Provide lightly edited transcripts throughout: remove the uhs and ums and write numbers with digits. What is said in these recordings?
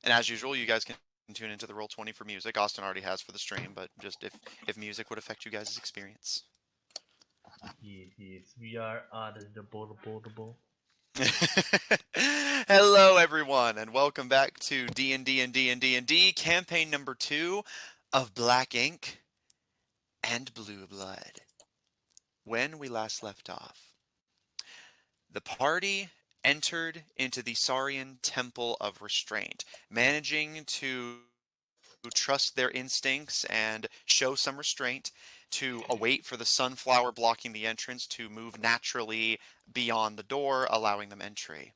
And as usual, you guys can tune into the Roll20 for music. Austin already has for the stream, but just if music would affect you guys' experience. Yes, we are audible. Hello, everyone, and welcome back to D&D&D&D&D campaign number 2 of Black Ink and Blue Blood. When we last left off, the party entered into the Saurian Temple of Restraint, managing to trust their instincts and show some restraint, to await for the sunflower blocking the entrance to move naturally beyond the door, allowing them entry.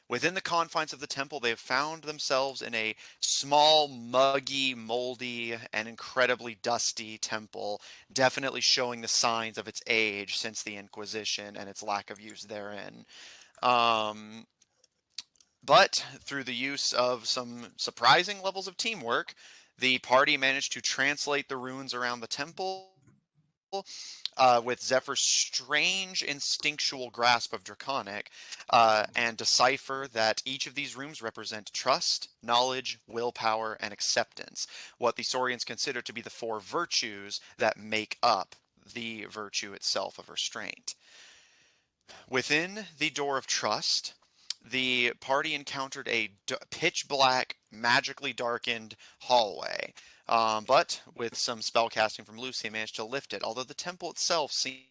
Within the confines of the temple, they have found themselves in a small, muggy, moldy, and incredibly dusty temple, definitely showing the signs of its age since the Inquisition and its lack of use therein. But through the use of some surprising levels of teamwork, the party managed to translate the runes around the temple with Zephyr's strange instinctual grasp of Draconic, and decipher that each of these runes represent trust, knowledge, willpower, and acceptance, what the Saurians consider to be the 4 virtues that make up the virtue itself of restraint. Within the Door of Trust, the party encountered a pitch-black, magically darkened hallway. But with some spellcasting from Lucy, managed to lift it, although the temple itself seemed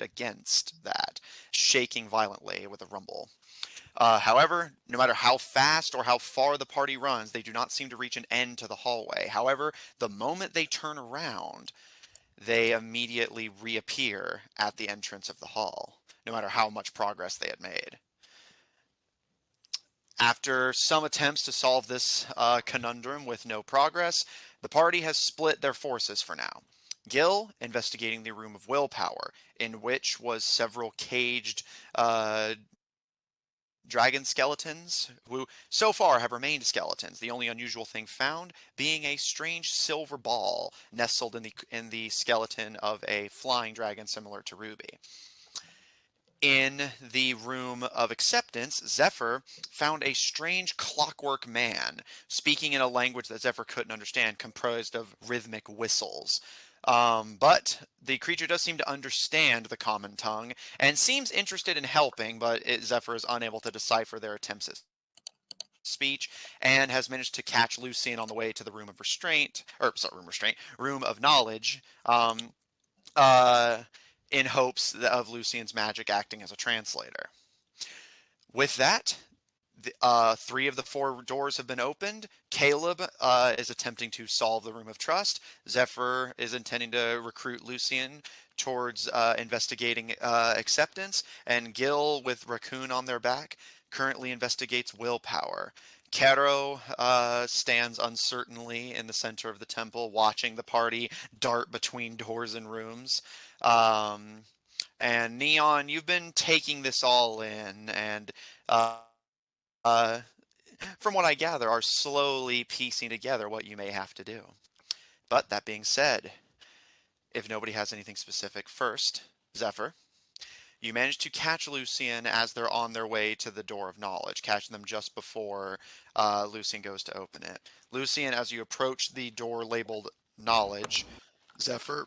against that, shaking violently with a rumble. However, no matter how fast or how far the party runs, they do not seem to reach an end to the hallway. However, the moment they turn around, they immediately reappear at the entrance of the hall, no matter how much progress they had made. After some attempts to solve this conundrum with no progress, the party has split their forces for now. Gil investigating the room of willpower, in which was several caged dragon skeletons, who so far have remained skeletons, the only unusual thing found being a strange silver ball nestled in the skeleton of a flying dragon similar to Ruby. In the room of acceptance, Zephyr found a strange clockwork man, speaking in a language that Zephyr couldn't understand, composed of rhythmic whistles. But the creature does seem to understand the common tongue, and seems interested in helping, but Zephyr is unable to decipher their attempts at speech, and has managed to catch Lucian on the way to the room of restraint, room of knowledge, in hopes of Lucian's magic acting as a translator. With that, 3 of the 4 doors have been opened. Caleb is attempting to solve the Room of Trust. Zephyr is intending to recruit Lucian towards investigating acceptance. And Gil, with Raccoon on their back, currently investigates willpower. Caro stands uncertainly in the center of the temple, watching the party dart between doors and rooms. And Neon, you've been taking this all in, and from what I gather, are slowly piecing together what you may have to do. But that being said, if nobody has anything specific, first, Zephyr, you manage to catch Lucian as they're on their way to the Door of Knowledge, catching them just before Lucian goes to open it. Lucian, as you approach the door labeled Knowledge, Zephyr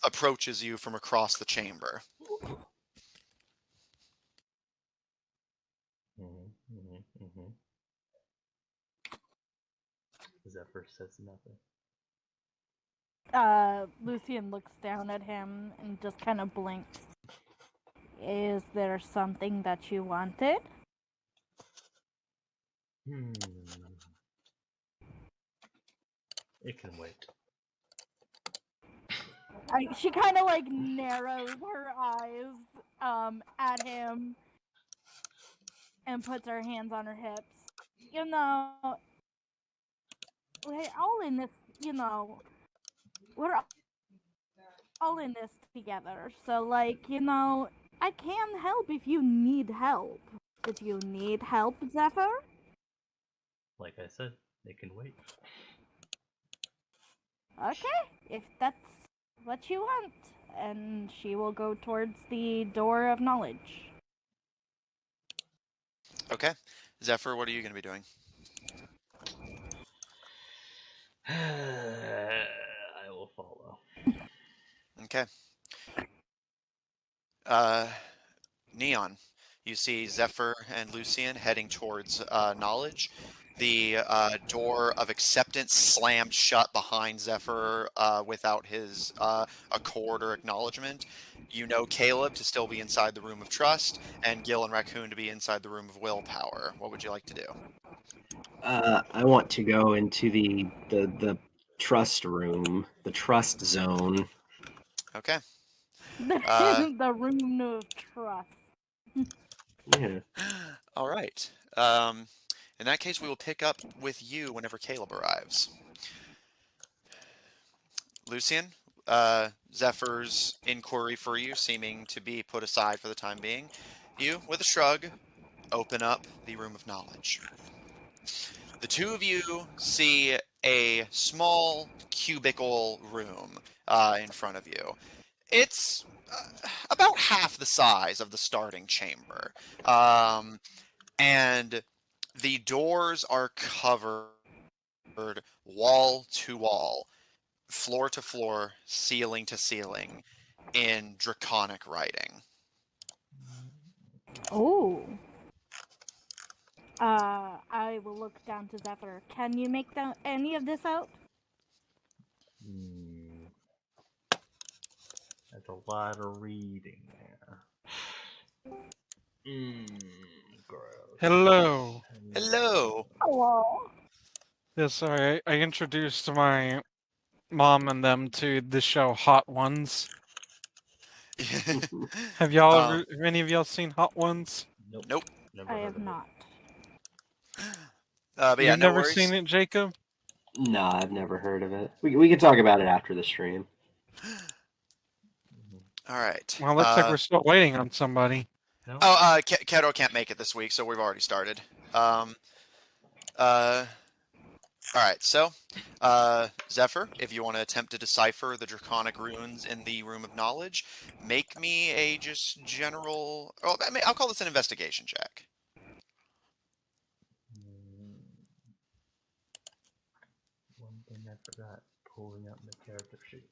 approaches you from across the chamber. Zephyr says nothing. Lucian looks down at him and just kind of blinks. Is there something that you wanted? It can wait. She kind of like narrows her eyes at him and puts her hands on her hips. You know, we're all in this, we're all in this together. So, like, I can help if you need help. If you need help, Zephyr? Like I said, it can wait. Okay, if that's what you want. And she will go towards the Door of Knowledge. Okay. Zephyr, what are you going to be doing? Okay. Neon, you see Zephyr and Lucian heading towards knowledge. The door of acceptance slammed shut behind Zephyr without his accord or acknowledgement. You know Caleb to still be inside the room of trust, and Gil and Raccoon to be inside the room of willpower. What would you like to do? I want to go into the trust room, the trust zone. Okay. The room of trust. Yeah. All right. In that case, we will pick up with you whenever Caleb arrives. Lucian, Zephyr's inquiry for you seeming to be put aside for the time being. You, with a shrug, open up the room of knowledge. The two of you see a small cubicle room in front of you. It's about half the size of the starting chamber. And the doors are covered wall to wall, floor to floor, ceiling to ceiling, in draconic writing. Oh. I will look down to Zephyr. Can you make any of this out? That's a lot of reading there. Gross. Hello. Hello. Hello. Yeah, sorry, I introduced my mom and them to the show Hot Ones. Have y'all have any of y'all seen Hot Ones? Nope. Nope. Never I heard have of it. not. But yeah, You've no never worries. seen it, Jacob? No, I've never heard of it. We can talk about it after the stream. All right. Well, looks like we're still waiting on somebody. No? Keto can't make it this week, so we've already started. All right, so, Zephyr, if you want to attempt to decipher the draconic runes in the Room of Knowledge, make me a just general... Oh, I'll call this an investigation check. One thing I forgot, pulling up my character sheet.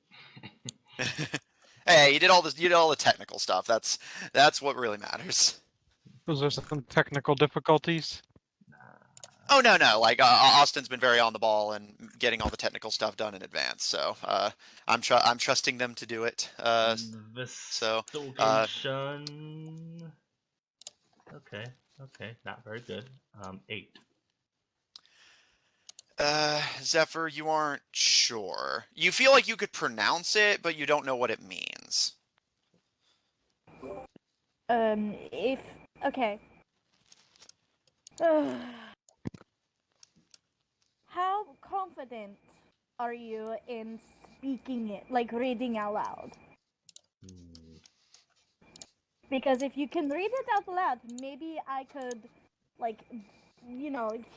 Hey, you did all this. You did all the technical stuff. That's what really matters. Was there some technical difficulties? Oh no. Like Austin's been very on the ball and getting all the technical stuff done in advance. So I'm trusting them to do it. So Investigation. Okay, not very good. 8. Zephyr, you aren't sure. You feel like you could pronounce it, but you don't know what it means. Okay. How confident are you in speaking it, like reading out loud? Because if you can read it out loud, maybe I could, like,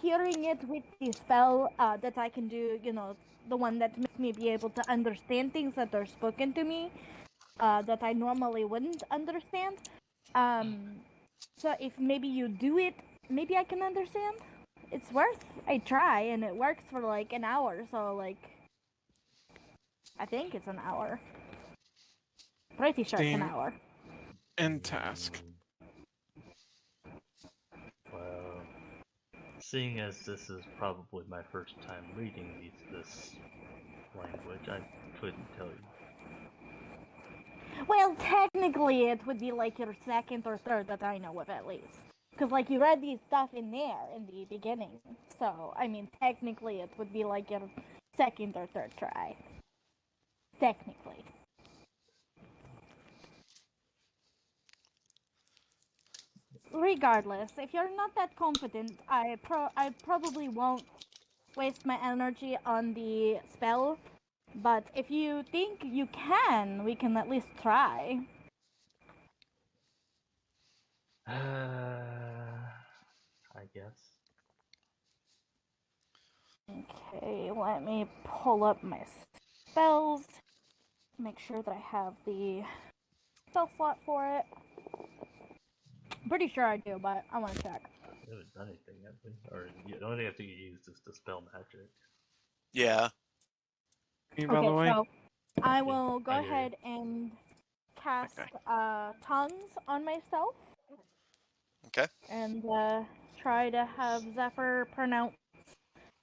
hearing it with the spell that I can do, the one that makes me be able to understand things that are spoken to me that I normally wouldn't understand. So if maybe you do it, maybe I can understand. It's worth a try, and it works for like an hour, so like, I think it's an hour. Pretty sure it's an hour. End task. Well, seeing as this is probably my first time reading this language, I couldn't tell you. Well, technically it would be like your second or third that I know of at least. Because, like, you read these stuff in there in the beginning. So, I mean, technically it would be like your second or third try. Technically. Regardless, if you're not that confident, I probably won't waste my energy on the spell. But if you think you can, we can at least try. I guess. Okay, let me pull up my spells. Make sure that I have the spell slot for it. Pretty sure I do, but I want to check. We haven't done anything, have we? Or the only thing I think you used is to spell magic. Yeah. Me, by the way? So I will go I hear you. ahead and cast Okay. tongues on myself Okay. and try to have Zephyr pronounce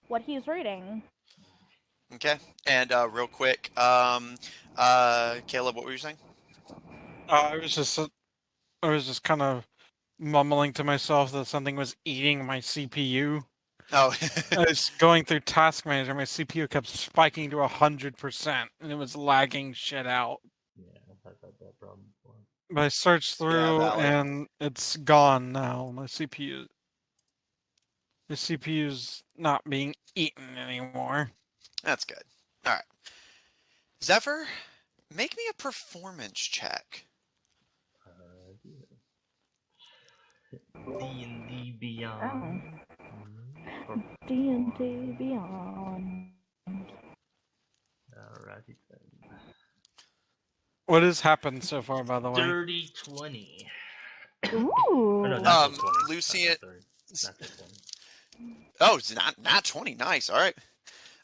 what he's reading. Okay. And real quick, Caleb, what were you saying? I was just kind of mumbling to myself that something was eating my CPU. Oh, I was going through Task Manager, my CPU kept spiking to 100%, and it was lagging shit out. Yeah, I've had that problem before. But I searched yeah, through, valid. and it's gone now. The CPU's not being eaten anymore. That's good. All right. Zephyr, make me a performance check. D&D Beyond. D&D Beyond. Alrighty then. What has happened so far, by the way? Dirty 20. Ooh. Oh, no, natural 20. Lucian. Natural 20. Oh, it's not 20. Nice. All right.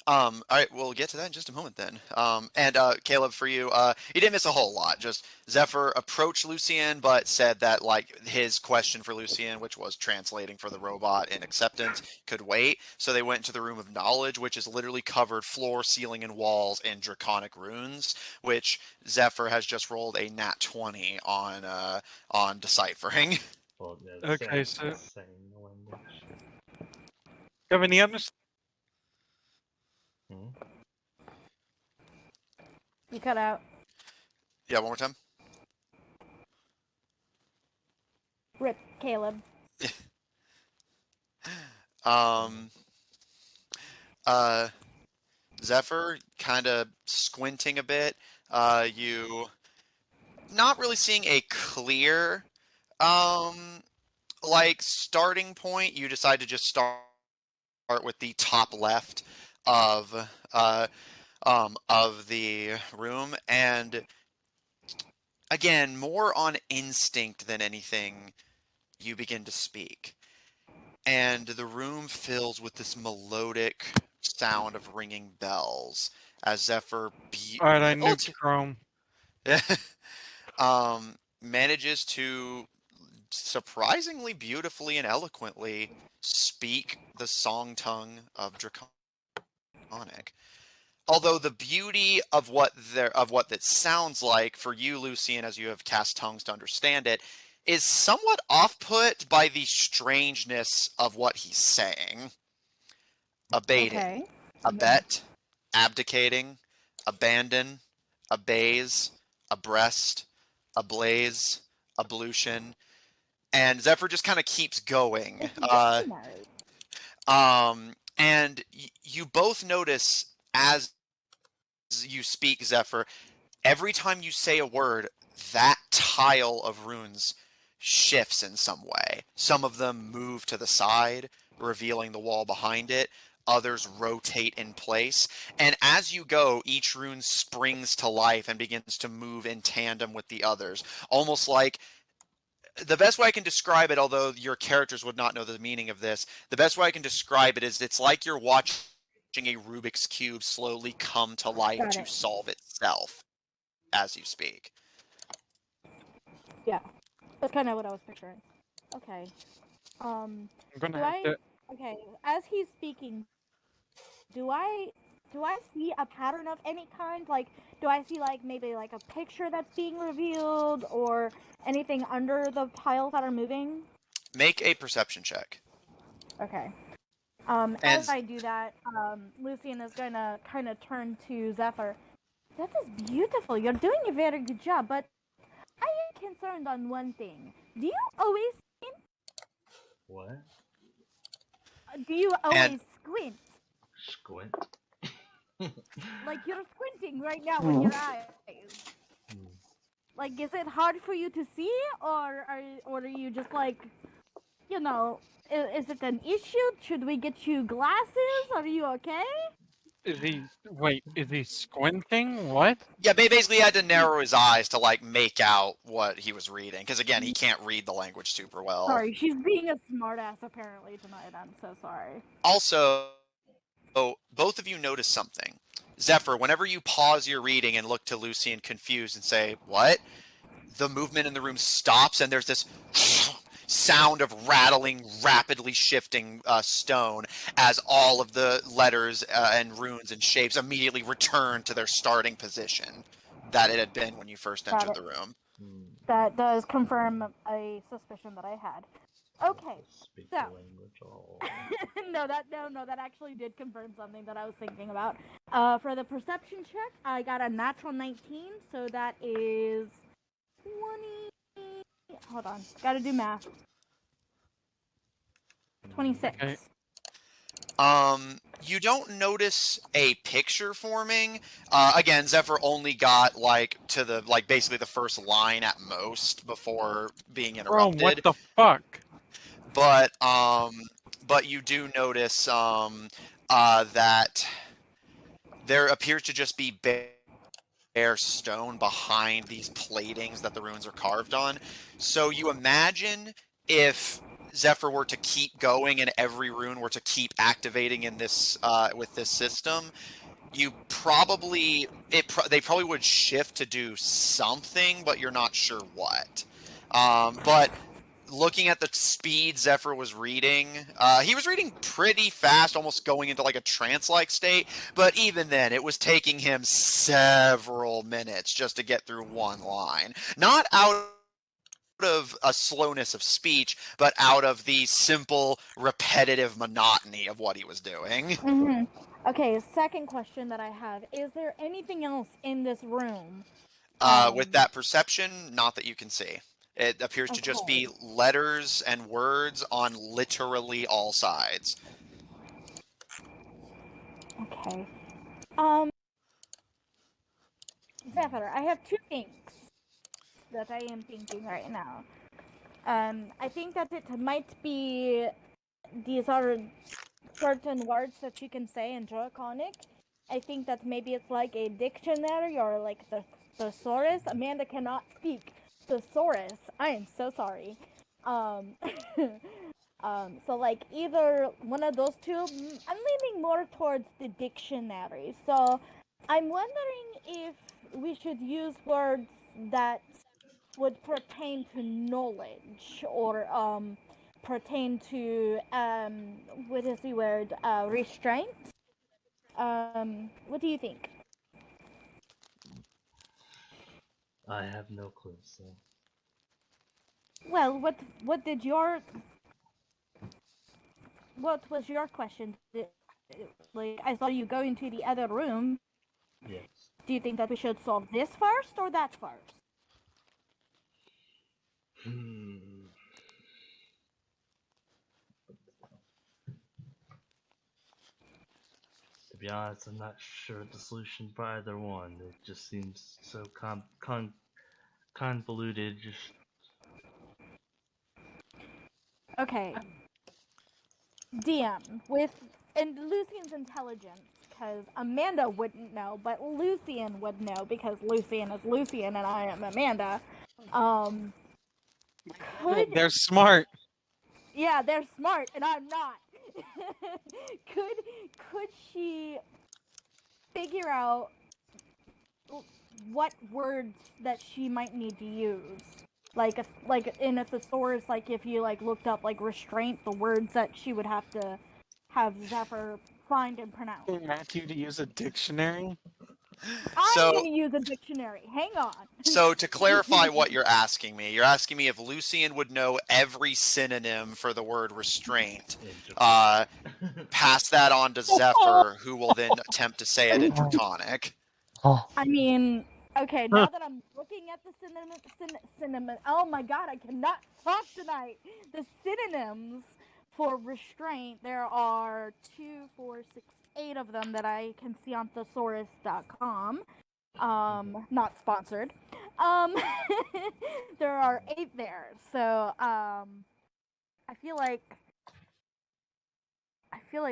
All right, we'll get to that in just a moment then. And Caleb, for you, he didn't miss a whole lot. Just Zephyr approached Lucien, but said that like his question for Lucien, which was translating for the robot in acceptance, could wait. So they went into the room of knowledge, which is literally covered floor, ceiling, and walls in draconic runes, which Zephyr has just rolled a nat 20 on deciphering. Well, yeah, Okay, saying so the language. you have any understanding? You cut out. Yeah, one more time. Rip, Caleb. Zephyr kind of squinting a bit. You not really seeing a clear like starting point. You decide to just start with the top left of the room, and again, more on instinct than anything, you begin to speak, and the room fills with this melodic sound of ringing bells as Zephyr Alright, I nuked Chrome. manages to surprisingly beautifully and eloquently speak the song tongue of Draconic. Although the beauty of what that sounds like for you, Lucian, as you have cast tongues to understand it, is somewhat off-put by the strangeness of what he's saying. Abating, Okay. abet, abdicating, abandon, abaze, abreast, ablaze, ablution, and Zephyr just kind of keeps going. And you both notice as you speak, Zephyr, every time you say a word, that tile of runes shifts in some way. Some of them move to the side, revealing the wall behind it. Others rotate in place. And as you go, each rune springs to life and begins to move in tandem with the others. Almost like the best way I can describe it, although your characters would not know the meaning of this, the best way I can describe it is it's like you're watching a Rubik's Cube slowly come to life to solve itself as you speak. Yeah, that's kind of what I was picturing. Okay. Okay, as he's speaking, do I see a pattern of any kind? Like, do I see like maybe like a picture that's being revealed or anything under the piles that are moving? Make a perception check. Okay. As I do that, Lucian is gonna kind of turn to Zephyr. That is beautiful. You're doing a very good job, but I am concerned on one thing. Do you always squint? What? Do you always squint? Squint? Like you're squinting right now with your eyes. Like, is it hard for you to see, or are you just like, you know, is it an issue? Should we get you glasses? Are you okay? Is he squinting? What? Yeah, basically he had to narrow his eyes to like make out what he was reading, because again, he can't read the language super well. Sorry, she's being a smartass apparently tonight. I'm so sorry. Also, both of you notice something. Zephyr, whenever you pause your reading and look to Lucian confused and say, "What?" the movement in the room stops, and there's this sound of rattling, rapidly shifting stone as all of the letters and runes and shapes immediately return to their starting position that it had been when you first entered the room. That does confirm a suspicion that I had. Okay, Speak so the language all. no, that actually did confirm something that I was thinking about. For the perception check, I got a natural 19, so that is 20. Hold on, gotta do math. 26. Okay. You don't notice a picture forming. Again, Zephyr only got to the basically the first line at most before being Bro, interrupted. what the fuck? But you do notice that there appears to just be bare stone behind these platings that the runes are carved on. So you imagine if Zephyr were to keep going and every rune were to keep activating in this with this system, they probably would shift to do something, but you're not sure what. But looking at the speed Zephyr was reading, he was reading pretty fast, almost going into a trance-like state, but even then, it was taking him several minutes just to get through one line. Not out of a slowness of speech, but out of the simple, repetitive monotony of what he was doing. Mm-hmm. Okay, second question that I have. Is there anything else in this room? With that perception, not that you can see. It appears to just be letters and words on literally all sides. Okay. Zephyr, I have two things that I am thinking right now. I think that it might be these are certain words that you can say in Draconic. I think that maybe it's like a dictionary or like the thesaurus. Amanda cannot speak thesaurus. I am so sorry. So like either one of those two. I'm leaning more towards the dictionary. So I'm wondering if we should use words that would pertain to knowledge or pertain to what is the word, restraint. What do you think? I have no clue, so. Well, what was your question? Like, I saw you go into the other room. Yes. Do you think that we should solve this first or that first? To be honest, I'm not sure the solution for either one. It just seems so convoluted. Okay. DM and Lucian's intelligence, because Amanda wouldn't know, but Lucian would know because Lucian is Lucian and I am Amanda. They're smart. Yeah, they're smart and I'm not. Could she figure out what words that she might need to use? Like in a thesaurus, like if you looked up restraint, the words that she would have to have Zephyr find and pronounce. Matthew to use a dictionary. I'm gonna use a dictionary. Hang on. So to clarify what you're asking me if Lucian would know every synonym for the word restraint. Pass that on to Zephyr, who will then attempt to say it in Draconic. I mean, okay, now that I'm looking at the synonym, oh my god, I cannot talk tonight. The synonyms for restraint, there are 2, 4, 6, 8 of them that I can see on thesaurus.com. Not sponsored. There are 8 there. So, I feel like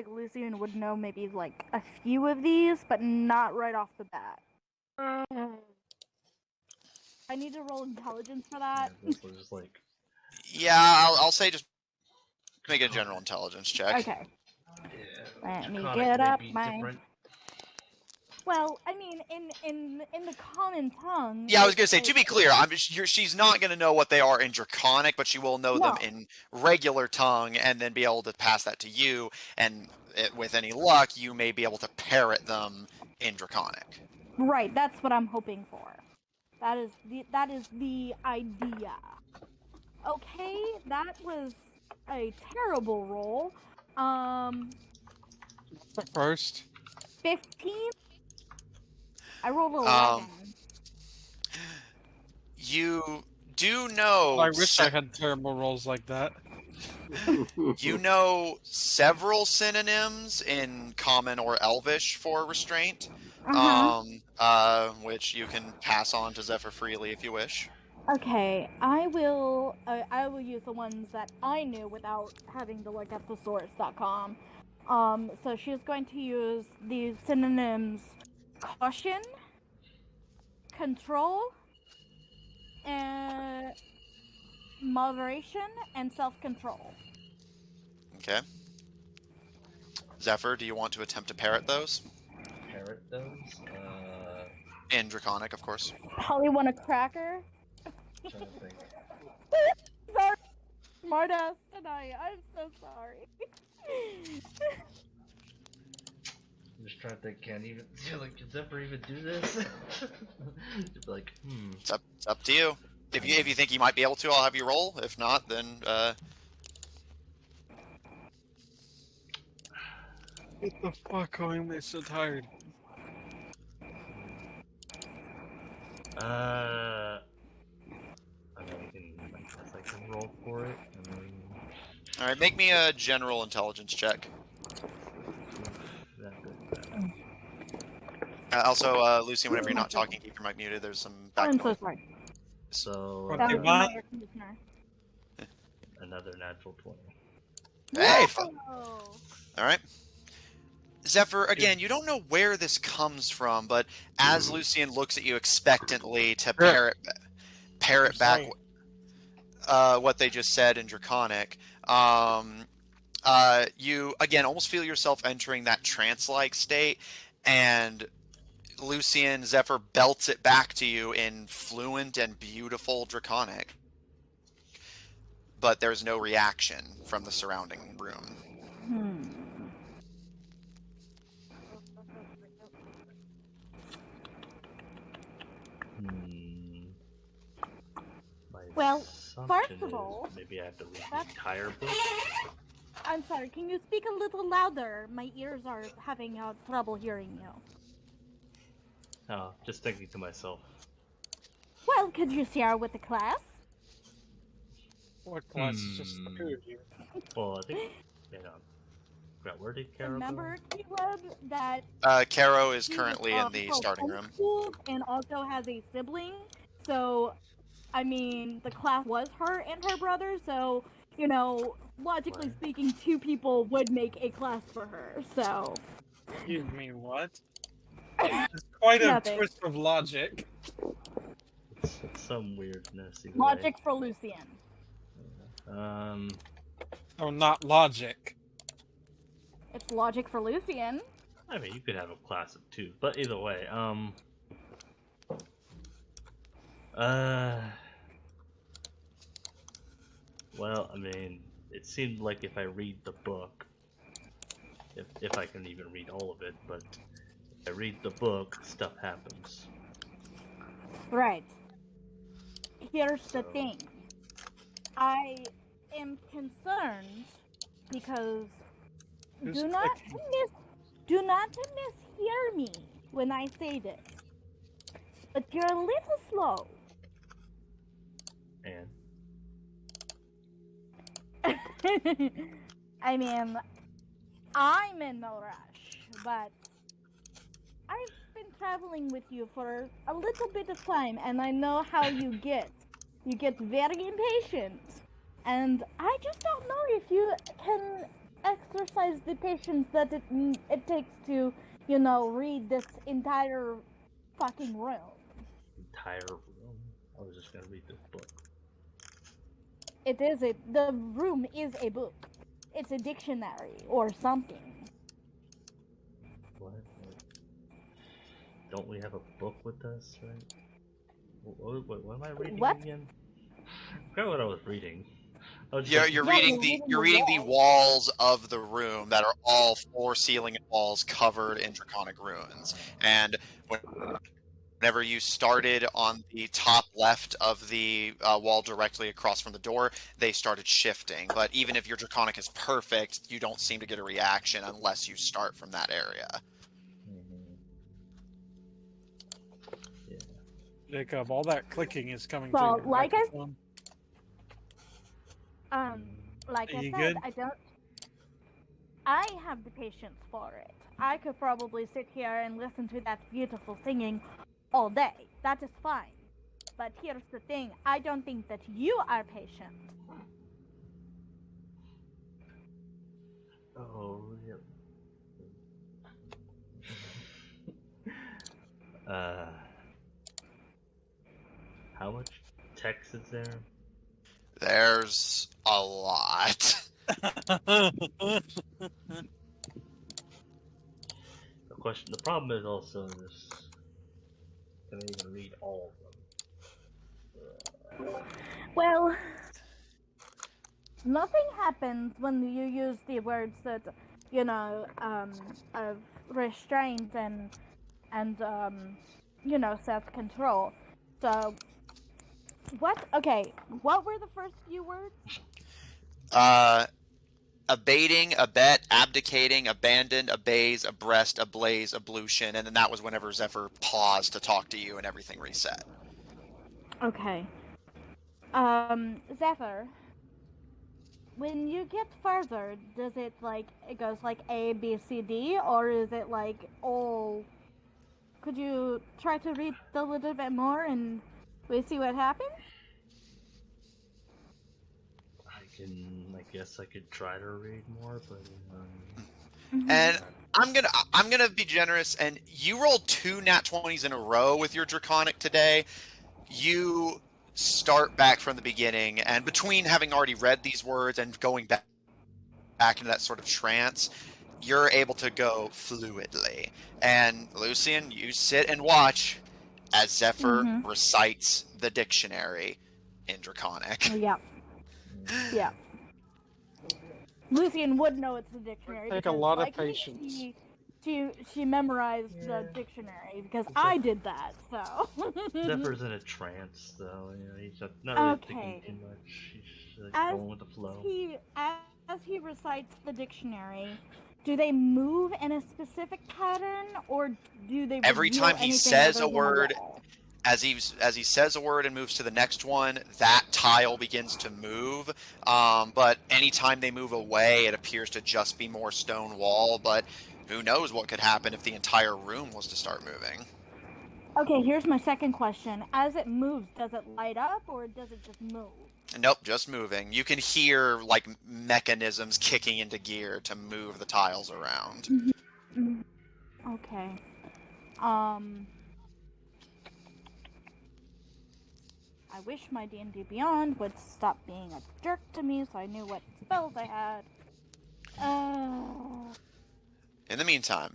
Lucian would know maybe a few of these, but not right off the bat. I need to roll intelligence for that. Yeah, I'll say just make a general intelligence check. Okay. Yeah. Let me get up my... Well, I mean, in the common tongue. Yeah, I was gonna say, to be clear, she's not gonna know what they are in Draconic, but she will know them No. in regular tongue, and then be able to pass that to you. And with any luck, you may be able to parrot them in Draconic. Right, that's what I'm hoping for. That is the idea. Okay, that was a terrible roll. The first. 15. I rolled 11. You do know. I wish I had terrible rolls like that. You know several synonyms in Common or Elvish for restraint, which you can pass on to Zephyr freely if you wish. Okay, I will use the ones that I knew without having to look at thesaurus.com. So she's going to use the synonyms caution, control, and moderation, and self-control. Okay. Zephyr, do you want to attempt to parrot those? Parrot those? In Draconic, of course. Probably want a cracker. Trying to think. Sorry, smartass tonight. I'm so sorry. I'm just trying to think, can Zephyr even do this? Just be like, It's up to you. If you think you might be able to, I'll have you roll. If not, then What the fuck? Why am I so tired? I guess I can roll for it. all right. Make me a general intelligence check. Also, Lucy, whenever you're not talking, keep your mic muted. There's some back I'm noise. so sorry. So, What That do was you want? my air conditioner. another natural 20. Hey, Whoa! all right. Zephyr, again, you don't know where this comes from, but as Lucian looks at you expectantly to parrot back what they just said in Draconic, you, again, almost feel yourself entering that trance-like state, and Lucian, Zephyr belts it back to you in fluent and beautiful Draconic. But there's no reaction from the surrounding room. Well, assumption first of is all, maybe I have to read the that's- entire book. I'm sorry, can you speak a little louder? My ears are having trouble hearing you. Oh, just thinking to myself. Well, could you share with the class? What class is just the two of you? Well, I think, where did Kara Remember, Caleb, that Caro is he currently was, in the well, starting room. homeschooled and also has a sibling. So, I mean, the class was her and her brother. So, logically speaking, two people would make a class for her. So. Excuse me, what? It's quite a Nothing. twist of logic. It's some weirdness. Either Logic for Lucian. way. Oh, not logic. It's logic for Lucian. I mean, you could have a class of two, but either way, well, I mean, it seemed like if I read the book, if I can even read all of it, but if I read the book, stuff happens. Right. Here's the So- thing. I am concerned because Who's do not clicking? mishear me when I say this. But you're a little slow. And I mean, I'm in no rush, but I've been traveling with you for a little bit of time, and I know how you get. You get very impatient, and I just don't know if you can exercise the patience that it takes to, read this entire fucking room. entire room. I was just gonna read this book. The room is a book. It's a dictionary or something. What? don't we have a book with us, right? What am I reading What? again? I forgot what I was reading. I was just You're, like, you're Yeah, reading you're the reading you're the reading the walls. walls of the room that are all floor, ceiling, and walls covered in draconic ruins. And whenever you started on the top left of the wall directly across from the door, they started shifting. But even if your draconic is perfect, you don't seem to get a reaction unless you start from that area. Yeah. Jacob, all that clicking is coming So, through your like microphone. like Are I you said, good? I have the patience for it. I could probably sit here and listen to that beautiful singing all day. That is fine. But here's the thing, I don't think that you are patient. Oh, yep. How much text is there? There's a lot. The problem is also this. Can I even read all of them? Well, nothing happens when you use the words that, of restraint and self-control. So, what were the first few words? Abating, abet, abdicating, abandoned, abase, abreast, ablaze, ablution, and then that was whenever Zephyr paused to talk to you and everything reset. Okay. Zephyr, when you get further, does it it goes like A, B, C, D, or is it like all? Could you try to read a little bit more and we see what happens? I guess I could try to read more, but And I'm gonna be generous, and you rolled 2 nat 20s in a row with your draconic today. You start back from the beginning, and between having already read these words and going back into that sort of trance, you're able to go fluidly. And Lucian, you sit and watch as Zephyr recites the dictionary in draconic. Yeah. Yeah. Lucian would know it's a dictionary Take a because, lot of like patience. me, she memorized the dictionary because I did that. So. Zephyr's in a trance, though. You know, he's not really thinking too much. He's just going with the flow. As he recites the dictionary, do they move in a specific pattern, or do they Every reveal time he anything says other a than word, wall? as he says a word and moves to the next one, that tile begins to move. But anytime they move away, it appears to just be more stone wall. But who knows what could happen if the entire room was to start moving? Okay, here's my second question. As it moves, does it light up or does it just move? Nope, just moving. You can hear like mechanisms kicking into gear to move the tiles around. Okay. I wish my D&D Beyond would stop being a jerk to me so I knew what spells I had. In the meantime,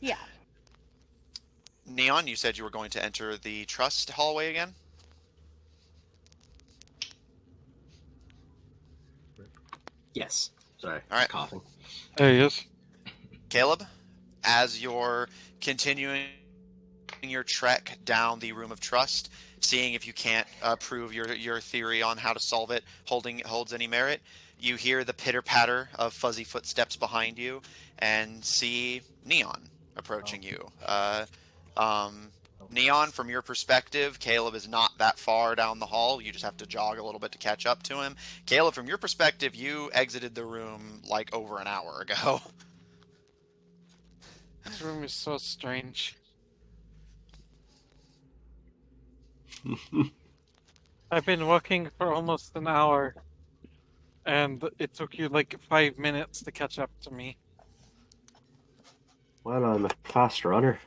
Yeah. Neon, you said you were going to enter the trust hallway again? Yes. Sorry. All right. Coughing. There he is. Caleb, as you're continuing your trek down the room of trust, seeing if you can't prove your theory on how to solve it holds any merit, you hear the pitter-patter of fuzzy footsteps behind you and see Neon approaching you. Neon, from your perspective, Caleb is not that far down the hall. You just have to jog a little bit to catch up to him. Caleb, from your perspective, you exited the room like over an hour ago. This room is so strange. I've been walking for almost an hour, and it took you like 5 minutes to catch up to me. Well, I'm a fast runner.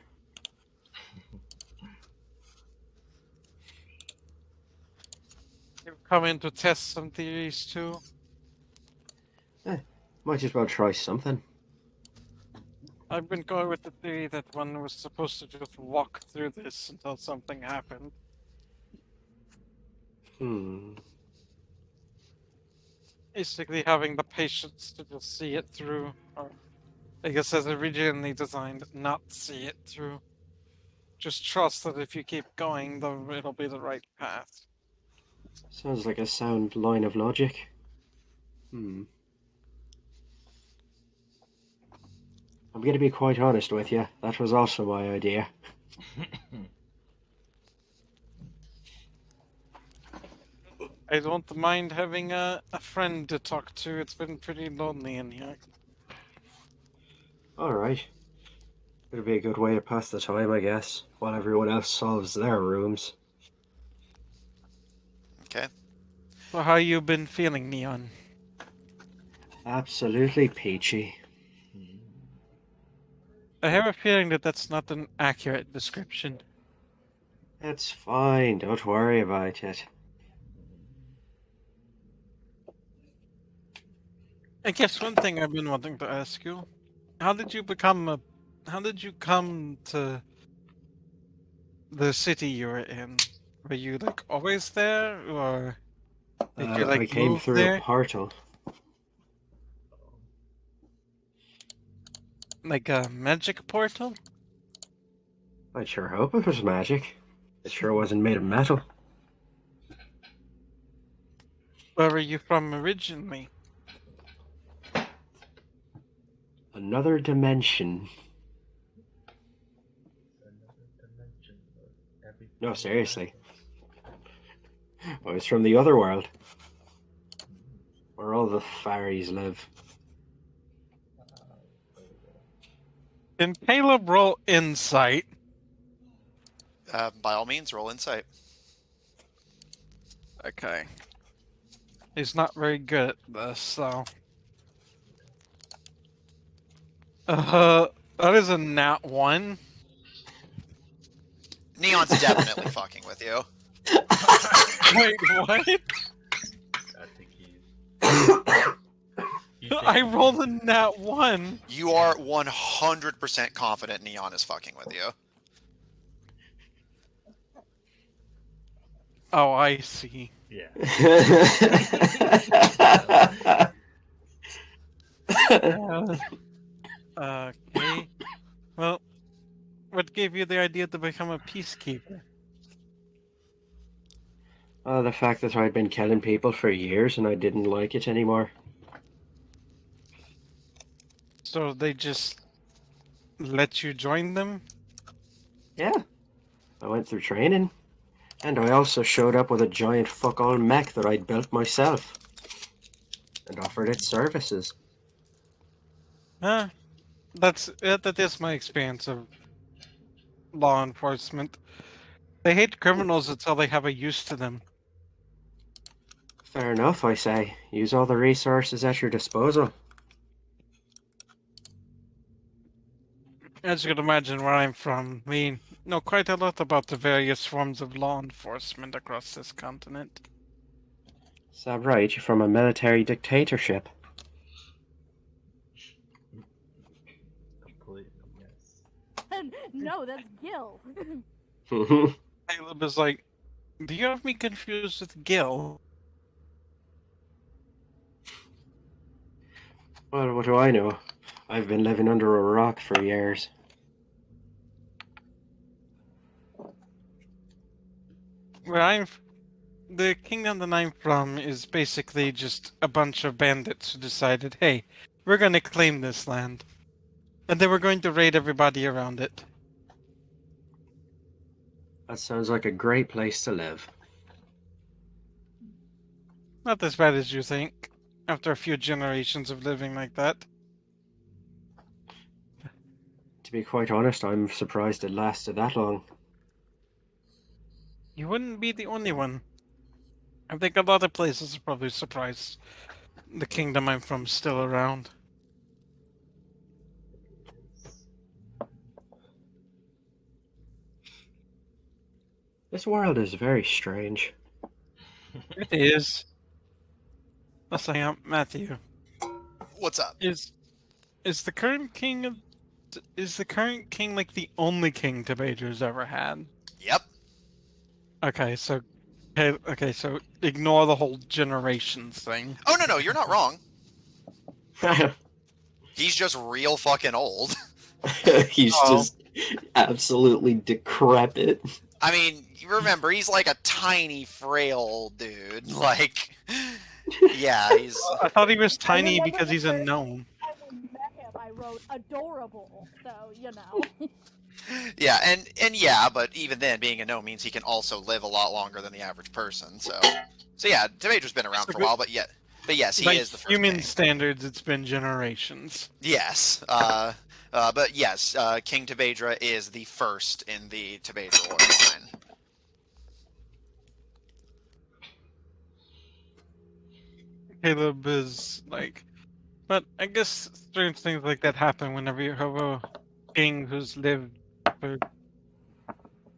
You've come in to test some theories too. Might as well try something. I've been going with the theory that one was supposed to just walk through this until something happened. Basically having the patience to just see it through, or I guess as originally designed, not see it through. Just trust that if you keep going, it'll be the right path. Sounds like a sound line of logic. I'm going to be quite honest with you. That was also my idea. I don't mind having a friend to talk to. It's been pretty lonely in here. Alright. It'll be a good way to pass the time, I guess, while everyone else solves their rooms. Okay. So how you been feeling, Neon? Absolutely peachy. I have a feeling that that's not an accurate description. It's fine, don't worry about it. I guess one thing I've been wanting to ask you, how did you come to the city you were in? Were you like always there, or did you I like came move through there? a portal. Like a magic portal? I'd sure hope it was magic. It sure wasn't made of metal. Where were you from originally? Another dimension. No, seriously. I was from the other world. Where all the fairies live. Can Caleb roll insight? By all means, roll insight. Okay. He's not very good at this, so. That is a nat 1. Neon's definitely fucking with you. Wait, what? I think he's. I rolled a nat 1. You are 100% confident Neon is fucking with you. Oh, I see. Yeah. Okay. Well, what gave you the idea to become a peacekeeper? The fact that I'd been killing people for years and I didn't like it anymore. So they just let you join them? Yeah. I went through training. And I also showed up with a giant fuck-all mech that I'd built myself. And offered its services. That is my experience of law enforcement. They hate criminals until they have a use to them. Fair enough, I say. Use all the resources at your disposal. As you can imagine where I'm from, we know quite a lot about the various forms of law enforcement across this continent. Is that right? You're from a military dictatorship. Completely, yes. No, that's Gil. Caleb is like, do you have me confused with Gil? Well, what do I know? I've been living under a rock for years. The kingdom that I'm from is basically just a bunch of bandits who decided, hey, we're going to claim this land. And then we're going to raid everybody around it. That sounds like a great place to live. Not as bad as you think, after a few generations of living like that. To be quite honest, I'm surprised it lasted that long. You wouldn't be the only one. I think a lot of places are probably surprised the kingdom I'm from is still around. This world is very strange. It is. Yes, I am. Matthew. What's up? Is the current king is the current king like the only king Tebedra's ever had? Yep. Okay, so so ignore the whole generations thing. Oh no, you're not wrong. He's just real fucking old. He's just absolutely decrepit. I mean, you remember, he's like a tiny, frail dude. Like, yeah, he's... I thought he was tiny remember because the he's a first gnome. time we met him, I wrote adorable, so you know. Yeah, and yeah, but even then, being a gnome means he can also live a lot longer than the average person. So yeah, Tebedra's been around for a while, but yes, he By is the first human king. standards, it's been generations. Yes, but yes, King Tebedra is the first in the Tebedra royal line. Caleb is like, but I guess strange things like that happen whenever you have a king who's lived for.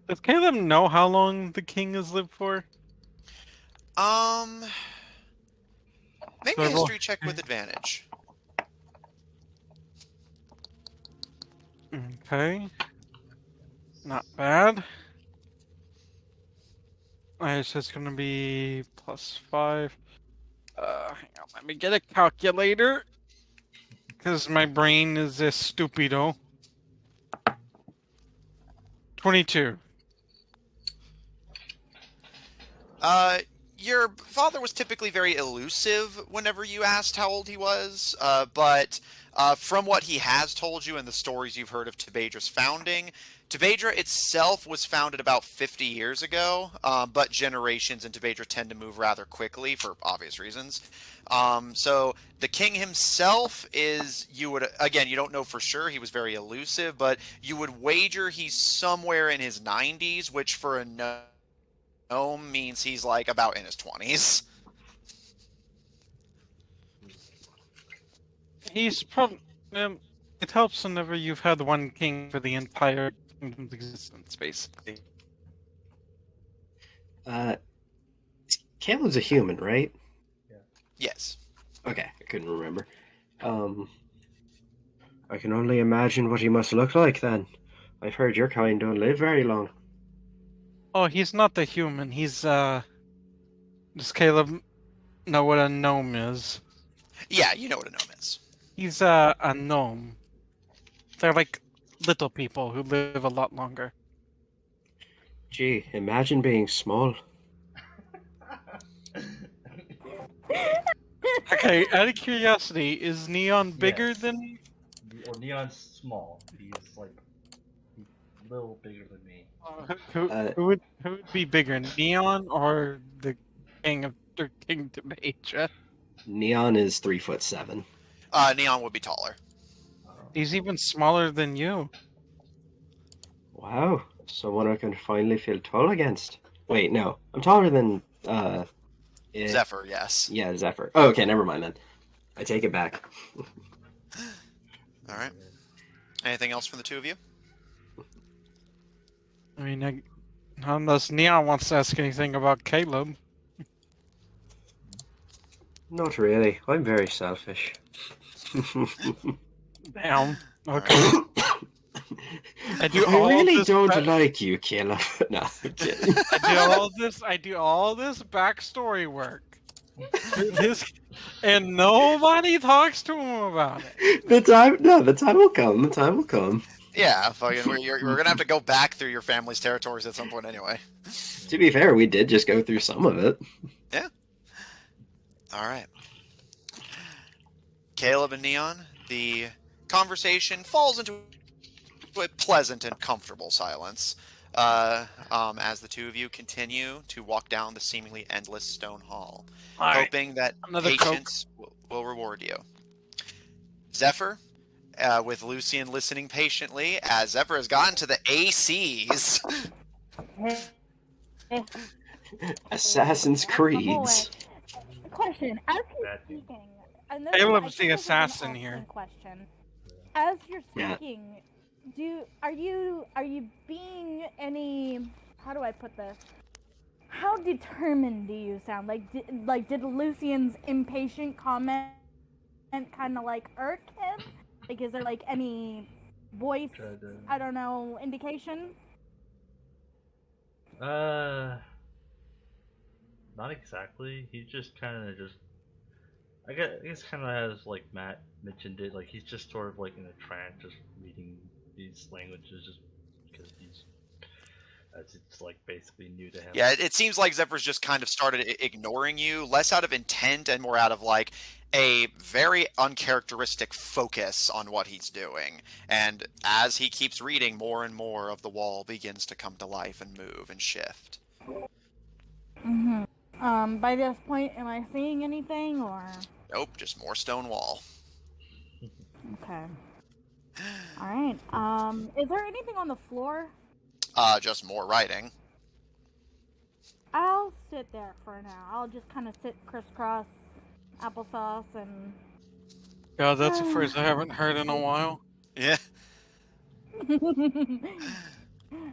Does Caleb know how long the king has lived for? Make me a history check with advantage. Okay. Not bad. It's just gonna be +5. Hang on, let me get a calculator. Because my brain is a stupido. 22. Your father was typically very elusive whenever you asked how old he was, but from what he has told you and the stories you've heard of Tebedra's founding, Tebedra itself was founded about 50 years ago, but generations in Tebedra tend to move rather quickly for obvious reasons. So the king himself is, you don't know for sure, he was very elusive, but you would wager he's somewhere in his 90s, which for a gnome means he's like about in his 20s. He's probably... it helps whenever you've had one king for the entire kingdom's existence, basically. Caleb's a human, right? Yes. Okay, I couldn't remember. I can only imagine what he must look like then. I've heard your kind don't live very long. Oh, he's not the human. He's, Does Caleb know what a gnome is? Yeah, you know what a gnome is. He's, a gnome. They're like little people who live a lot longer. Gee, imagine being small. Okay, out of curiosity, is Neon bigger Yes. than... Well, Neon's small. He's like a little bigger than me. Who would be bigger, Neon or the King Demetra? Neon is 3'7". Neon would be taller. He's even smaller than you. Wow, someone I can finally feel tall against. Wait, no, I'm taller than Zephyr, yes. Yeah, Zephyr. Oh, okay, never mind then. I take it back. All right. Anything else from the two of you? I mean, unless Neon wants to ask anything about Caleb. Not really. I'm very selfish. Damn. Okay. I really don't like you, Caleb. No, I'm kidding. I do all this backstory work. And nobody talks to him about it. The time will come. The time will come. Yeah, fucking, we're gonna have to go back through your family's territories at some point anyway. To be fair, we did just go through some of it. Yeah. All right. Caleb and Neon, the conversation falls into a pleasant and comfortable silence as the two of you continue to walk down the seemingly endless stone hall, hoping that patience will reward you. Zephyr, with Lucian listening patiently, as Zephyr has gotten to the ACs. Assassin's Creeds. Question: as you're speaking, Caleb's the assassin here. Question: as you're speaking, are you being any? How do I put this? How determined do you sound? Did Lucian's impatient comment kind of like irk him? Like, is there like any voice, Try to... I don't know, indication? Not exactly. He just kind of just. I guess kind of as like Matt mentioned it, like he's just sort of like in a trance, just reading these languages, just because it's like basically new to him. Yeah, it seems like Zephyr's just kind of started ignoring you, less out of intent and more out of like a very uncharacteristic focus on what he's doing. And as he keeps reading, more and more of the wall begins to come to life and move and shift. Mm-hmm. By this point, am I seeing anything, or? Nope, just more stone wall. Okay. Alright, is there anything on the floor? Just more writing. I'll sit there for now. I'll just kind of sit crisscross applesauce and... God, that's a phrase I haven't heard in a while. Yeah.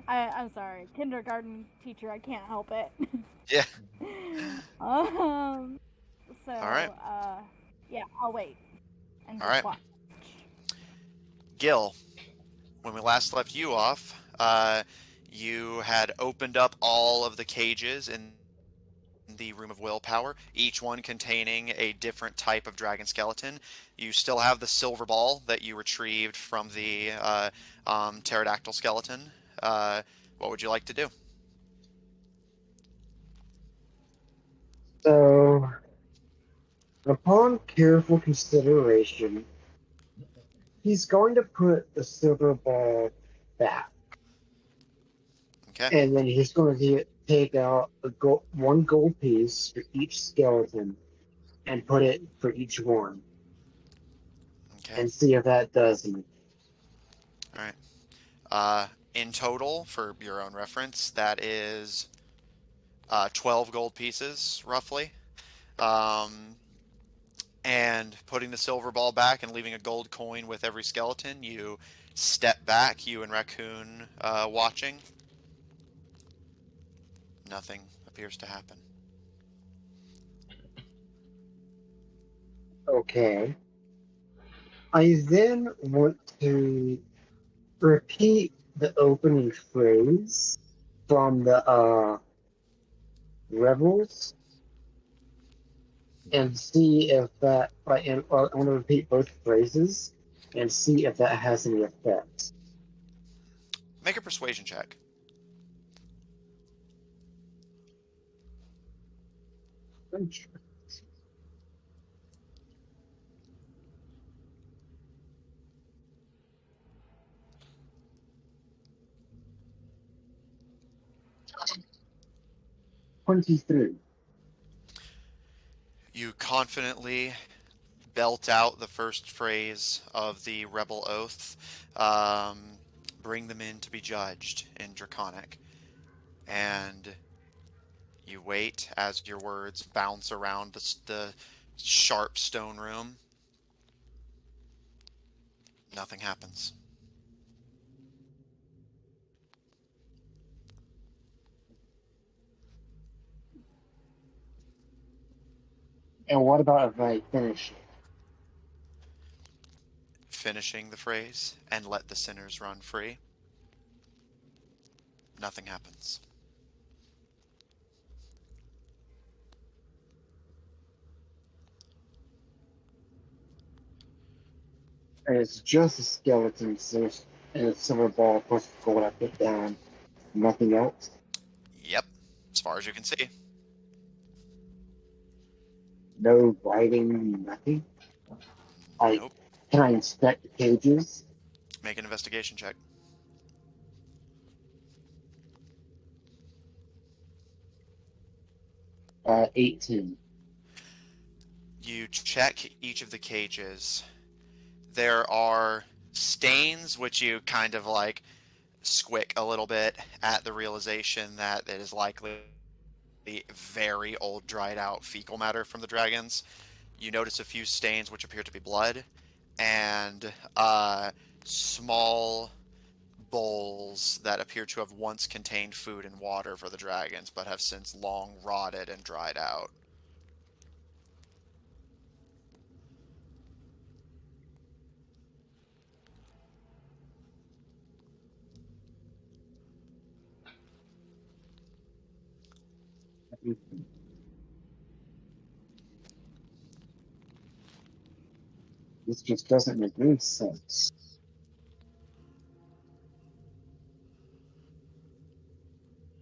I'm sorry, kindergarten teacher, I can't help it. Yeah. So, Alright. yeah, I'll wait. And Alright. watch. Gil, when we last left you off, you had opened up all of the cages in the Room of Willpower, each one containing a different type of dragon skeleton. You still have the silver ball that you retrieved from the pterodactyl skeleton. What would you like to do? So, upon careful consideration, he's going to put the silver ball back. Okay. And then he's going to take out one gold piece for each skeleton and put it for each one. Okay. And see if that does anything. Alright. In total, for your own reference, that is 12 gold pieces, roughly. And putting the silver ball back and leaving a gold coin with every skeleton, you step back, you and Raccoon watching. Nothing appears to happen. Okay. I then want to repeat the opening phrase from the Rebels and see if that. I want to repeat both phrases and see if that has any effect. Make a persuasion check. Sure. $23. You confidently belt out the first phrase of the rebel oath. Bring them in to be judged in Draconic. And you wait as your words bounce around the sharp stone room. Nothing happens. And what about if I finish? Finishing the phrase, and let the sinners run free. Nothing happens. And it's just a skeleton, and a silver ball plus gold I put down. Nothing else. Yep, as far as you can see. No writing, nothing. Nope. Can I inspect the pages? Make an investigation check. 18. You check each of the cages. There are stains which you kind of like squick a little bit at the realization that it is likely very old dried out fecal matter from the dragons. You notice a few stains which appear to be blood, and small bowls that appear to have once contained food and water for the dragons, but have since long rotted and dried out. This just doesn't make any sense.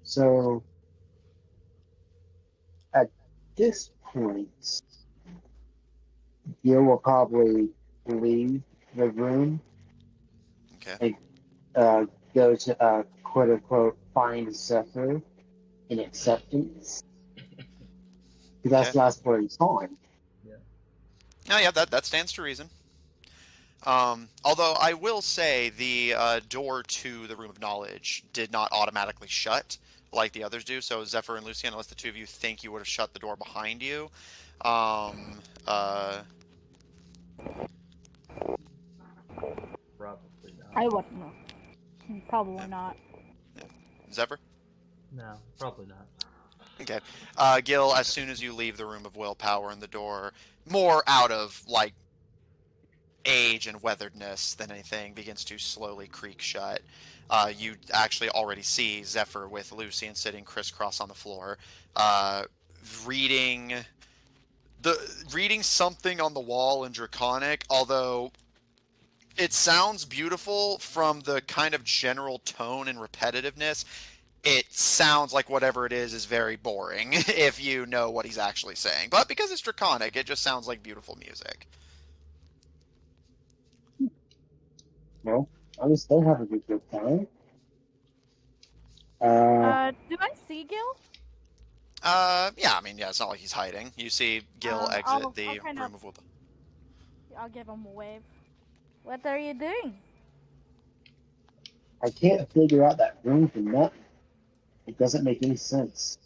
So, at this point, Gil will probably leave the room Okay. and go to quote unquote find Zephyr in acceptance. Because that's Okay. the last word he saw him. Oh yeah, that stands to reason. Although I will say the door to the Room of Knowledge did not automatically shut like the others do. So Zephyr and Lucian, unless the two of you think you would have shut the door behind you, Probably not. I wouldn't know. Probably not. Zephyr? No, probably not. Okay. Gil, as soon as you leave the Room of Willpower and the door, more out of, like, age and weatheredness than anything, begins to slowly creak shut. You actually already see Zephyr with Lucian sitting crisscross on the floor, reading something on the wall in Draconic, although it sounds beautiful from the kind of general tone and repetitiveness. It sounds like whatever it is very boring if you know what he's actually saying. But because it's Draconic, it just sounds like beautiful music. Well, I was still having a good time. Do I see Gil? Yeah, I mean, yeah, it's not like he's hiding. You see Gil exit I'll the kind Room of- of Willpower. I'll give him a wave. What are you doing? I can't figure out that room for nothing. It doesn't make any sense.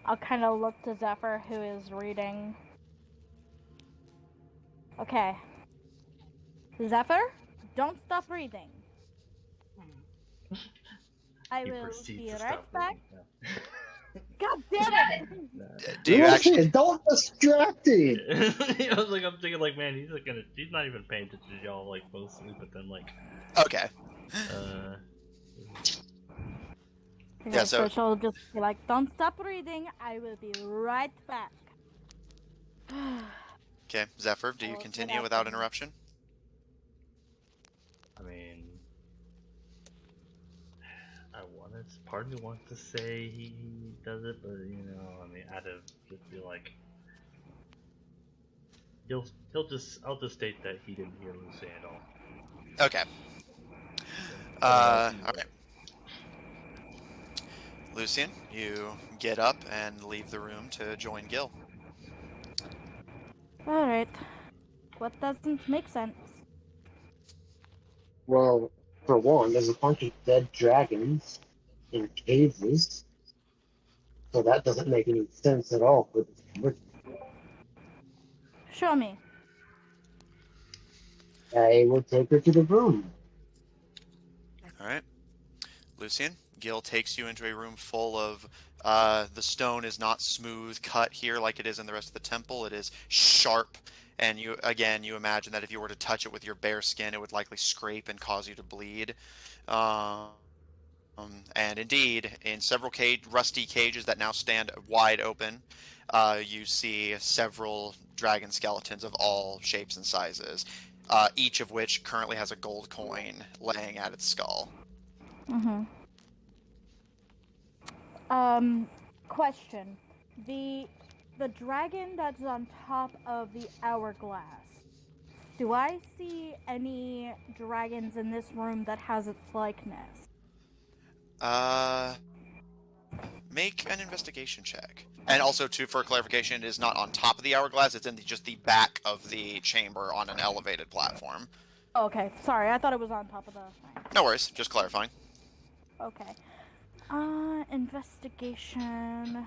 I'll kind of look to Zephyr, who is reading. Okay. Zephyr, don't stop reading. I He will proceeds be to right stop back. reading. God damn it! Do you actually? Don't distract him! I was like, I'm thinking, like, man, he's not even paying attention to y'all, like, mostly, but then, like, Okay. Okay, Yeah, so- she'll just be like, don't stop reading, I will be right back. Okay, Zephyr, do you Well, continue good without afternoon. interruption? I mean, part of me wants to say he does it, but, you know, I mean, out of just be like, I'll just state that he didn't hear Lucy at all. Okay. Otherwise, Alright. Lucian, you get up and leave the room to join Gil. Alright. What doesn't make sense? Well, for one, there's a bunch of dead dragons in caves. So that doesn't make any sense at all. Show me. I will take her to the room. Alright. Lucian, Gil takes you into a room full of, the stone is not smooth cut here like it is in the rest of the temple. It is sharp, and you imagine that if you were to touch it with your bare skin, it would likely scrape and cause you to bleed. And indeed, in several rusty cages that now stand wide open, you see several dragon skeletons of all shapes and sizes, each of which currently has a gold coin laying at its skull. Question. The dragon that's on top of the hourglass. Do I see any dragons in this room that has its likeness? Make an investigation check. And also, for clarification, it is not on top of the hourglass, it's in just the back of the chamber on an elevated platform. Okay, sorry, I thought it was on top of the thing. No worries, just clarifying. Okay. Investigation.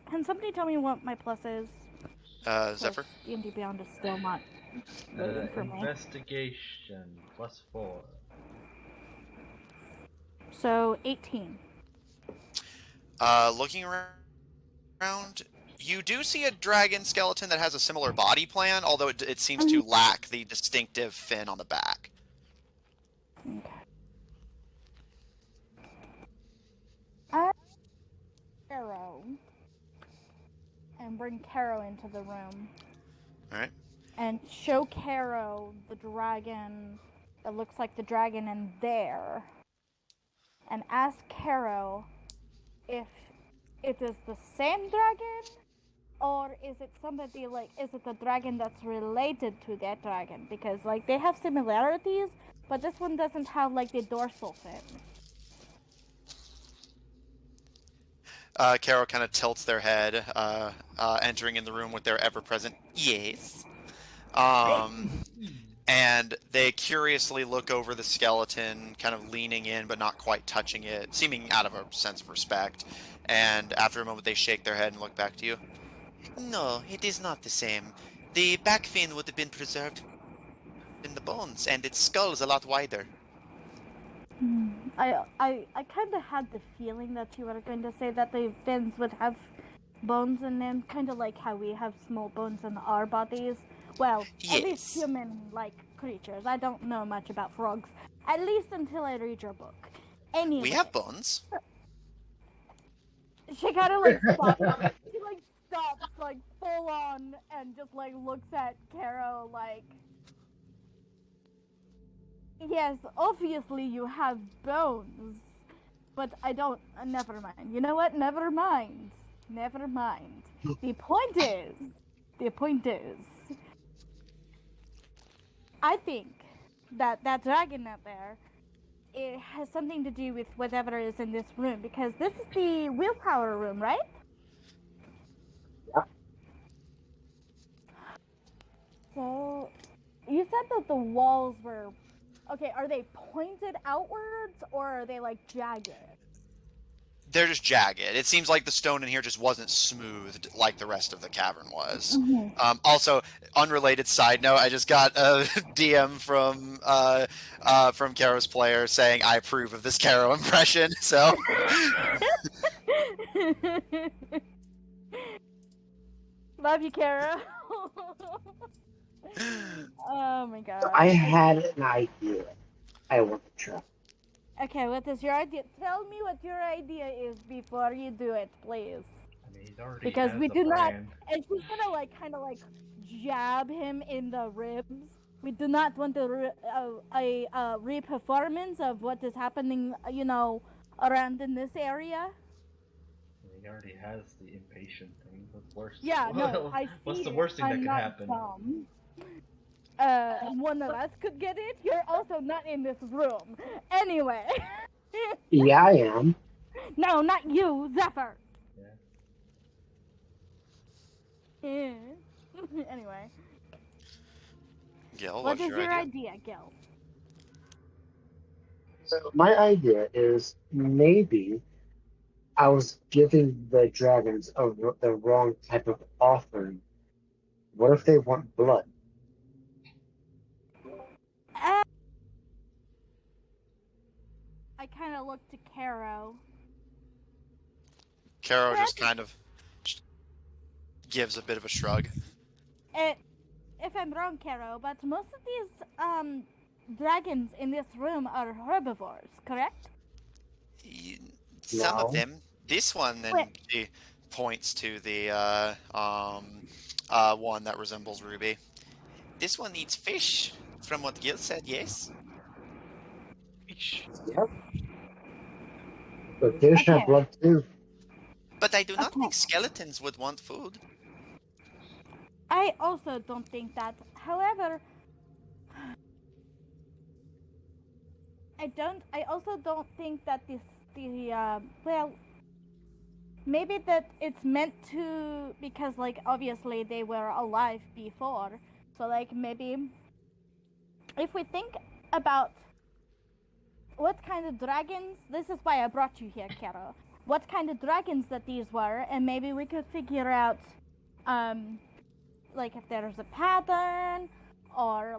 Can somebody tell me what my plus is? Zephyr? D&D Beyond is still not waiting for me. Investigation +4. So, 18. Looking around, you do see a dragon skeleton that has a similar body plan, although it seems to lack the distinctive fin on the back. Okay. Caro and bring Caro into the room. Alright. And show Caro the dragon that looks like the dragon in there. And ask Caro if it is the same dragon or is it somebody is it the dragon that's related to that dragon? Because they have similarities, but this one doesn't have the dorsal fin. Carol kind of tilts their head, entering in the room with their ever-present yes. And they curiously look over the skeleton, kind of leaning in but not quite touching it, seeming out of a sense of respect. And after a moment, they shake their head and look back to you. No, it is not the same. The back fin would have been preserved in the bones, and its skull is a lot wider. I kind of had the feeling that you were going to say that the fins would have bones in them, kind of like how we have small bones in our bodies. Well, at least human-like creatures. I don't know much about frogs, at least until I read your book. Anyway, We have bones. She kind of stops. She stops full on and just looks at Caro yes, obviously you have bones, but I don't. Never mind. You know what? Never mind. Never mind. The point is, I think that dragon out there, it has something to do with whatever is in this room, because this is the willpower room, right? Yeah. So, you said that the walls were... Okay, are they pointed outwards, or are they, jagged? They're just jagged. It seems like the stone in here just wasn't smoothed like the rest of the cavern was. Mm-hmm. Also, unrelated side note, I just got a DM from Caro's player saying I approve of this Caro impression. So Love you, Caro. Oh my god. So I had an idea I want to try. Okay, what is your idea? Tell me what your idea is before you do it, please. I mean, he's already Because has we the do not, brand. and she's gonna kind of jab him in the ribs. We do not want a re-performance of what is happening, around in this area. He already has the impatient thing. What's worse? Yeah, no, I see. What's the worst thing that I'm could not happen? dumb. One of us could get it. You're also not in this room. Anyway. Yeah, I am. No, not you, Zephyr. Yeah. Anyway. Gil, What what's is your your idea? idea, Gil? So my idea is maybe I was giving the dragons the wrong type of offering. What if they want blood? I kind of looked to Caro. Caro just kind of gives a bit of a shrug. If I'm wrong, Caro, but most of these dragons in this room are herbivores, correct? Some of No. them. This one, then Wait. she points to the one that resembles Ruby. This one eats fish, from what Gil said, yes? Yep. But fish have Okay. blood too. But I do not Okay. think skeletons would want food. I also don't think that. However, I also don't think that well, maybe that it's meant to, because obviously they were alive before, so maybe if we think about what kind of dragons, this is why I brought you here, Caro, what kind of dragons that these were, and maybe we could figure out if there's a pattern, or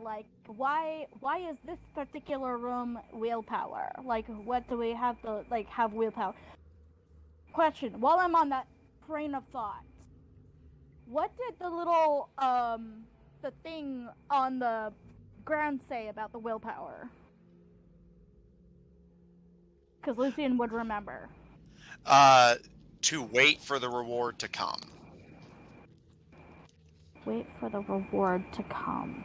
why is this particular room willpower? What do we have to have willpower? Question, while I'm on that train of thought, what did the little the thing on the ground say about the willpower? Because Lucian would remember. To wait for the reward to come. Wait for the reward to come.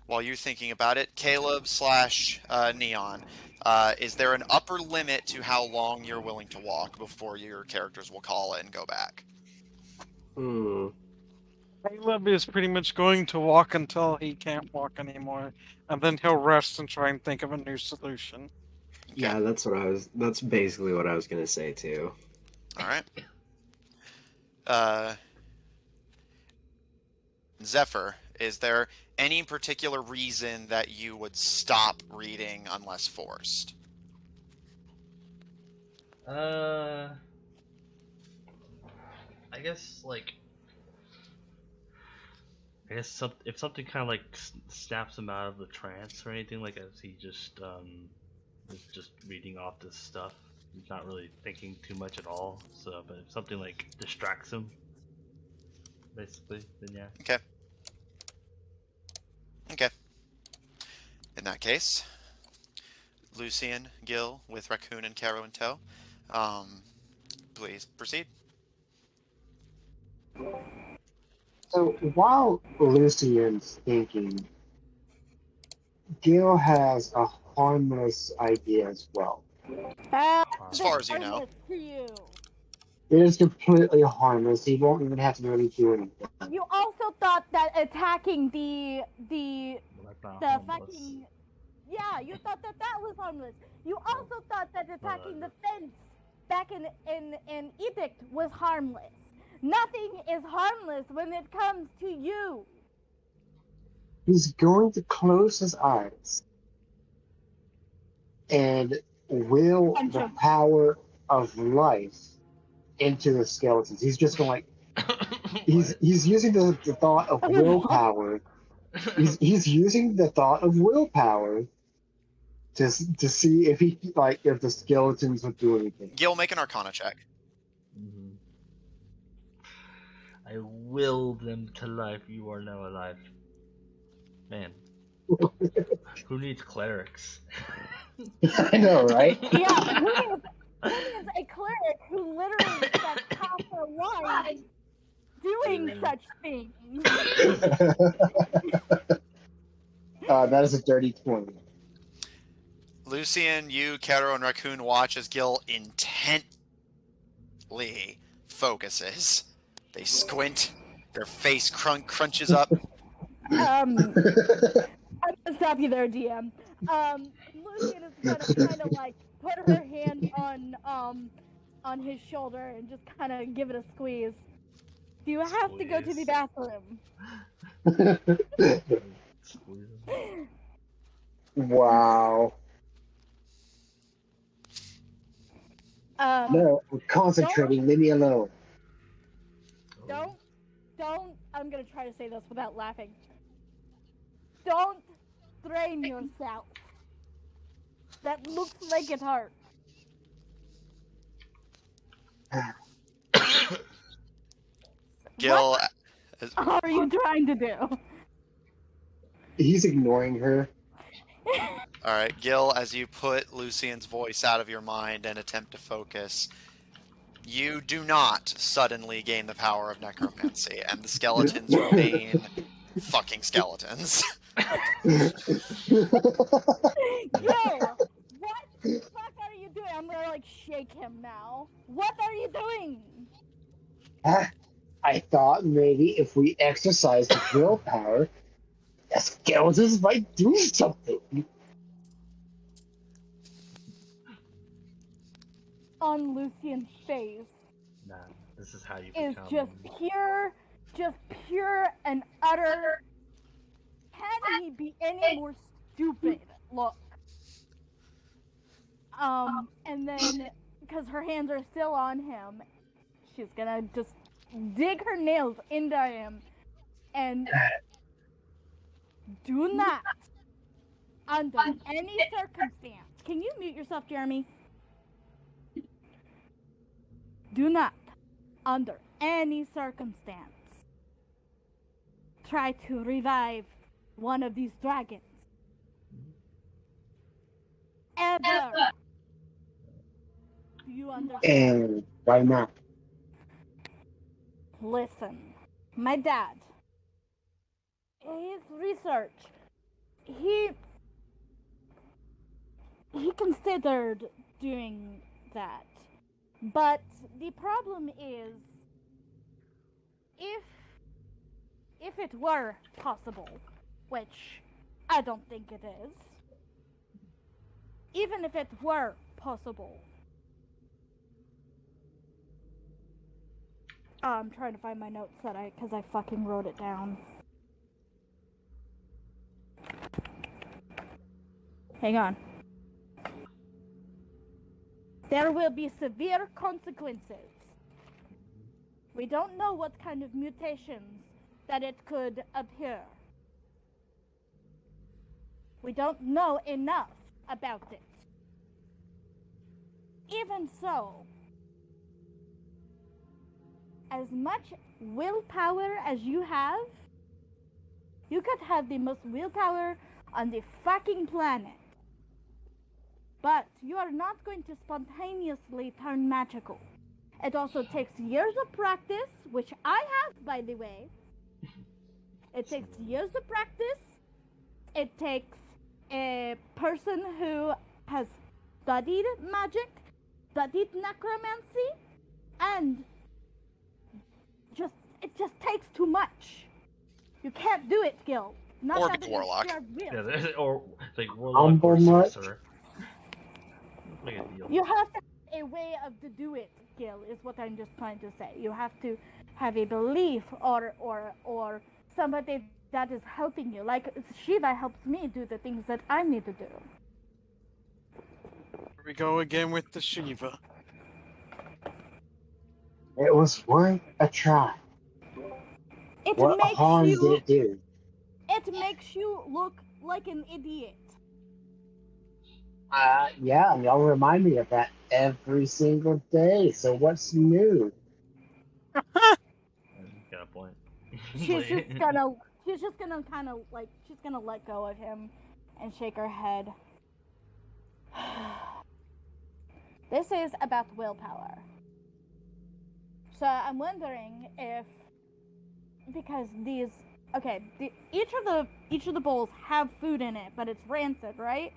While you're thinking about it, Caleb / Neon, is there an upper limit to how long you're willing to walk before your characters will call it and go back? Caleb is pretty much going to walk until he can't walk anymore, and then he'll rest and try and think of a new solution. Okay. Yeah, that's basically what I was gonna say too. All right. Zephyr, is there any particular reason that you would stop reading unless forced? I guess if something kind of like snaps him out of the trance or anything, like as he just is just reading off this stuff, he's not really thinking too much at all. So, but if something like distracts him, basically, then yeah. Okay. Okay. In that case, Lucian, Gil, with Raccoon and Caro in tow, please proceed. So while Lucian's thinking, Gil has a harmless idea as well. As far as you know. To you. It is completely harmless. He won't even have to really do anything. You also thought that attacking the Harmless. fucking... Yeah, you thought that was harmless. You also thought that attacking the fence back in Edict was harmless. Nothing is harmless when it comes to you. He's going to close his eyes and will the power of life into the skeletons. He's just going he's using the thought of willpower. He's using the thought of willpower to see if if the skeletons would do anything. Gil, make an Arcana check. Mm-hmm. I will them to life. You are now alive. Man, who needs clerics? I know, right? Yeah, who is a cleric who literally spent half their life doing such things? That is a dirty 20. Lucian, you, Caro, and Raccoon watch as Gil intently focuses. They squint, their face crunches up. I'm gonna stop you there, DM. Lucian is gonna kind of like put her hand on his shoulder and just kind of give it a squeeze. Do you have to go to the bathroom? Wow. No, I'm concentrating. Leave me alone. Don't. I'm gonna try to say this without laughing. Don't strain yourself. That looks like it hurts. Gil, What are you trying to do? He's ignoring her. all right, Gil, as you put Lucian's voice out of your mind and attempt to focus, you do not suddenly gain the power of necromancy, and the skeletons remain fucking skeletons. Yo, what the fuck are you doing? I'm gonna like shake him now. What are you doing? I thought maybe if we exercise the willpower, the skeletons might do something. On Lucian's face Nah, this is how you is become. just pure and utter. Can he be any more stupid? Look. And then, because her hands are still on him, she's gonna just dig her nails into him and do not, under any circumstance, can you mute yourself, Jeremy? Do not, under any circumstance, try to revive one of these dragons. ever. Do you understand? And why not? Listen, my dad, his research, he considered doing that. But the problem is, if it were possible, which I don't think it is, even if it were possible, I'm trying to find my notes because I fucking wrote it down. Hang on. There will be severe consequences. We don't know what kind of mutations that it could appear. We don't know enough about it. Even so, as much willpower as you have, you could have the most willpower on the fucking planet. But you are not going to spontaneously turn magical. It also takes years of practice, which I have, by the way. It takes years of practice. It takes a person who has studied magic, studied necromancy, and it just takes too much. You can't do it, Gil. Not Or that be it is warlock. your will. Yeah, or like warlock or Humble sorcerer. Make a deal. You have to have a way to do it, Gil, is what I'm just trying to say. You have to have a belief or somebody that is helping you. Like Shiva helps me do the things that I need to do. Here we go again with the Shiva. It was worth a try. It What makes harm you did it do? it makes you look like an idiot. Yeah, y'all remind me of that every single day. So what's new? Got a point. She's just gonna kind of like she's gonna let go of him and shake her head. This is about willpower. So I'm wondering if because each of the bowls have food in it, but it's rancid, right?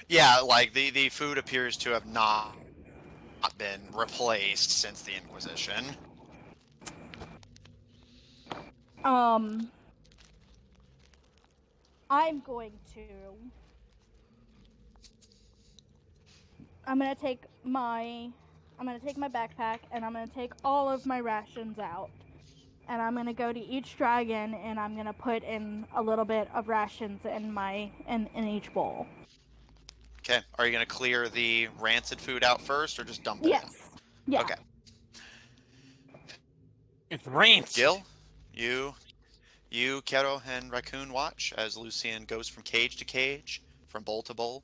Yeah, like the food appears to have not been replaced since the Inquisition. I'm gonna take my backpack and I'm gonna take all of my rations out. And I'm gonna go to each dragon and I'm gonna put in a little bit of rations in each bowl. Okay, are you gonna clear the rancid food out first, or just dump it Yes. in? Yeah. Okay. It's rancid. Gil, you, Kero, and Raccoon watch as Lucian goes from cage to cage, from bowl to bowl,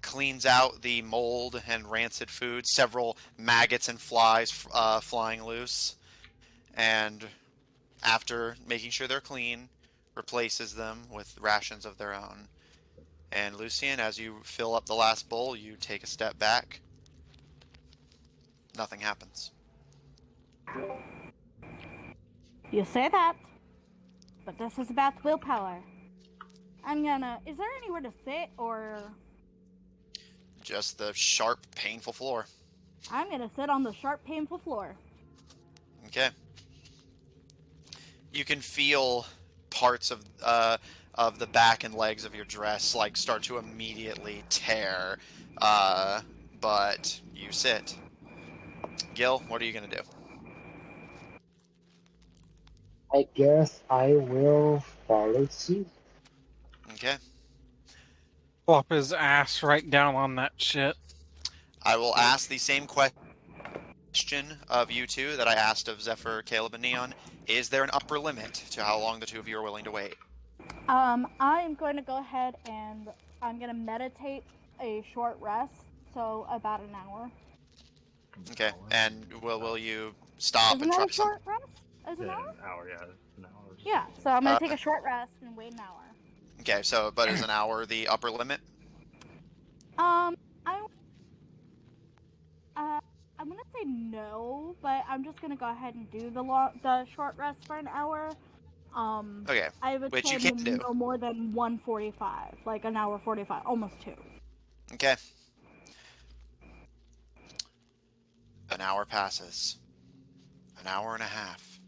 cleans out the mold and rancid food, several maggots and flies flying loose, and after making sure they're clean, replaces them with rations of their own. And Lucian, as you fill up the last bowl, you take a step back. Nothing happens. You say that, but this is about willpower. Is there anywhere to sit or? Just the sharp, painful floor. I'm gonna sit on the sharp, painful floor. Okay. You can feel parts of the back and legs of your dress like start to immediately tear, but you sit. Gil, what are you gonna do? I guess I will follow suit. Okay. Plop his ass right down on that shit. I will ask the same question of you two that I asked of Zephyr, Caleb, and Neon. Is there an upper limit to how long the two of you are willing to wait? I'm going to go ahead and I'm gonna meditate a short rest, so about an hour. Okay. And will you stop Isn't and that try a short rest? Is it Yeah, an hour? an hour, yeah. An hour. Yeah, so I'm gonna take a short rest and wait an hour. Okay, so but is an hour the upper limit? I I'm gonna say no, but I'm just gonna go ahead and do the short rest for an hour. Okay, I would which say you can do. no more than 1:45, like an hour 45, almost 2. Okay. An hour passes. An hour and a half.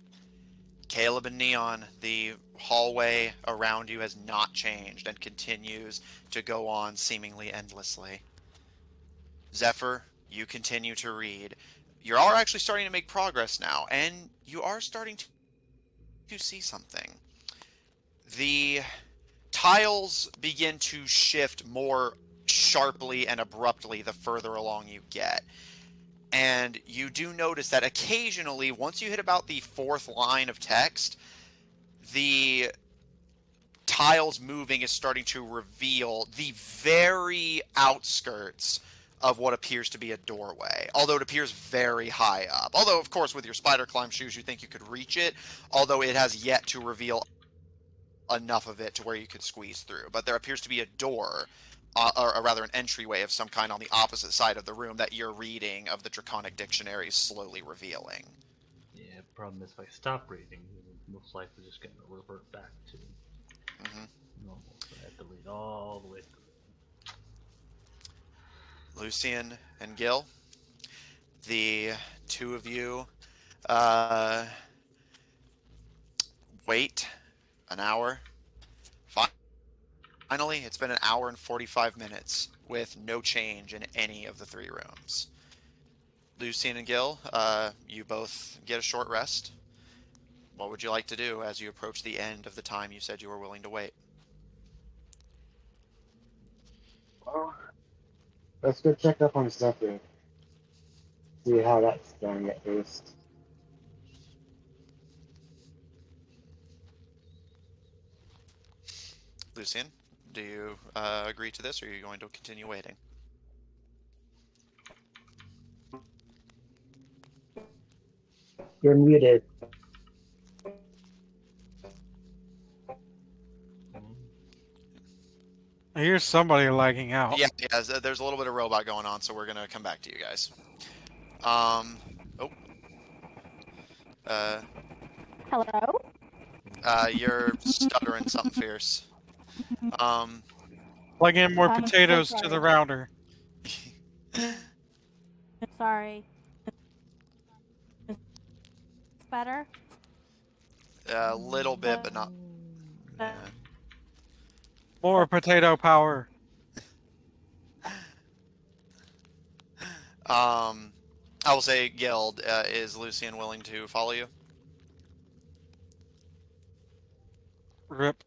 Caleb and Neon, the hallway around you has not changed and continues to go on seemingly endlessly. Zephyr, you continue to read. You are actually starting to make progress now, and you are starting to see something. The tiles begin to shift more sharply and abruptly the further along you get. And you do notice that occasionally, once you hit about the 4th line of text, the tiles moving is starting to reveal the very outskirts of what appears to be a doorway, although it appears very high up. Although, of course, with your spider climb shoes, you think you could reach it, although it has yet to reveal enough of it to where you could squeeze through. But there appears to be a door, or rather an entryway of some kind on the opposite side of the room that your reading of the Draconic Dictionary is slowly revealing. Yeah, problem is if I stop reading, I'm most likely just gonna revert back to normal. So I have to read all the way through. Lucian and Gil, the two of you wait an hour. Finally, it's been an hour and 45 minutes with no change in any of the 3 rooms. Lucian and Gil, you both get a short rest. What would you like to do as you approach the end of the time you said you were willing to wait? Well, let's go check up on Zephyr. See how that's going at least. Lucian, do you agree to this, or are you going to continue waiting? You're muted. I hear somebody lagging out. Yeah, there's a little bit of robot going on, so we're going to come back to you guys. Oh. Hello? You're stuttering something fierce. Plug in more I'm so potatoes to sorry. the router. Sorry. Is this better? A little bit, but not... Yeah. More potato power. I will say, Guild, is Lucian willing to follow you? Rip.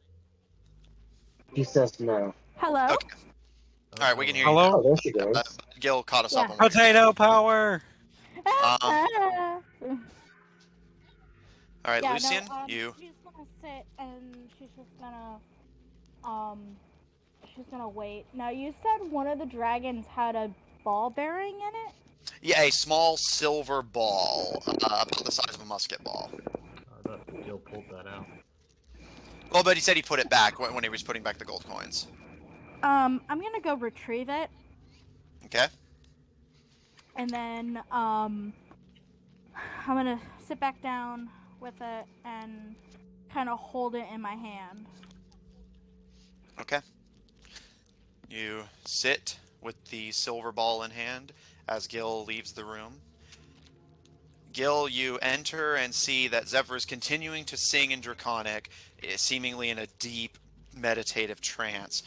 He says no. Hello? Okay. Alright, we can hear you Hello? Oh, there she goes. now. Gil caught us up Yeah. on what you're Potato power. Alright, Yeah, Lucian, no, you... She's gonna sit and she's just gonna wait. Now, you said one of the dragons had a ball bearing in it? Yeah, a small silver ball, about the size of a musket ball. I thought Gil pulled that out. Well, but he said he put it back when he was putting back the gold coins. I'm gonna go retrieve it, Okay? and then, I'm gonna sit back down with it and kind of hold it in my hand. Okay. You sit with the silver ball in hand as Gil leaves the room. Gil, you enter and see that Zephyr is continuing to sing in Draconic, seemingly in a deep meditative trance.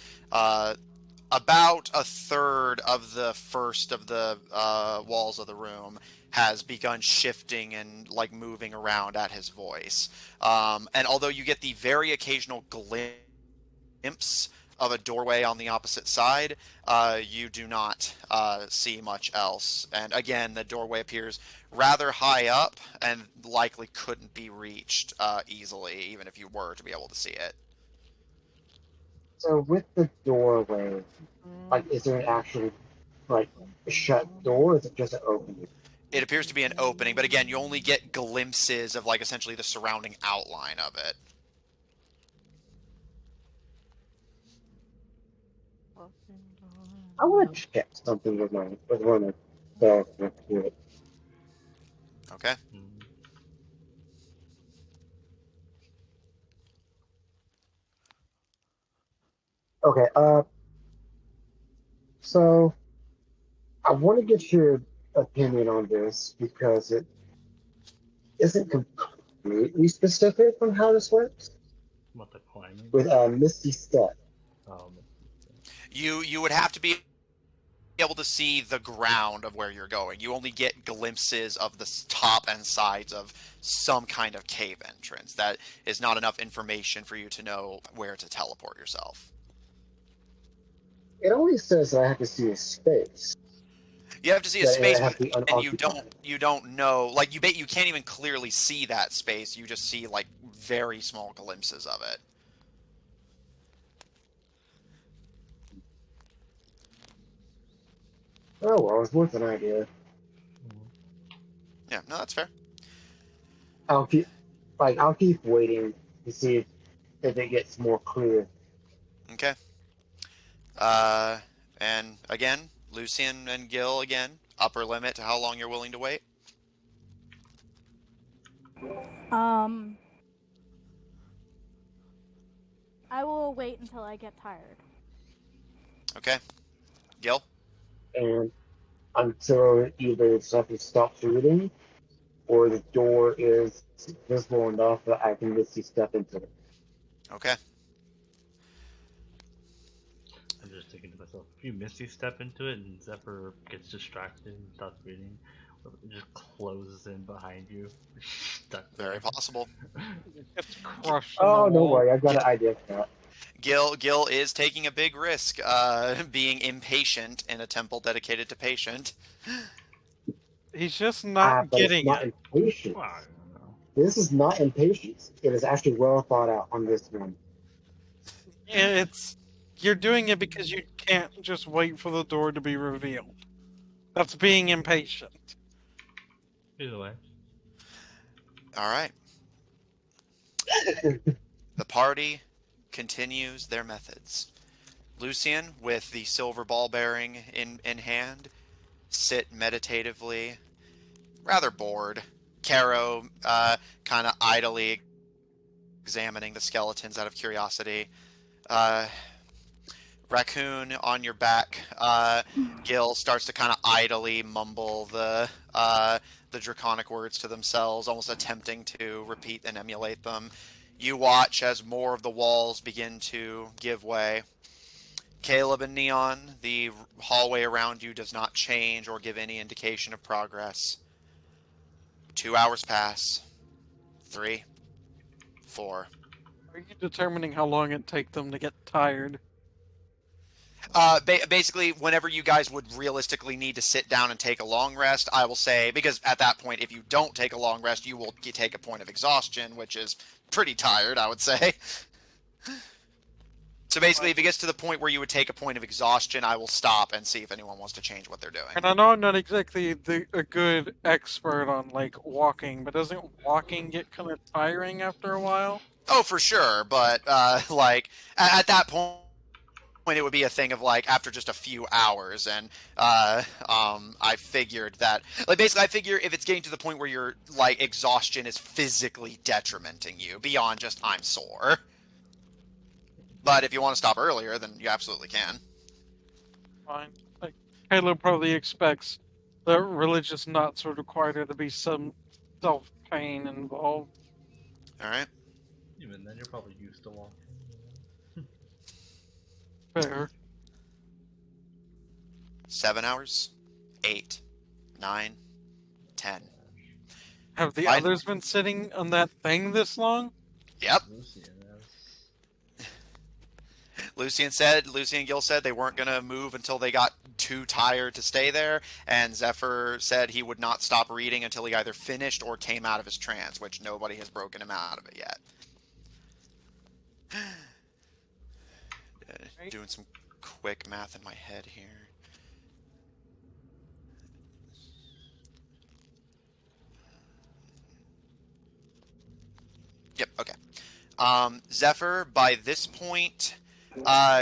About a third of the first of the walls of the room has begun shifting and like moving around at his voice. And although you get the very occasional glimpse of a doorway on the opposite side, you do not see much else. And again, the doorway appears rather high up and likely couldn't be reached easily, even if you were to be able to see it. So with the doorway, like, is there an actual, like, shut door, or is it just an opening? It appears to be an opening, but again, you only get glimpses of like essentially the surrounding outline of it. I want to check something with one of my spells real quick. Okay. Mm. Okay, so I want to get your opinion on this because it isn't completely specific on how this works What, the climbing? with Misty Step. Um, You would have to be able to see the ground of where you're going. You only get glimpses of the top and sides of some kind of cave entrance. That is not enough information for you to know where to teleport yourself. It only says that I have to see a space. You have to see a That space, it has but to be and unoccupied. you don't know, like you can't even clearly see that space. You just see like very small glimpses of it. Oh well, it's worth an idea. Yeah, no, that's fair. I'll keep waiting to see if it gets more clear. Okay. And again, Lucian and Gil again. Upper limit to how long you're willing to wait. I will wait until I get tired. Okay. Gil. And until either something stops reading or the door is visible enough that I can Misty Step into it. Okay. I'm just thinking to myself, if you Misty step into it and Zephyr gets distracted and stops reading, it just closes in behind you. Stuck there. Very possible. It's crushed in Oh, the no wall. worry, I've got an idea for that. Gil is taking a big risk, being impatient in a temple dedicated to patient. He's just not But it's getting not it. impatience. Well, I don't know. This is not impatience. It is actually well thought out on this one. It's you're doing it because you can't just wait for the door to be revealed. That's being impatient. Either way. All right. The party continues their methods. Lucian, with the silver ball bearing in hand, sit meditatively, rather bored. Caro, kind of idly examining the skeletons out of curiosity. Raccoon on your back. Gil starts to kind of idly mumble the draconic words to themselves, almost attempting to repeat and emulate them. You watch as more of the walls begin to give way. Caleb and Neon, the hallway around you does not change or give any indication of progress. 2 hours pass. 3, 4. Are you determining how long it take them to get tired? Basically, whenever you guys would realistically need to sit down and take a long rest, I will say, because at that point, if you don't take a long rest, you will take a point of exhaustion, which is pretty tired, I would say. So basically, if it gets to the point where you would take a point of exhaustion, I will stop and see if anyone wants to change what they're doing. And I know I'm not exactly a good expert on like walking, but doesn't walking get kind of tiring after a while? Oh, for sure, but like at that point, it would be a thing of like after just a few hours, and I figured that like basically I figure if it's getting to the point where your like exhaustion is physically detrimenting you beyond just I'm sore. But if you want to stop earlier, then you absolutely can. Fine. Like Caleb probably expects the religious nuts would require there to be some self pain involved. All right. Even then, you're probably used to walking. Fair. 7 hours, 8, 9, 10. Have the Fine. others been sitting on that thing this long? Yep. Lucian Lucian and Gil said they weren't going to move until they got too tired to stay there, and Zephyr said he would not stop reading until he either finished or came out of his trance, which nobody has broken him out of it yet. Doing some quick math in my head here. Yep, okay. Zephyr, by this point,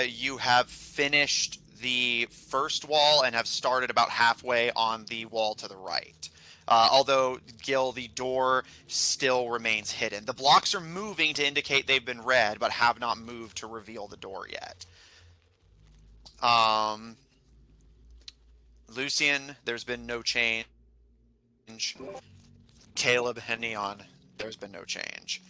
you have finished the first wall and have started about halfway on the wall to the right. Although, Gil, the door still remains hidden. The blocks are moving to indicate they've been read, but have not moved to reveal the door yet. Lucian, there's been no change. Caleb and Neon, there's been no change.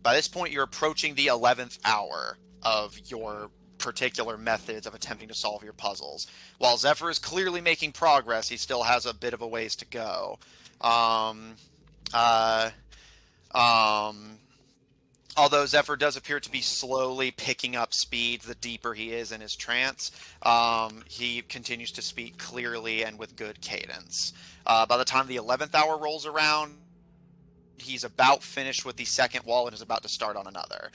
By this point, you're approaching the 11th hour of your particular methods of attempting to solve your puzzles. While Zephyr is clearly making progress, he still has a bit of a ways to go. Although Zephyr does appear to be slowly picking up speed the deeper he is in his trance, he continues to speak clearly and with good cadence. By the time the 11th hour rolls around, he's about finished with the second wall and is about to start on another.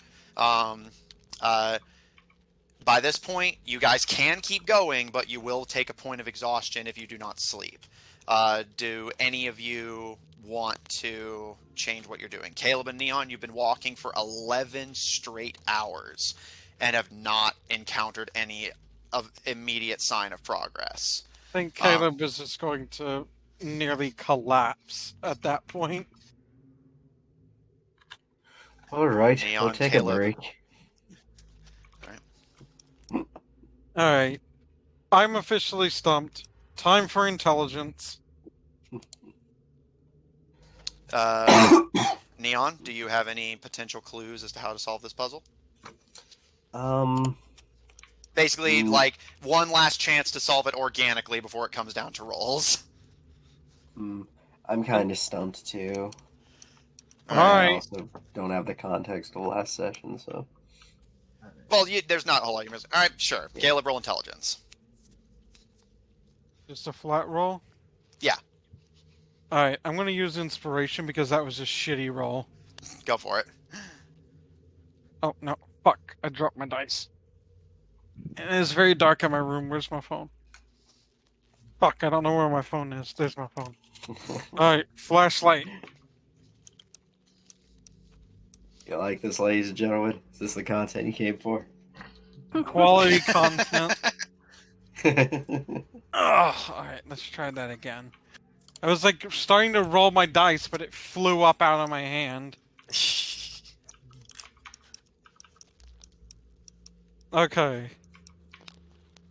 By this point, you guys can keep going, but you will take a point of exhaustion if you do not sleep. Do any of you want to change what you're doing? Caleb and Neon, you've been walking for 11 straight hours and have not encountered any of immediate sign of progress. I think Caleb is just going to nearly collapse at that point. All right, Neon, we'll take Caleb. a break. All right, I'm officially stumped. Time for intelligence. Neon, do you have any potential clues as to how to solve this puzzle? Basically, like, one last chance to solve it organically before it comes down to rolls. I'm kind of stumped too. All I right. also don't have the context of the last session, so. Well, there's not a whole lot you missing. All right, sure. Caleb, roll intelligence. Just a flat roll? Yeah. Alright, I'm going to use inspiration because that was a shitty roll. Go for it. Oh, no. Fuck. I dropped my dice. And it's very dark in my room. Where's my phone? Fuck, I don't know where my phone is. There's my phone. Alright, flashlight. You like this, ladies and gentlemen? Is this the content you came for? Quality content. Ugh, alright, let's try that again. I was like starting to roll my dice, but it flew up out of my hand. Okay.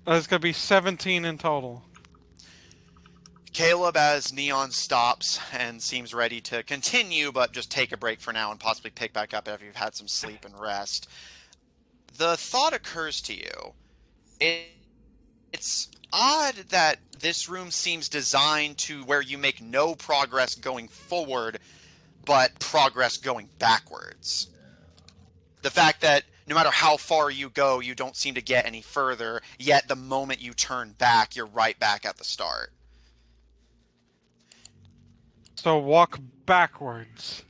That's gonna be 17 in total. Caleb, as Neon stops and seems ready to continue, but just take a break for now and possibly pick back up after you've had some sleep and rest, the thought occurs to you. It's odd that this room seems designed to where you make no progress going forward, but progress going backwards. The fact that no matter how far you go, you don't seem to get any further, yet the moment you turn back, you're right back at the start. So walk backwards.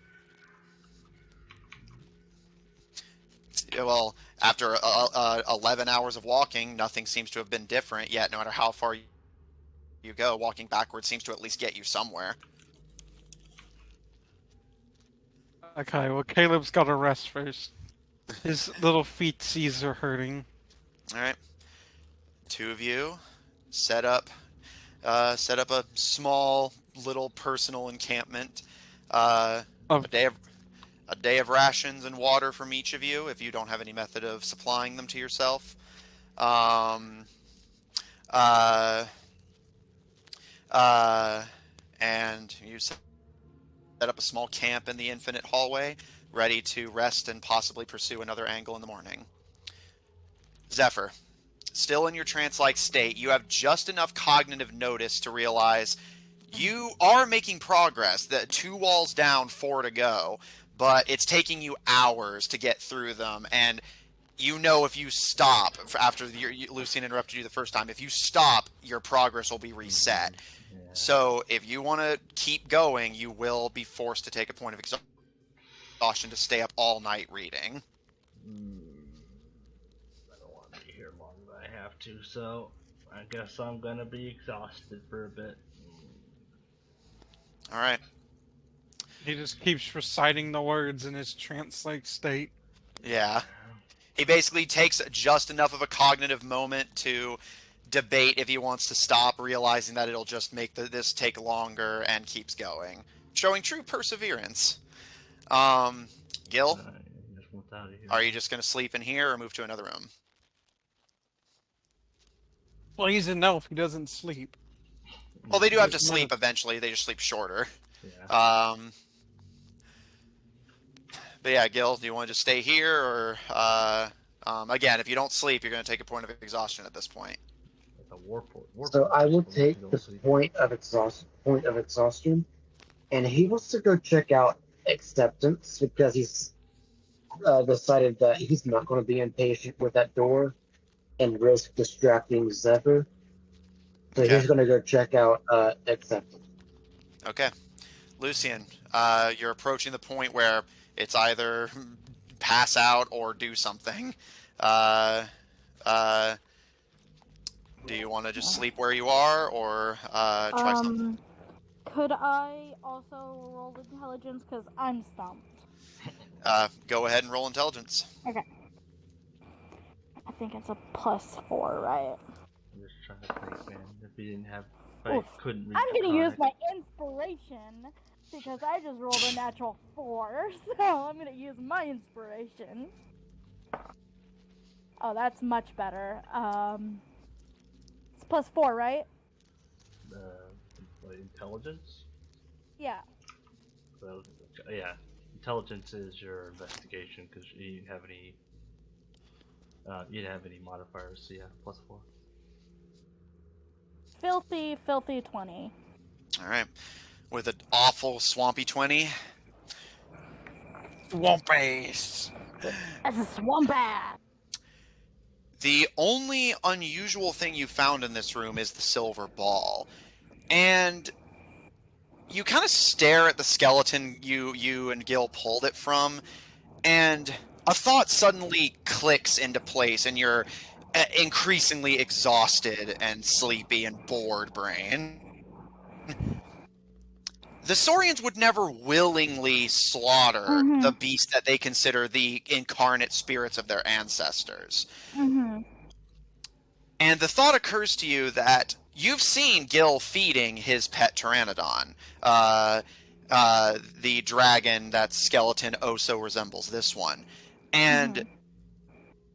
Well, after 11 hours of walking, nothing seems to have been different, yet no matter how far you go, walking backwards seems to at least get you somewhere. Okay, well Caleb's got to rest first. His little feetsies are hurting. Alright. Two of you set up a small little personal encampment. A day of rations and water from each of you, if you don't have any method of supplying them to yourself. And you set up a small camp in the infinite hallway, ready to rest and possibly pursue another angle in the morning. Zephyr, still in your trance-like state, you have just enough cognitive notice to realize you are making progress. The 2 walls down, 4 to go, but it's taking you hours to get through them, and you know if you stop after Lucian interrupted you the first time, if you stop, your progress will be reset. Yeah. So if you want to keep going, you will be forced to take a point of exhaustion to stay up all night reading. I don't want to be here longer than I have to, so I guess I'm gonna be exhausted for a bit. Alright. He just keeps reciting the words in his trance-like state. Yeah. He basically takes just enough of a cognitive moment to debate if he wants to stop, realizing that it'll just make this take longer, and keeps going, showing true perseverance. Gil, He just wants out of here. are you just going to sleep in here or move to another room? Well, he's an elf. He doesn't sleep. Well, they do have to Just sleep move. eventually. They just sleep shorter. Yeah. But yeah, Gil, do you want to just stay here, or again, if you don't sleep, you're going to take a point of exhaustion at this point. It's a war So I will force, take don't the sleep. point of exhaustion, and he wants to go check out acceptance because he's decided that he's not going to be impatient with that door and risk distracting Zephyr. So Okay. he's going to go check out acceptance. Okay. Lucian, you're approaching the point where it's either pass out or do something. Do you want to just sleep where you are, or try something? Could I also roll intelligence? Because I'm stumped. Go ahead and roll intelligence. Okay. I think it's a +4, right? I'm just trying to think, man. If he didn't have, if I Oof. couldn't reach I'm gonna use Chronic- my inspiration because I just rolled a natural 4, so I'm gonna use my inspiration. Oh, that's much better. It's +4, right? like intelligence. Yeah. So, yeah, intelligence is your investigation because you didn't have any. You didn't have any modifiers, so yeah, +4. Filthy 20. All right. With an awful swampy 20. Swampies. That's a swamp ass. The only unusual thing you found in this room is the silver ball. And you kind of stare at the skeleton you and Gil pulled it from, and a thought suddenly clicks into place in your increasingly exhausted and sleepy and bored brain. The Saurians would never willingly slaughter the beast that they consider the incarnate spirits of their ancestors. And the thought occurs to you that you've seen Gil feeding his pet pteranodon, the dragon that skeleton oh so resembles this one. And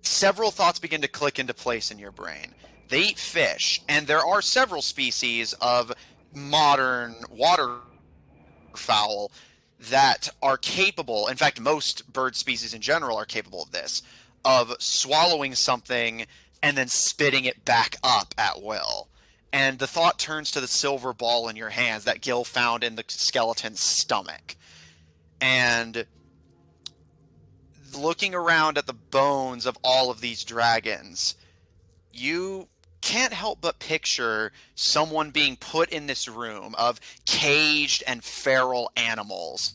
several thoughts begin to click into place in your brain. They eat fish, and there are several species of modern waterfowl that are capable, in fact, most bird species in general are capable of this, of swallowing something and then spitting it back up at will. And the thought turns to the silver ball in your hands that Gil found in the skeleton's stomach. And looking around at the bones of all of these dragons, you can't help but picture someone being put in this room of caged and feral animals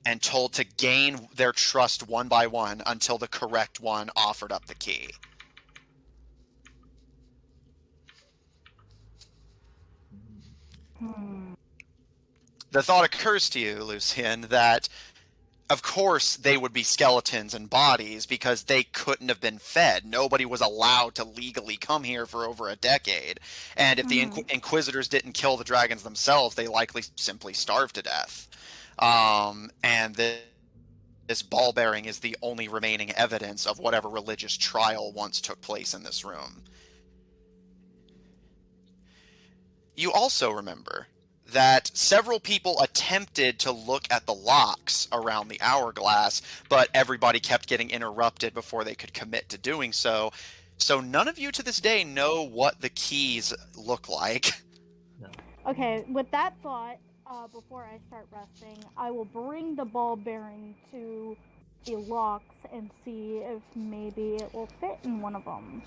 and told to gain their trust one by one until the correct one offered up the key. The thought occurs to you, Lucian, that of course they would be skeletons and bodies because they couldn't have been fed. Nobody was allowed to legally come here for over a decade. And if the Inquisitors didn't kill the dragons themselves, they likely simply starved to death. And this ball bearing is the only remaining evidence of whatever religious trial once took place in this room. You also remember that several people attempted to look at the locks around the hourglass, but everybody kept getting interrupted before they could commit to doing so. So none of you to this day know what the keys look like. No. Okay, with that thought, before I start resting, I will bring the ball bearing to the locks and see if maybe it will fit in one of them.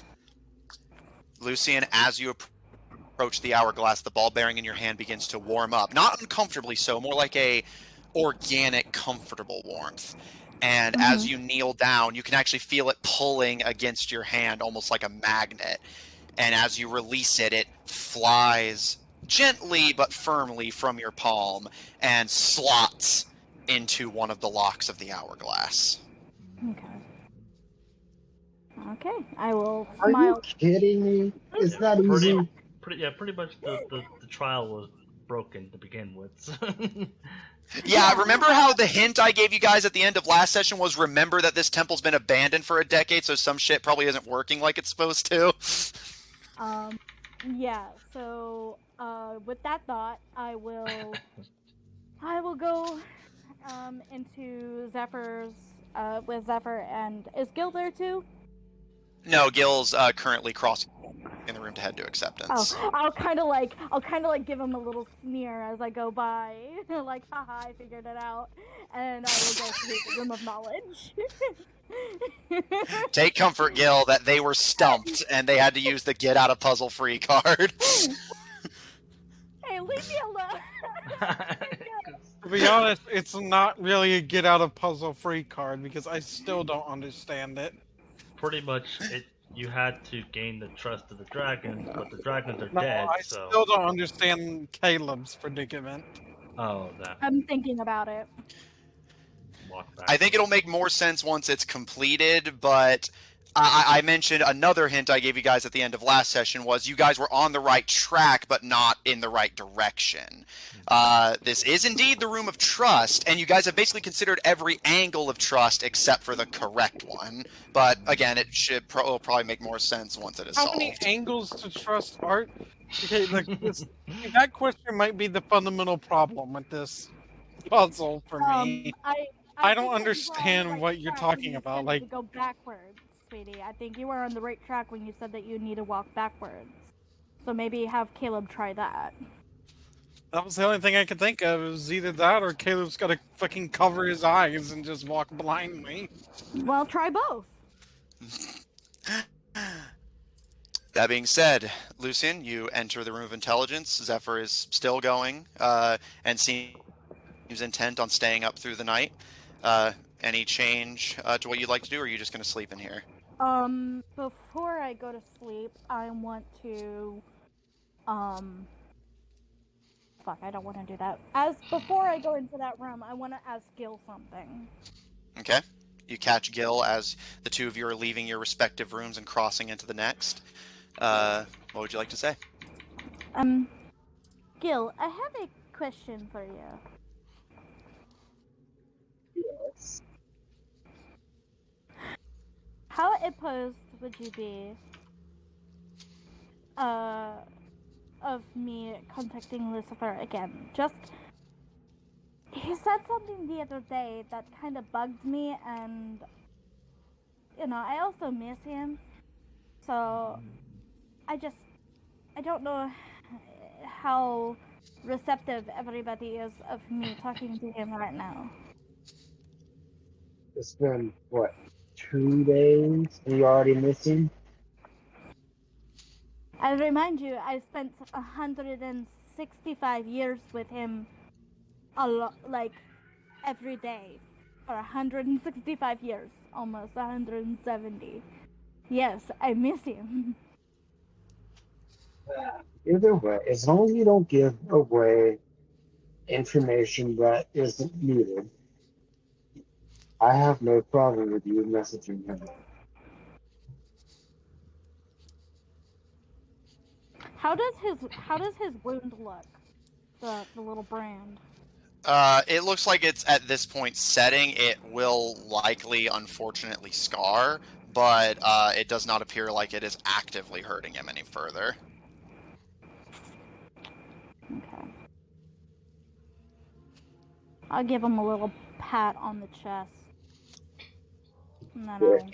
Lucian, as you approach the hourglass, the ball bearing in your hand begins to warm up. Not uncomfortably so, more like a organic, comfortable warmth. And as you kneel down, you can actually feel it pulling against your hand, almost like a magnet. And as you release it, it flies gently but firmly from your palm and slots into one of the locks of the hourglass. Okay, I will Are you smile. kidding me? It's not easy. Pretty much the trial was broken to begin with. Yeah, remember how the hint I gave you guys at the end of last session was remember that this temple's been abandoned for a decade, so some shit probably isn't working like it's supposed to? Yeah, so with that thought, I will go into Zephyr's with Zephyr, and is Gil there too? No, Gil's currently crossing the room to head to acceptance. Oh, I'll kind of like give him a little sneer as I go by, like, haha, I figured it out, and I will go to the room of knowledge. Take comfort, Gil, that they were stumped and they had to use the get out of puzzle free card. Hey, leave me alone. To be honest, it's not really a get out of puzzle free card because I still don't understand it. Pretty much, you had to gain the trust of the dragons, but the dragons are No, dead. I So still don't understand Caleb's predicament. oh, that I'm thinking about it. walk back. I think it'll make more sense once it's completed, but I mentioned another hint I gave you guys at the end of last session was you guys were on the right track, but not in the right direction. This is indeed the room of trust, and you guys have basically considered every angle of trust except for the correct one. But again, it will probably make more sense once it is How solved. many angles to trust art? Okay, that question might be the fundamental problem with this puzzle for me. I don't think that you were on the understand right what you're track when talking you about, said like- to go backwards, sweetie. I think you were on the right track when you said that you need to walk backwards. So maybe have Caleb try that. That was the only thing I could think of. It was either that or Caleb's got to fucking cover his eyes and just walk blindly. Well, try both. That being said, Lucian, you enter the room of intelligence. Zephyr is still going and seems intent on staying up through the night. Any change to what you'd like to do, or are you just going to sleep in here? Before I go to sleep, I want to, fuck, I don't want to do that. Before I go into that room, I want to ask Gil something. Okay. You catch Gil as the two of you are leaving your respective rooms and crossing into the next. What would you like to say? Gil, I have a question for you. Yes. How opposed would you be of me contacting Lucifer again? He said something the other day that kind of bugged me, and I also miss him. So I don't know how receptive everybody is of me talking to him right now. It's been, what, 2 days? You already miss him? I remind you, I spent 165 years with him, like every day, for 165 years, almost 170. Yes, I miss him. Either way, as long as you don't give away information that isn't needed, I have no problem with you messaging him. How does his wound look? The little brand. It looks like it's at this point setting. It will likely, unfortunately, scar, but it does not appear like it is actively hurting him any further. Okay. I'll give him a little pat on the chest. And then I will go.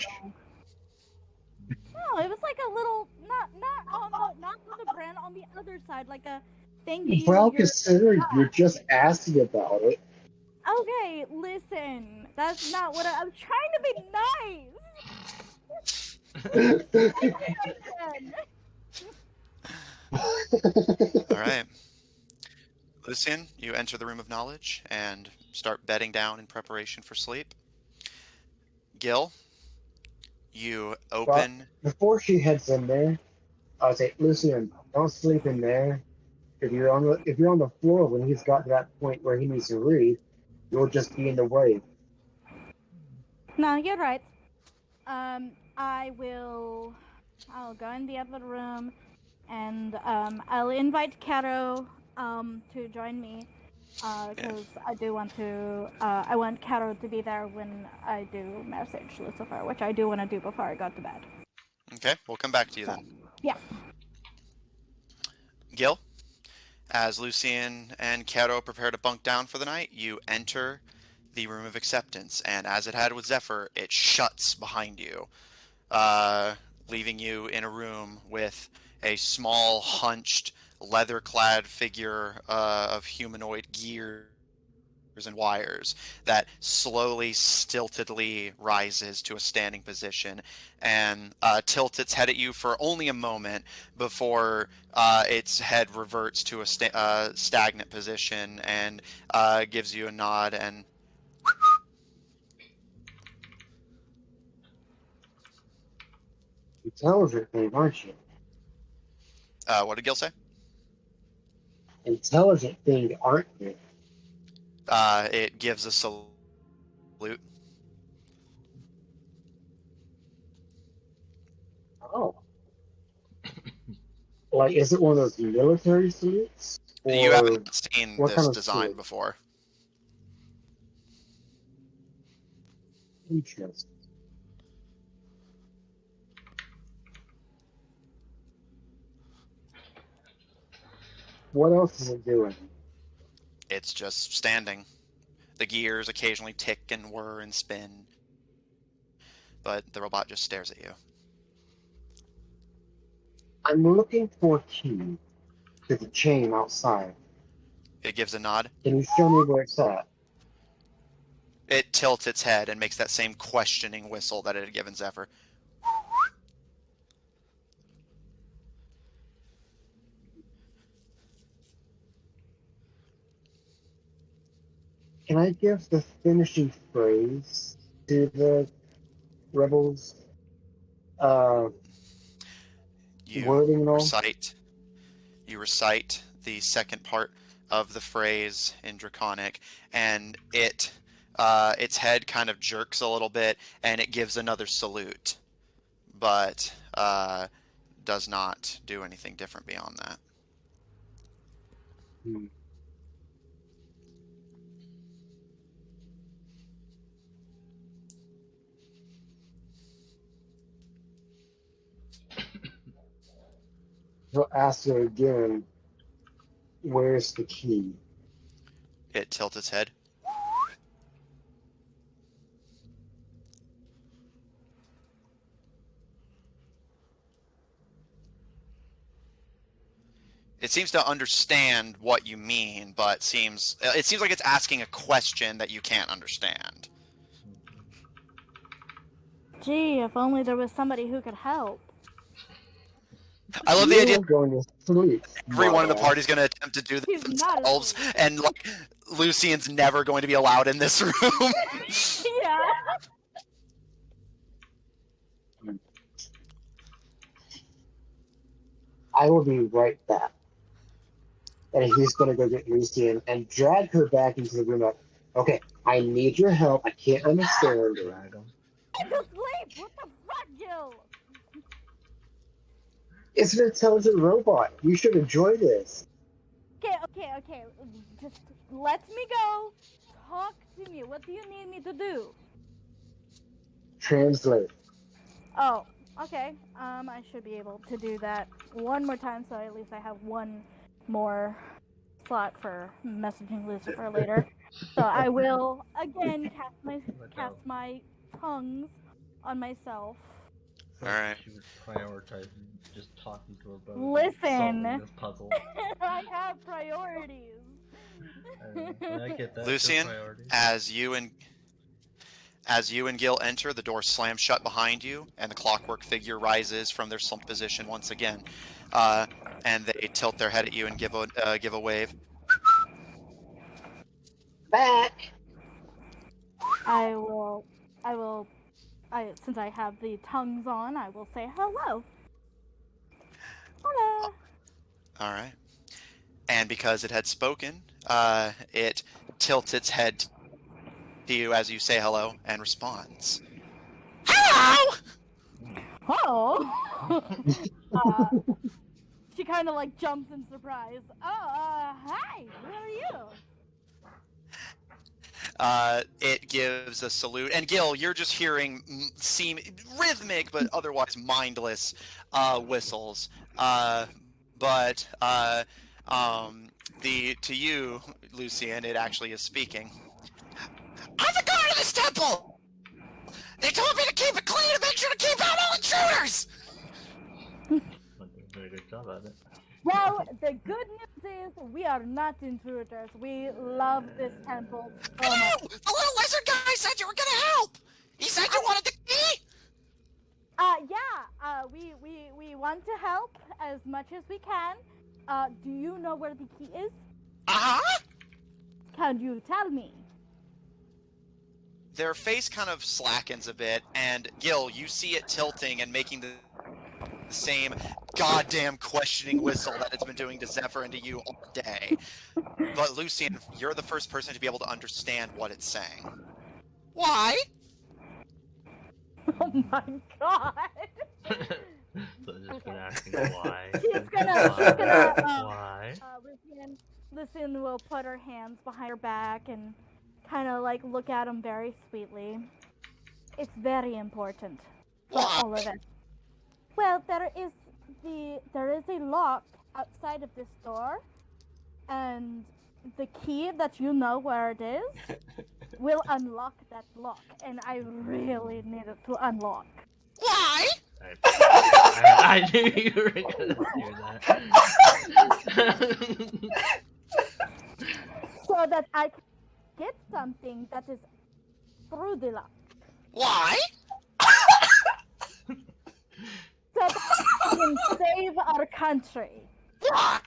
No, it was like a little, not on the brand, on the other side, like a thank you. Well, considering you're just asking about it. Okay, listen. That's not what I'm trying to be nice. Alright. Lucian, you enter the room of knowledge and start bedding down in preparation for sleep. Gil, you open... Before she heads in there, I'll say, Lucian, don't sleep in there. If you're on the floor when he's got to that point where he needs to read, you'll just be in the way. No, you're right. I'll go in the other room, and I'll invite Caro to join me, because I do want to. I want Caro to be there when I do message Lucifer, which I do want to do before I go to bed. Okay, we'll come back to you then. Yeah. Gil, as Lucian and Cato prepare to bunk down for the night, you enter the room of acceptance, and as it had with Zephyr, it shuts behind you, leaving you in a room with a small, hunched, leather-clad figure of humanoid gears and wires that slowly, stiltedly rises to a standing position and tilts its head at you for only a moment before its head reverts to a stagnant position and gives you a nod and Intelligent thing, aren't you? what did Gil say? Intelligent thing, aren't you? It gives a salute. Oh. Like, is it one of those military salutes? You Or haven't seen what this kind of design salute? before. Interesting. What else is it doing? It's just standing. The gears occasionally tick and whir and spin, but the robot just stares at you. I'm looking for a key to the chain outside. It gives a nod. Can you show me where it's at? It tilts its head and makes that same questioning whistle that it had given Zephyr. Can I give the finishing phrase to the rebels? Wording and all? You recite the second part of the phrase in Draconic, and its head kind of jerks a little bit, and it gives another salute, but does not do anything different beyond that. Hmm. He'll ask her again, where's the key? It tilts its head. It seems to understand what you mean, but it seems like it's asking a question that you can't understand. Gee, if only there was somebody who could help. I love the idea. You're going to sleep. Everyone in the smartass. party's going to attempt to do this He's not themselves, asleep. and like Lucian's never going to be allowed in this room. Yeah. I will be right back. And he's going to go get Lucian and drag her back into the room. Like, okay, I need your help. I can't understand it. Drag him. I'm asleep. What the fuck, Gil? It's an intelligent robot. You should enjoy this. Okay. Just let me go. Talk to me. What do you need me to do? Translate. Oh, okay. I should be able to do that one more time, so at least I have one more slot for messaging Lucifer later. So I will again cast my tongues on myself. All right. She was prioritizing just talking to her about Listen. solving this puzzle. I have priorities. I get that. Lucian, priorities. as you and Gil enter, the door slams shut behind you, and the clockwork figure rises from their slumped position once again, and they tilt their head at you and give a wave. Back. Since I have the tongues on, I will say hello. Hello. All right. And because it had spoken, it tilts its head to you as you say hello and responds. Hello! Oh! She kind of like jumps in surprise. Oh, hi! Who are you? It gives a salute, and Gil, you're just hearing seem rhythmic but otherwise mindless whistles. But to you, Lucian, it actually is speaking. I'm the guard of this temple. They told me to keep it clean and make sure to keep out all intruders. Very good job at it. Well, the good news is we are not intruders. We love this temple so much. Oh, the little lizard guy said you were gonna help. He said you wanted the key. Yeah. We want to help as much as we can. Do you know where the key is? Uh-huh. Can you tell me? Their face kind of slackens a bit, and Gil, you see it tilting and making the same goddamn questioning whistle that it's been doing to Zephyr and to you all day. But Lucian, you're the first person to be able to understand what it's saying. Why? Oh my god! So just been asking why. She's gonna why? Lucian will put her hands behind her back and kind of like look at him very sweetly. It's very important for all of us. Well, there is a lock outside of this door, and the key that you know where it is will unlock that lock, and I really need it to unlock. Why? I knew you were gonna do that. So that I can get something that is through the lock. Why? So that we can save our country. Why?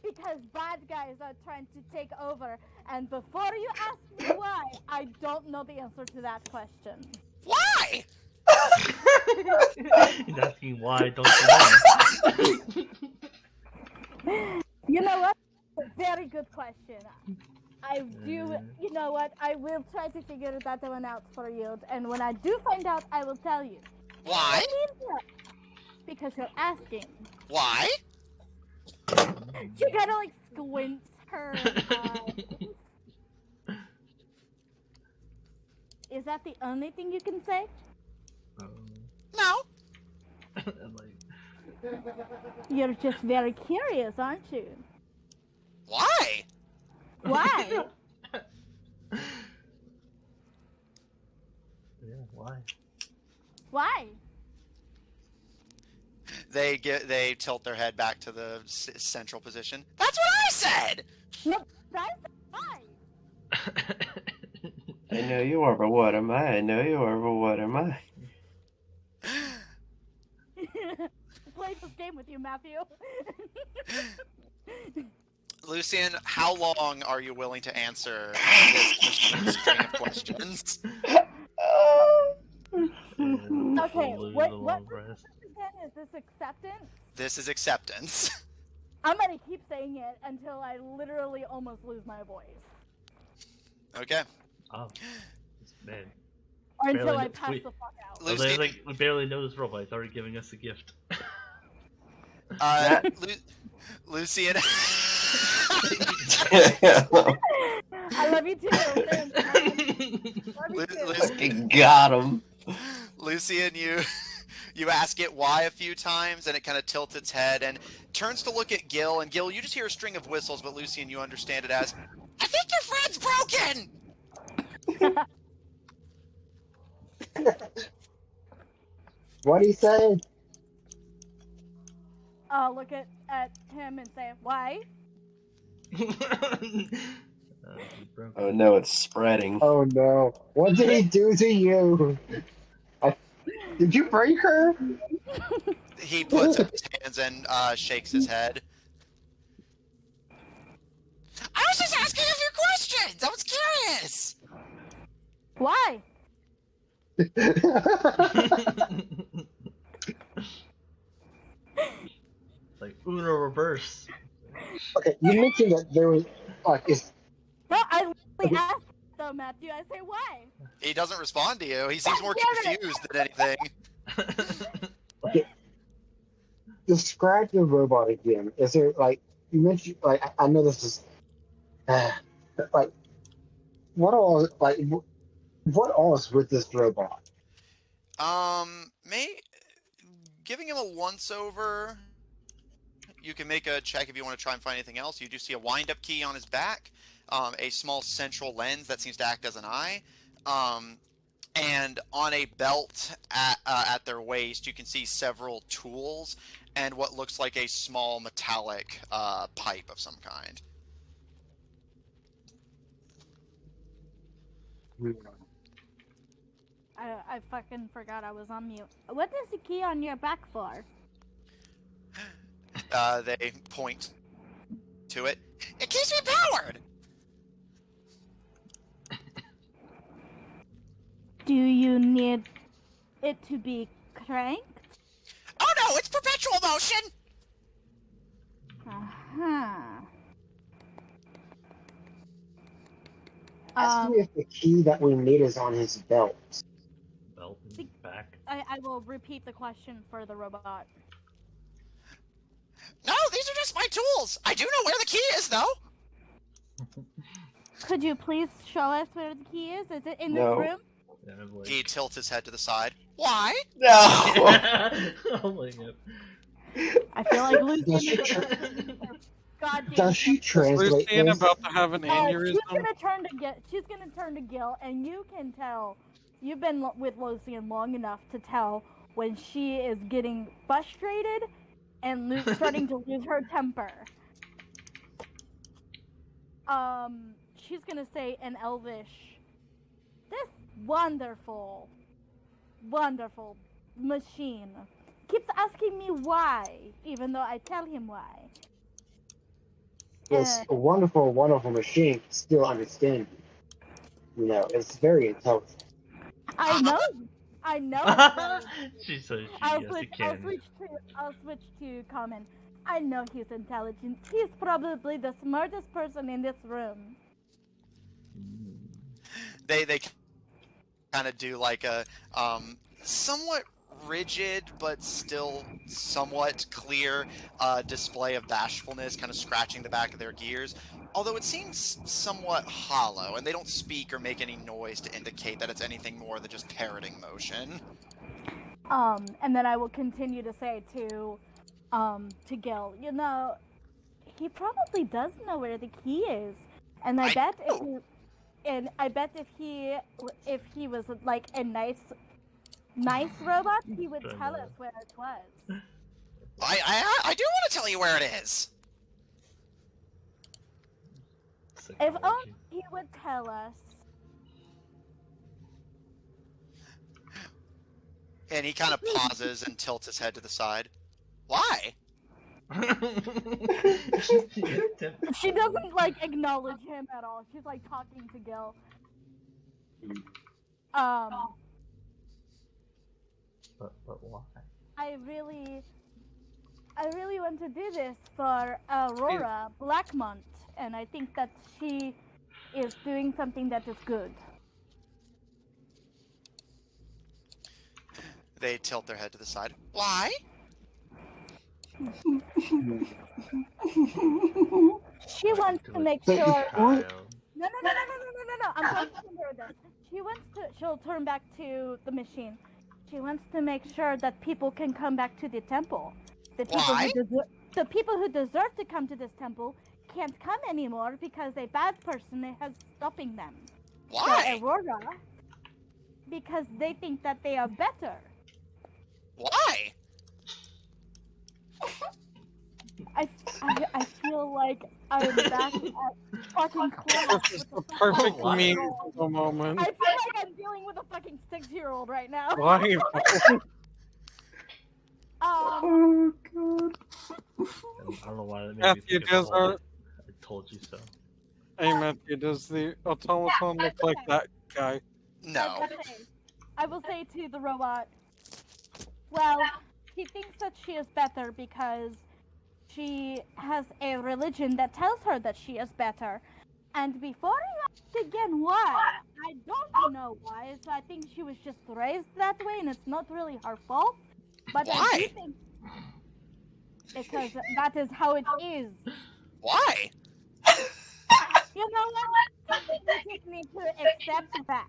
Because bad guys are trying to take over, and before you ask me why, I don't know the answer to that question. Why? He's asking why, don't you know? You know what? Very good question. I do, you know what? I will try to figure that one out for you, and when I do find out, I will tell you. Why? Because you're asking. Why? She kind of like squints her eyes. Is that the only thing you can say? No. I'm like, You're just very curious, aren't you? Why? Why? yeah, why? Why? They tilt their head back to the central position. That's what I said. No, that's why. I know you are, but what am I? I know you are, but what am I? Play this game with you, Matthew. Lucian, how long are you willing to answer this string of questions? Okay, what breath. again is this acceptance? This is acceptance. I'm gonna keep saying it until I literally almost lose my voice. Okay. Oh, man. Or until Barely I pass wait. the fuck out. I was like, we barely know this robot. He's already giving us a gift. Lucian. I love you too. Man. Love you too. Got him. Lucian, you ask it why a few times, and it kind of tilts its head and turns to look at Gil. And Gil, you just hear a string of whistles, but Lucian, you understand it as, I think your friend's broken. What he say? Look at him and say, why? Oh no, it's spreading. Oh no. What did he do to you? Did you break her? He puts up his hands and shakes his head. I was just asking a few questions. I was curious. Why? Like Uno reverse. Okay, you mentioned that there was like is No, I literally asked though, Matthew. I say why. He doesn't respond to you. He seems more Damn it. confused than anything. Okay. Describe the robot again. Is there like you mentioned? Like I know this is like what all is with this robot? Giving him a once over. You can make a check if you want to try and find anything else. You do see a wind-up key on his back, a small central lens that seems to act as an eye, and on a belt at their waist, you can see several tools and what looks like a small metallic pipe of some kind. I fucking forgot I was on mute. What is the key on your back for? They point to it. It keeps me powered! Do you need it to be cranked? Oh no, it's perpetual motion! Uh-huh. Ask me if the key that we need is on his belt. Belt in the back. I will repeat the question for the robot. No, these are just my tools! I do know where the key is, though! Could you please show us where the key is? Is it in No. this room? Yeah, I'm like... He tilts his head to the side. Why? No! Oh my god. I feel like Does Lucian she, is tr- goddamn. does she Is translate Lucian this? about to have an She's aneurysm? gonna turn to Gil, and you can tell. You've been with Lucian long enough to tell when she is getting frustrated and starting to lose her temper. She's gonna say in Elvish, "This wonderful, wonderful machine keeps asking me why, even though I tell him why." This wonderful, wonderful machine can still understand you. You know, it's very intelligent. I know. She says she I'll yes, switch. you can. I'll switch to common. I know he's intelligent. He's probably the smartest person in this room. They kind of do like a somewhat rigid but still somewhat clear display of bashfulness, kind of scratching the back of their gears. Although it seems somewhat hollow, and they don't speak or make any noise to indicate that it's anything more than just parroting motion. And then I will continue to say to Gil, you know, he probably does know where the key is, and I bet if he was like a nice robot, he would tell us where it was. I do want to tell you where it is. If only he would tell us. And he kind of pauses and tilts his head to the side. Why? She doesn't like acknowledge him at all. She's like talking to Gil. But why? I really want to do this for Aurora Blackmont, and I think that she is doing something that is good. They tilt their head to the side. Why? She wants to make sure. Child. No. I'm going to hear this. She'll turn back to the machine. She wants to make sure that people can come back to the temple. The people who deserve to come to this temple can't come anymore because a bad person is stopping them. Why? So Aurora, because they think that they are better. Why? I feel like I'm back at fucking class. This is the perfect meme for the moment. I feel like I'm dealing with a fucking 6-year-old right now. Why? Oh god. I don't know why that made Matthew, me think of does the whole our... I told you so. Hey Matthew, does the automaton look like that guy? No. I will say to the robot, well, he thinks that she is better because she has a religion that tells her that she is better. And before you ask again why, I don't know why, so I think she was just raised that way and it's not really her fault. But I do Why? think because that is how it is. Why? You know what? I think we just need to accept that.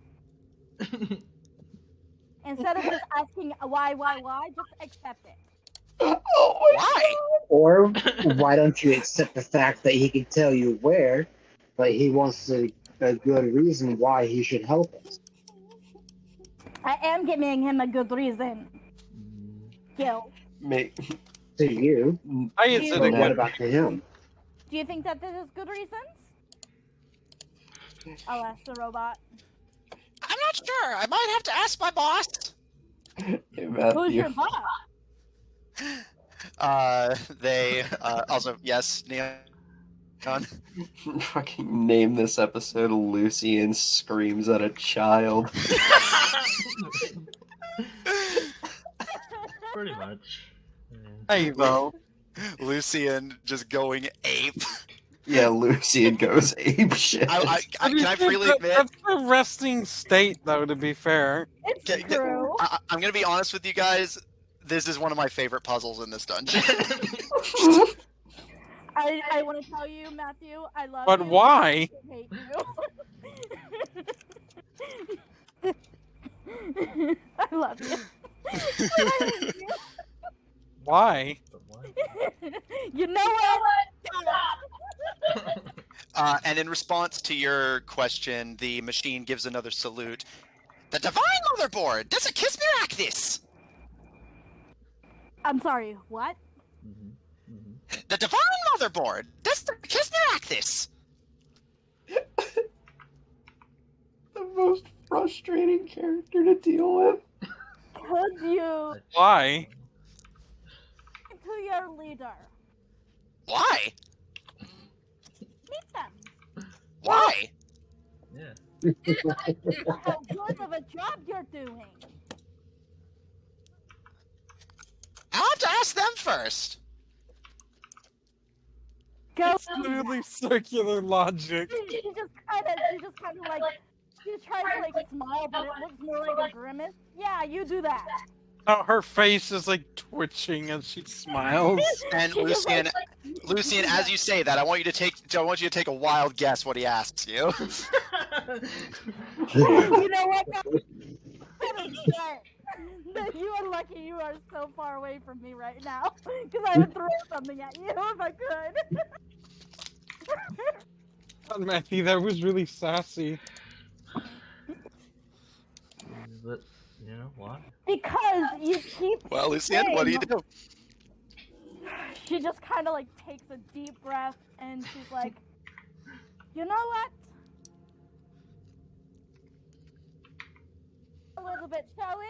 Instead of just asking why, just accept it. Oh my Why? Or why don't you accept the fact that he can tell you where, but he wants a good reason why he should help us? I am giving him a good reason. Gil, Mate, To you, I is it but what again? about to him? do you think that this is good reasons? I'll ask the robot. I'm not sure. I might have to ask my boss. Hey, Who's Matthew. your boss? They also yes, Neon. Fucking name this episode Lucian Screams at a Child. Pretty much. Yeah. Hey, though. Lucian just going ape. Yeah, Lucian goes ape shit. Can I freely admit? That's the resting state, though, to be fair. It's Can- true. I'm gonna be honest with you guys. This is one of my favorite puzzles in this dungeon. I want to tell you, Matthew, I love But you. why? I hate you. I love you. I hate you. Why? But what? You know what? And in response to your question, the machine gives another salute. The divine motherboard! Does it kiss me like this? I'm sorry, what? The divine motherboard! Does it kiss me like this? The most frustrating character to deal with. Could you Why? to your leader? Why? Meet them. Why? Yeah. How good of a job you're doing. I'll have to ask them first. Go. It's literally circular logic. She just kind of like, she tries to like smile, but it looks more like a grimace. Yeah, you do that. Oh, her face is like twitching as she smiles. And She just, Lucian, as you say that, I want you to take a wild guess what he asks you. You know what? You are lucky you are so far away from me right now, because I would throw something at you if I could. God, Matthew, that was really sassy. But, you know, why? Because you keep. Well, Lucian, what do you do? She just kind of like takes a deep breath and she's like, you know what? A little bit, shall we?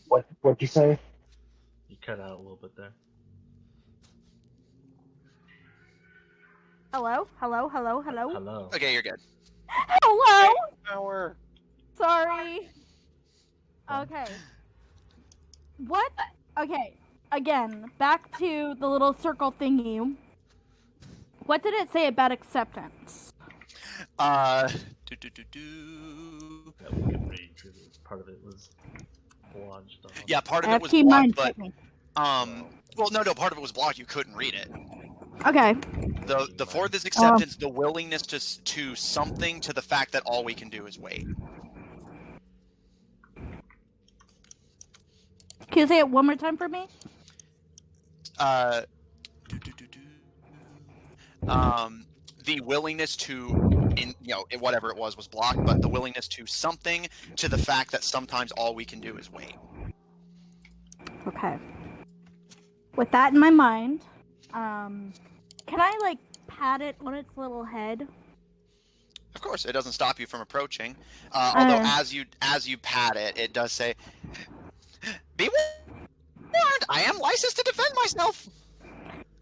What? What'd you say? You cut out a little bit there. Hello? Hello? Hello? Hello? Hello. Okay, you're good. Hello? Power. Sorry. Okay. What? Okay. Again, back to the little circle thingy. What did it say about acceptance? Uh, Yeah, we can read through this. Part of it was lodged on. Yeah, part of I it have was key blocked, mind but checking. well, no, part of it was blocked. You couldn't read it. Okay. The fourth is acceptance, the willingness to something, to the fact that all we can do is wait. Can you say it one more time for me? The willingness to, whatever it was blocked, but the willingness to something, to the fact that sometimes all we can do is wait. Okay. With that in my mind, can I like pat it on its little head? Of course, it doesn't stop you from approaching. Although as you pat it, it does say, "Be warned, I am licensed to defend myself."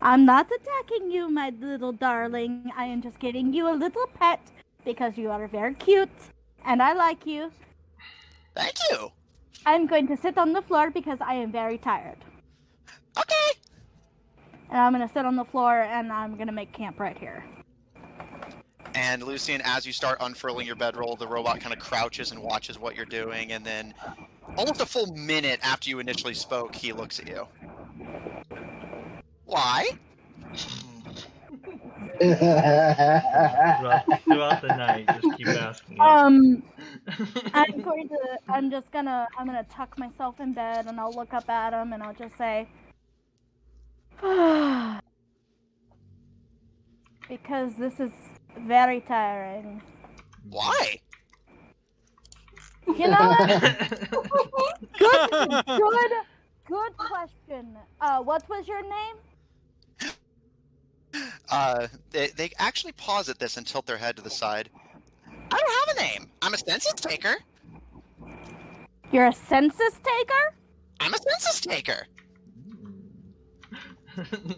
I'm not attacking you, my little darling. I am just giving you a little pet because you are very cute and I like you. Thank you. I'm going to sit on the floor because I am very tired. Okay. And I'm gonna sit on the floor and I'm gonna make camp right here. And Lucian, as you start unfurling your bedroll, the robot kind of crouches and watches what you're doing, and then almost a full minute after you initially spoke, he looks at you. Why? Throughout the night, just keep asking it. I'm gonna tuck myself in bed and I'll look up at him and I'll just say, because this is very tiring. Why? You know what? Good question. What was your name? They actually pause at this and tilt their head to the side. I don't have a name. I'm a census taker. You're a census taker? I'm a census taker.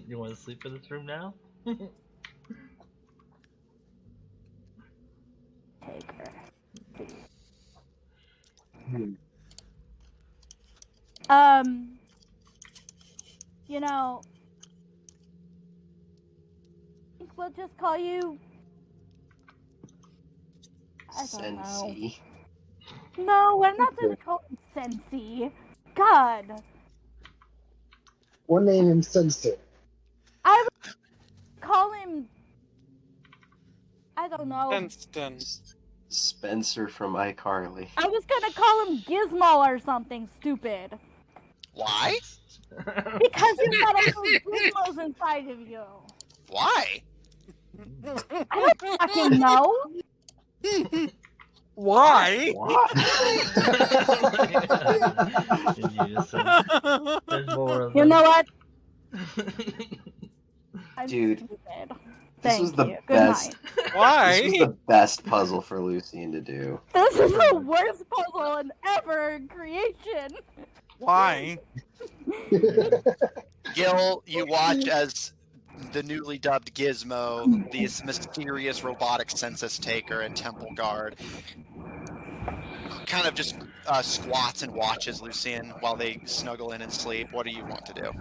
You want to sleep in this room now? Taker. You know, I think we'll just call you. I don't know. Sensi. No, we're not gonna call him Sensi. God. One name him Sensei. I would call him. I don't know. Dunstan. Spencer from iCarly. I was gonna call him Gizmo or something stupid. Why? Because you've got all those gizmos inside of you. Why? I don't fucking know. Why? What? There's more of You them. know what? I'm Dude, stupid. This Thank was the you. Good best. night. This was Why? the best puzzle for Lucian to do. This is the worst puzzle in ever creation. Why? Gil, you watch as the newly dubbed Gizmo, this mysterious robotic census taker and temple guard, kind of just squats and watches Lucian while they snuggle in and sleep. What do you want to do?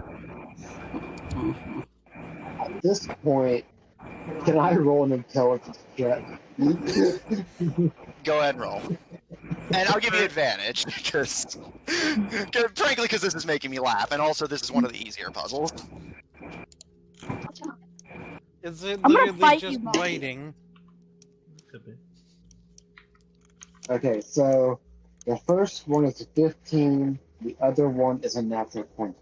At this point, can I roll an intelligence check? Go ahead and roll. And I'll give you advantage, because frankly, because this is making me laugh, and also this is one of the easier puzzles. Is it I'm gonna literally fight just you, Molly. waiting? Could be. Okay, so the first one is a 15, the other one is a natural 20.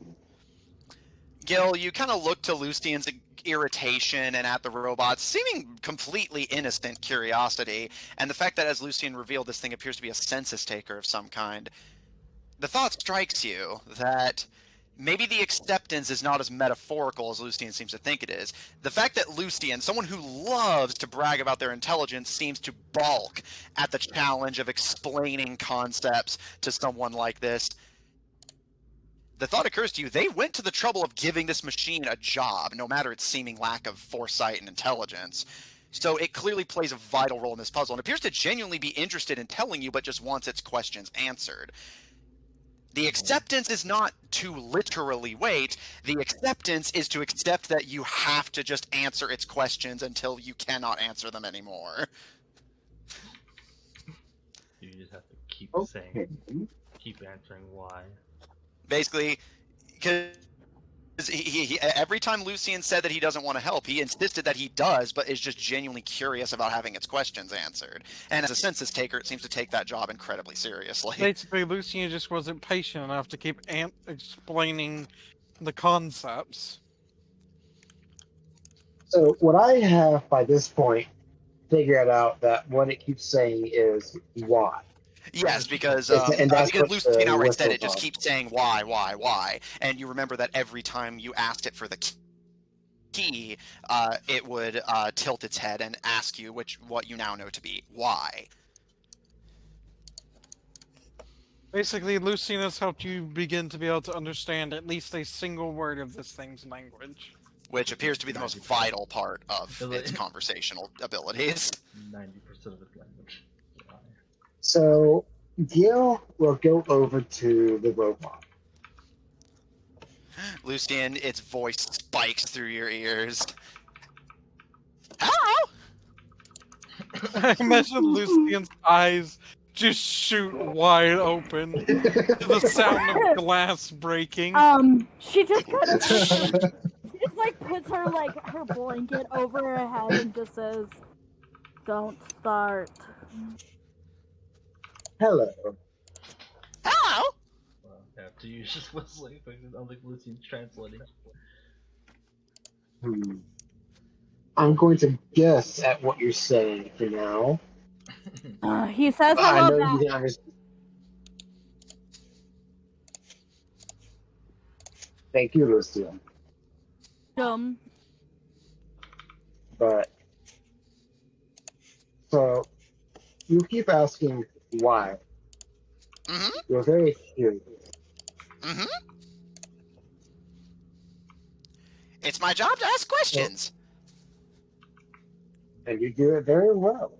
Gil, you kind of look to Lucian's irritation and at the robots, seeming completely innocent curiosity, and the fact that, as Lucian revealed, this thing appears to be a census taker of some kind. The thought strikes you that maybe the acceptance is not as metaphorical as Lucian seems to think it is. The fact that Lucian, someone who loves to brag about their intelligence, seems to balk at the challenge of explaining concepts to someone like this. The thought occurs to you, they went to the trouble of giving this machine a job, no matter its seeming lack of foresight and intelligence. So it clearly plays a vital role in this puzzle, and appears to genuinely be interested in telling you, but just wants its questions answered. The acceptance is not to literally wait. The acceptance is to accept that you have to just answer its questions until you cannot answer them anymore. You just have to keep Okay. keep answering why. Basically, because he every time Lucian said that he doesn't want to help, he insisted that he does, but is just genuinely curious about having its questions answered. And as a census taker, it seems to take that job incredibly seriously. Basically, Lucian just wasn't patient enough to keep explaining the concepts. So what I have by this point figured out that what it keeps saying is why. Yes, because And that's because what Lucian the outright said it whistle's just on. keeps saying why, and you remember that every time you asked it for the key, it would tilt its head and ask you what you now know to be why. Basically, Lucian has helped you begin to be able to understand at least a single word of this thing's language. Which appears to be the most vital part of its conversational abilities. 90% of its language. Why? So Gil will go over to the robot. Lucian, its voice spikes through your ears. Hello? I imagine Lucian's eyes just shoot wide open to the sound of glass breaking. She just kind of she just like puts her her blanket over her head and just says, "Don't start." Hello. Hello? Well, I have to use just whistling. I don't think Lucian's translating. I'm going to guess at what you're saying for now. He says I hello know back. you didn't understand. Thank you, Lucian. But so you keep asking why. Mm-hmm. You're very curious. Mm-hmm. It's my job to ask questions. And you do it very well.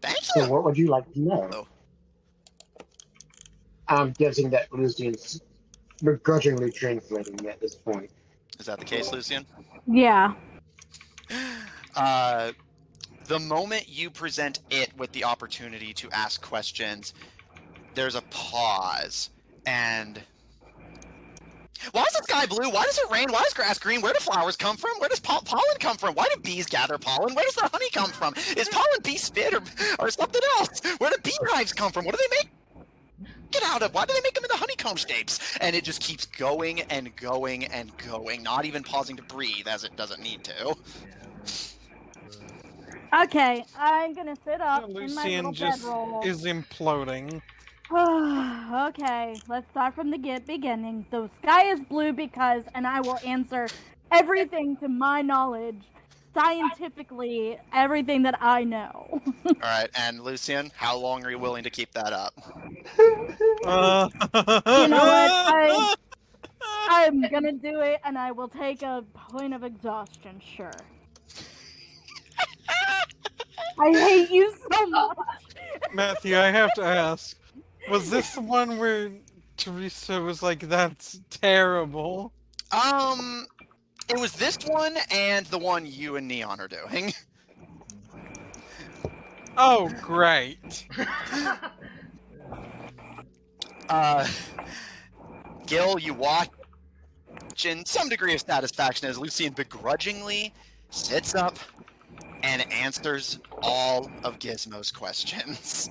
Thank So you. what would you like to know? Oh. I'm guessing that Lucian's begrudgingly translating at this point. Is that the case, Lucian? Yeah. The moment you present it with the opportunity to ask questions, there's a pause, and why is the sky blue? Why does it rain? Why is grass green? Where do flowers come from? Where does pollen come from? Why do bees gather pollen? Where does the honey come from? Is pollen bee spit or something else? Where do beehives come from? What do they make it out of? Why do they make them into honeycomb shapes? And it just keeps going and going and going, not even pausing to breathe as it doesn't need to. Okay, I'm gonna sit up in my Lucian little just bedroll. is imploding. Okay, let's start from the beginning. The sky is blue because, and I will answer everything to my knowledge, scientifically, everything that I know. All right, and Lucian, how long are you willing to keep that up? You know what? I'm gonna do it, and I will take a point of exhaustion, sure. I hate you so much. Matthew, I have to ask, was this the one where Teresa was like, "That's terrible"? It was this one and the one you and Neon are doing. Oh, great. Gil, you watch in some degree of satisfaction as Lucian begrudgingly sits up and answers all of Gizmo's questions.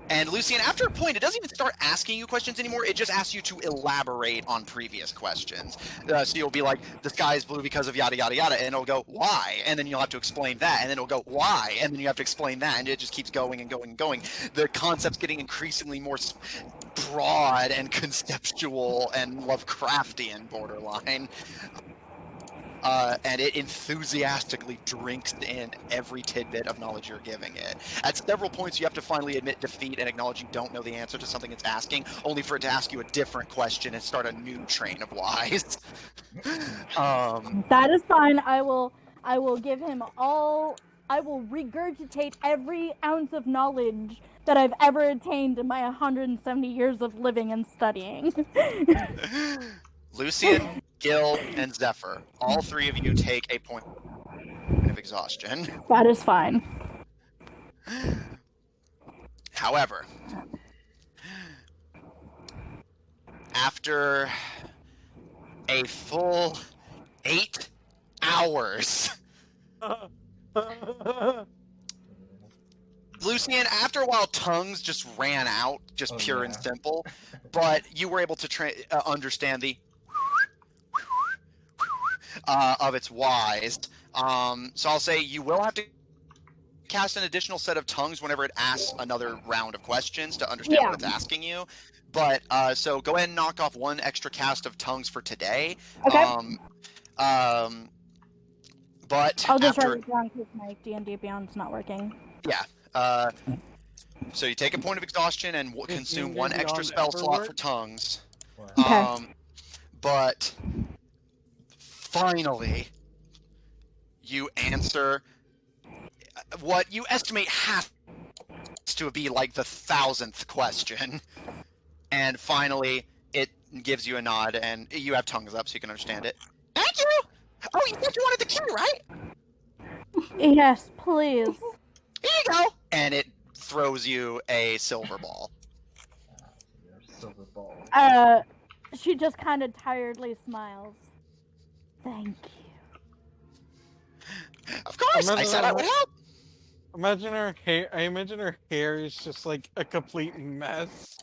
And Lucian, after a point, it doesn't even start asking you questions anymore. It just asks you to elaborate on previous questions. So you'll be like, the sky is blue because of yada, yada, yada. And it'll go, why? And then you'll have to explain that. And then it'll go, why? And then you have to explain that. And it just keeps going and going and going. The concept's getting increasingly more broad and conceptual and Lovecraftian borderline. And it enthusiastically drinks in every tidbit of knowledge you're giving it. At several points, you have to finally admit defeat and acknowledge you don't know the answer to something it's asking, only for it to ask you a different question and start a new train of whys. That is fine. I will give him all. I will regurgitate every ounce of knowledge that I've ever attained in my 170 years of living and studying. Lucian, Gil, and Zephyr, all three of you take a point of exhaustion. That is fine. However, after a full 8 hours, Lucian, after a while, tongues just ran out, just pure and simple, but you were able to understand the of its whys. So I'll say you will have to cast an additional set of tongues whenever it asks another round of questions to understand what it's asking you. But so go ahead and knock off one extra cast of tongues for today. Okay. But I'll just write it down because my D&D Beyond's not working. Yeah. So you take a point of exhaustion and consume one extra spell slot for tongues. Okay. But finally, you answer what you estimate has to be like the 1,000th question. And finally, it gives you a nod, and you have tongues up so you can understand it. Thank you! Oh, you said you wanted the key, right? Yes, please. Here you go! And it throws you a silver ball. Silver ball. She just kind of tiredly smiles. Thank you. Of course! I said I would help! Imagine her hair. I imagine her hair is just like a complete mess.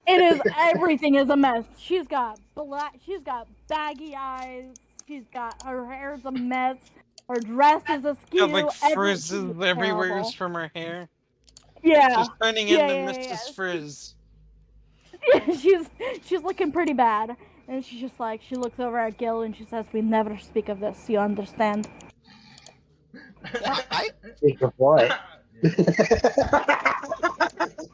Everything is a mess. She's got baggy eyes. Her hair's a mess. Her dress is askew. Got like frizzes everything is everywhere terrible. from her hair. Yeah. She's turning into Mrs. Frizz. She's looking pretty bad. And she's just like, she looks over at Gil and she says, "We never speak of this, you understand?" I Speak of what?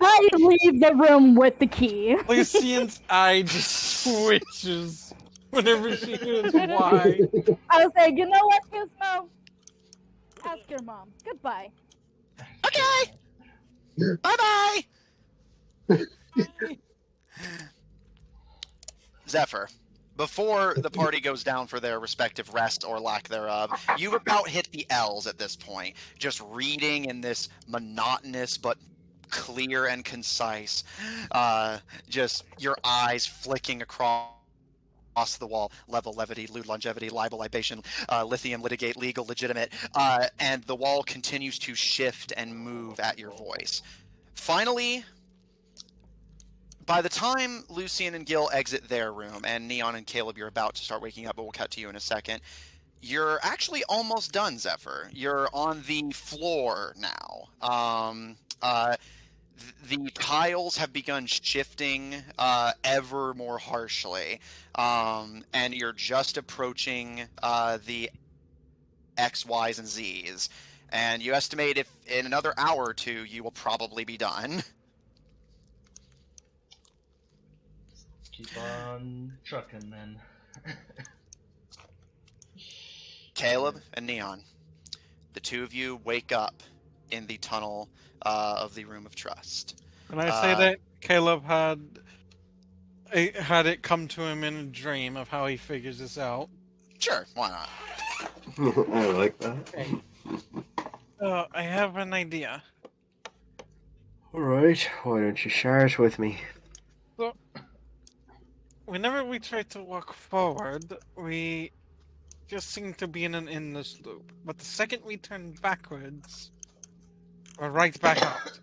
I leave the room with the key. Lucian's eye just switches whenever she hears why. I was saying, you know what, Gizmo? Ask your mom. Goodbye. Okay! Bye-bye! Zephyr, before the party goes down for their respective rest or lack thereof, you've about hit the L's at this point. Just reading in this monotonous but clear and concise, just your eyes flicking across the wall. Level, levity, lewd, longevity, libel, libation, lithium, litigate, legal, legitimate, and the wall continues to shift and move at your voice. Finally, by the time Lucian and Gil exit their room, and Neon and Caleb, you're about to start waking up, but we'll cut to you in a second, you're actually almost done, Zephyr. You're on the floor now. The tiles have begun shifting ever more harshly, and you're just approaching the X, Ys, and Zs. And you estimate if in another hour or two, you will probably be done. Keep on trucking then. Caleb and Neon, the two of you wake up in the tunnel of the Room of Trust. When I say that, Caleb had it come to him in a dream of how he figures this out. Sure, why not? I like that. Okay. I have an idea. Alright, why don't you share it with me? So, whenever we try to walk forward, we just seem to be in an endless loop. But the second we turn backwards, we're right back out.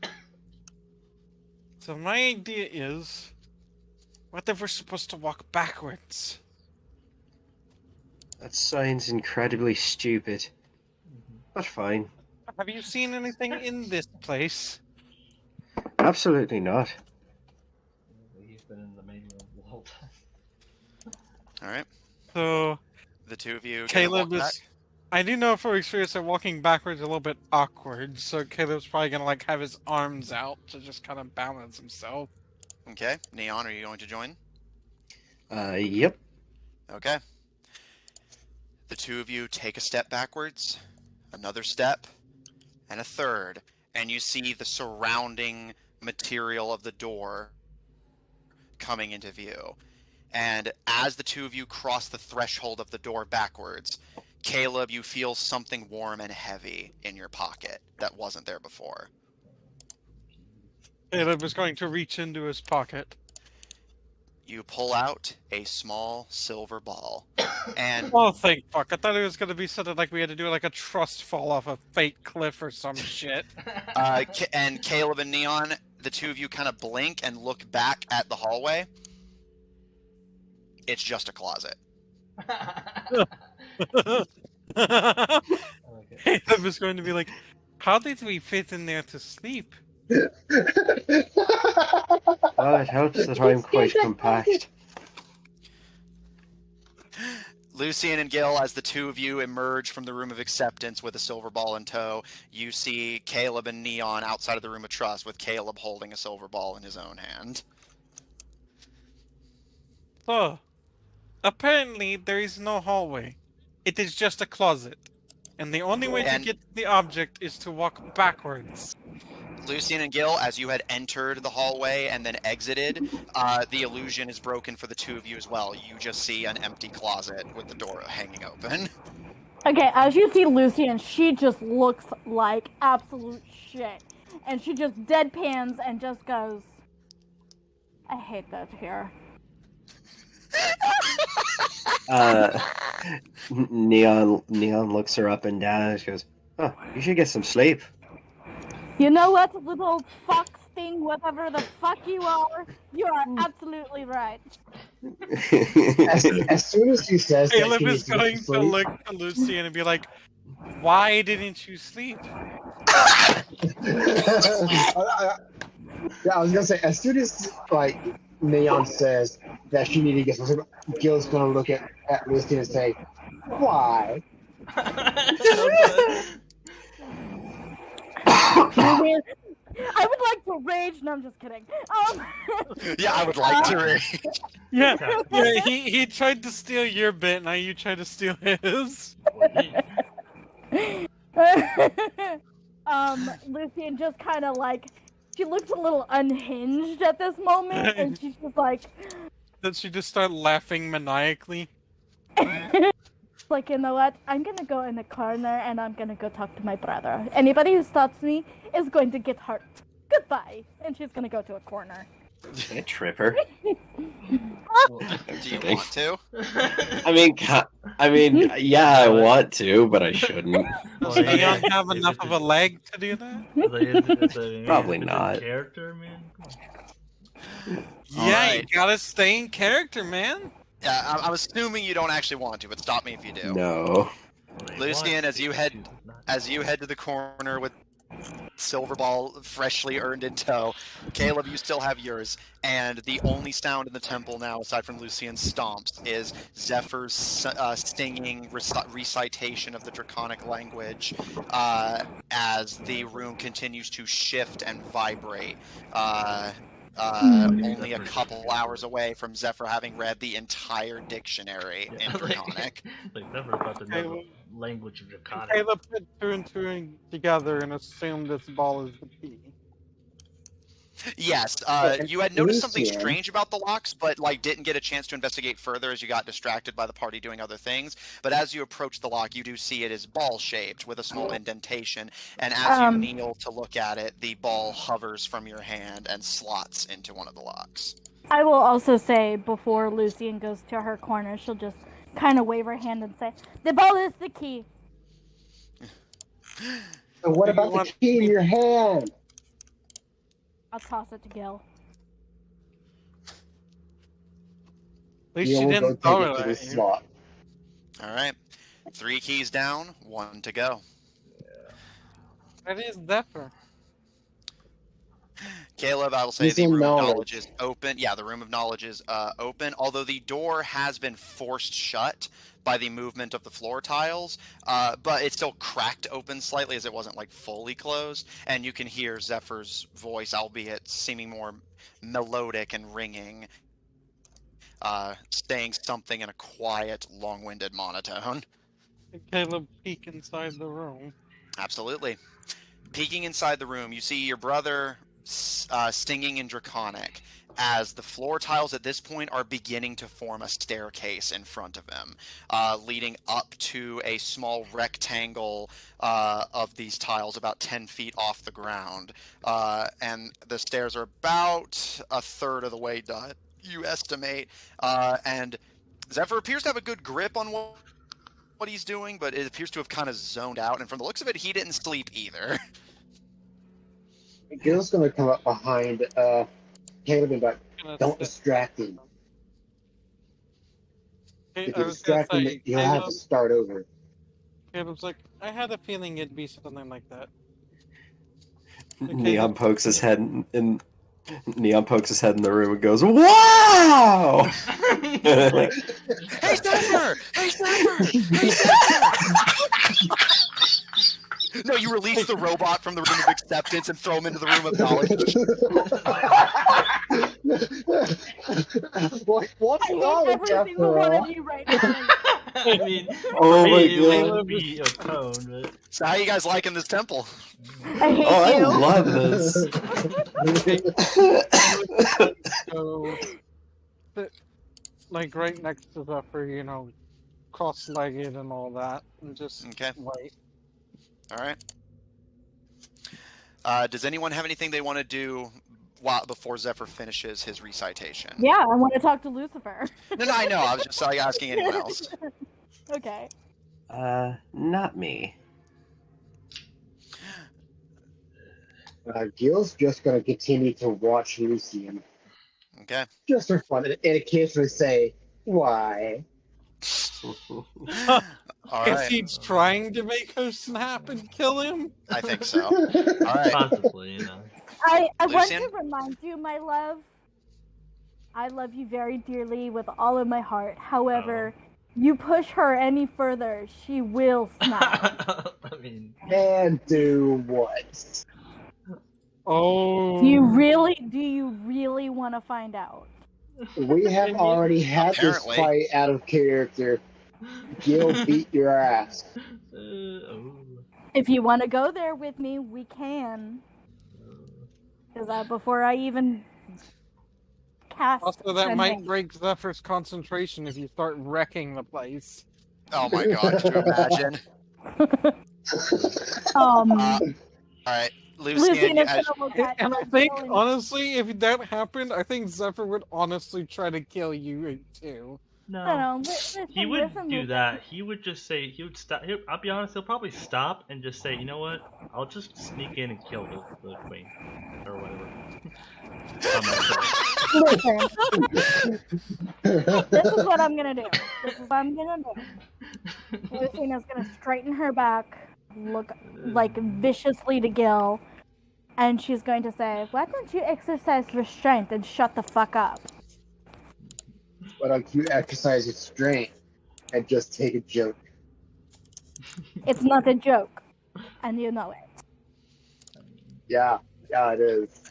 So my idea is, what if we're supposed to walk backwards? That sounds incredibly stupid. But fine. Have you seen anything in this place? Absolutely not. He's been in the main room the whole time. Alright, So, the two of you Caleb walk is... back. I do know for experience that walking backwards is a little bit awkward, so Caleb's probably gonna like have his arms out to just kind of balance himself. Okay, Neon, are you going to join? Yep. Okay. The two of you take a step backwards, another step, and a third, and you see the surrounding material of the door coming into view. And as the two of you cross the threshold of the door backwards, Caleb, you feel something warm and heavy in your pocket that wasn't there before. Caleb is going to reach into his pocket. You pull out a small silver ball, and Oh, thank fuck. I thought it was going to be something like we had to do like a trust fall off a fake cliff or some shit. and Caleb and Neon, the two of you kind of blink and look back at the hallway. It's just a closet. Caleb is going to be like, how did we fit in there to sleep? Well, it helps that I'm quite compact. Lucian and Gil, as the two of you emerge from the Room of Acceptance with a silver ball in tow, you see Caleb and Neon outside of the Room of Trust with Caleb holding a silver ball in his own hand. So, apparently there is no hallway. It is just a closet. And the only way to And- get to the object is to walk backwards. Lucian and Gil, as you had entered the hallway and then exited, the illusion is broken for the two of you as well. You just see an empty closet with the door hanging open. Okay, as you see Lucian, she just looks like absolute shit. And she just deadpans and just goes, I hate that here. Neon looks her up and down and she goes, "Oh, you should get some sleep." You know what, little fox thing, whatever the fuck you are absolutely right. As soon as she says that Caleb she is needs to get going some to sleep, look at Lucian and be like, "Why didn't you sleep?" Yeah, I was gonna say, as soon as like Neon says that she needs to get some sleep, Gil's gonna look at Lucy and say, "Why?" I would like to rage. No, I'm just kidding. Yeah, I would like to read. Yeah, he tried to steal your bit, now you try to steal his. Lucian just kind of like, she looks a little unhinged at this moment, and she's just like, Then she just start laughing maniacally. like, you know what? I'm gonna go in the corner and I'm gonna go talk to my brother. Anybody who stops me is going to get hurt. Goodbye. And she's gonna go to a corner. Can't trip her. Do you want to? I mean, yeah, I want to, but I shouldn't. Does Neon have enough of a leg to do that? Probably not. Character, man. Yeah, Alright. you gotta stay in character, man. Yeah, I'm assuming you don't actually want to, but stop me if you do. No. Lucian, as you head to the corner with silver ball freshly earned in tow, Caleb, you still have yours, and the only sound in the temple now, aside from Lucian's stomps, is Zephyr's stinging recitation of the Draconic language as the room continues to shift and vibrate. Only a couple hours away from Zephyr having read the entire dictionary in Draconic. Like never about to know the language of Draconic. Caleb put two and two together and assumed this ball is the key. Yes, you had noticed something strange about the locks, but like didn't get a chance to investigate further as you got distracted by the party doing other things. But as you approach the lock, you do see it is ball-shaped with a small indentation, and as you kneel to look at it, the ball hovers from your hand and slots into one of the locks. I will also say, before Lucian goes to her corner, she'll just kind of wave her hand and say, the ball is the key. And what about the key in your hand? I'll toss it to Gil. At least Gil she will didn't go throw take it it to at the you. slot. Alright. 3 keys down, 1 to go. That is Zephyr. Caleb, I will say He's the in room of knowledge. knowledge is open. Yeah, the room of knowledge is open, although the door has been forced shut by the movement of the floor tiles, but it's still cracked open slightly as it wasn't like fully closed, and you can hear Zephyr's voice, albeit seeming more melodic and ringing, saying something in a quiet, long-winded monotone. Caleb peek inside the room. Absolutely. Peeking inside the room, you see your brother stinging in Draconic, as the floor tiles at this point are beginning to form a staircase in front of him, leading up to a small rectangle of these tiles about 10 feet off the ground. And the stairs are about a third of the way done, you estimate. And Zephyr appears to have a good grip on what he's doing, but it appears to have kind of zoned out, and from the looks of it, he didn't sleep either. Gil's gonna come up behind Caleb and be like, don't distract him. If you distract him, he'll have to start over. Caleb's like, I had a feeling it'd be something like that. Neon pokes his head in the room and goes, "Wow!" Hey, Zephyr! Hey, Zephyr! Hey, Zephyr! No, you release the robot from the room of acceptance and throw him into the room of knowledge. What's I hate wrong with every single one Zephyr? of you right now. I mean, Oh for my me, it God. would be a tone, but So how you guys liking this temple? I hate Oh, I you. love this. So, sit, like right next to Zephyr, you know, cross-legged and all that, and just Okay. wait. All right. Does anyone have anything they want to do before Zephyr finishes his recitation? Yeah, I want to talk to Lucifer. No, I know. I was just asking anyone else. Okay. Not me. Gil's just gonna continue to watch Lucian, Okay. just for fun, and occasionally say, "Why?" All Is right. he trying to make her snap and kill him? I think so. All right. possibly, you know. I want Lucian? to remind you, my love. I love you very dearly with all of my heart. However, you push her any further, she will snap. I mean, And do what? Oh. Do you really want to find out? We have already had Apparently. this fight out of character. Gil beat your ass. oh. If you want to go there with me, we can. Because before I even cast Also, that might sending- break Zephyr's concentration if you start wrecking the place. Oh my God! Could you imagine? All right, Lucian Lucian. is gonna look at And I Gil think, and- honestly, if that happened, I think Zephyr would honestly try to kill you too. No, listen, He would listen, do listen. that. He would just say he would stop. I'll be honest. He'll probably stop and just say, "You know what? I'll just sneak in and kill the queen or whatever." I'm not sure. Listen, this is what I'm gonna do. This is what I'm gonna do. Lucina's gonna straighten her back, look like viciously to Gil, and she's going to say, "Why don't you exercise restraint and shut the fuck up?" Why don't you exercise restraint and just take a joke? It's not a joke, and you know it. Yeah, it is.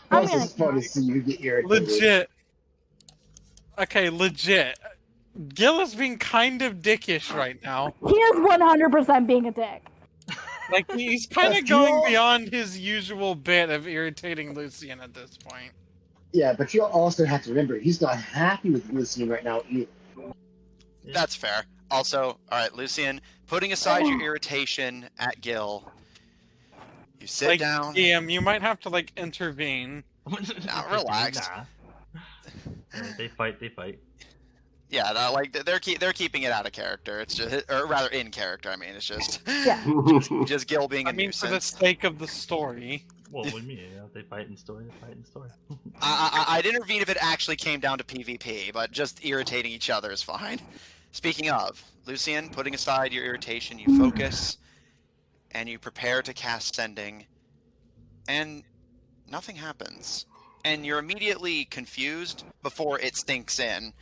I'm Plus, it's gonna fun to see you get irritated. Legit. Okay, legit. Gil is being kind of dickish right now. He is 100% being a dick. Like, he's kind of But going Gil- beyond his usual bit of irritating Lucian at this point. Yeah, but you also have to remember, he's not happy with Lucian right now either. That's fair. Also, all right, Lucian. Putting aside your irritation at Gil, you sit Like, down. DM, you might have to, like, intervene. Now, relax. Nah. They fight. Yeah, like they're keeping it out of character. It's just, or rather, in character. I mean, it's just just Gil being a I mean, for the nuisance. sake of the story. Well, what do you mean? You know, they fight in story. They fight in story. I'd intervene if it actually came down to PvP, but just irritating each other is fine. Speaking of, Lucian, putting aside your irritation, you focus, and you prepare to cast Sending, and nothing happens. And you're immediately confused before it sinks in.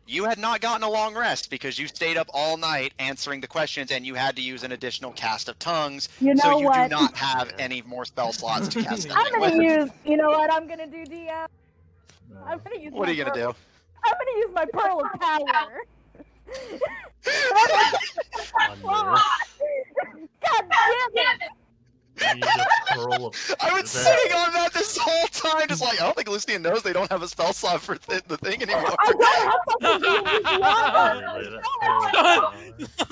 You had not gotten a long rest because you stayed up all night answering the questions, and you had to use an additional cast of tongues, You know so you what? do not have any more spell slots to cast I'm Sending gonna with. use. You know what I'm gonna do, DM? I'm gonna use. What are you gonna do? I'm gonna use my pearl of power. God damn it! Use a pearl of- I was Is that- sitting on that this whole time, just like, I don't think Lucian knows they don't have a spell slot for the thing anymore. I don't have something to do with the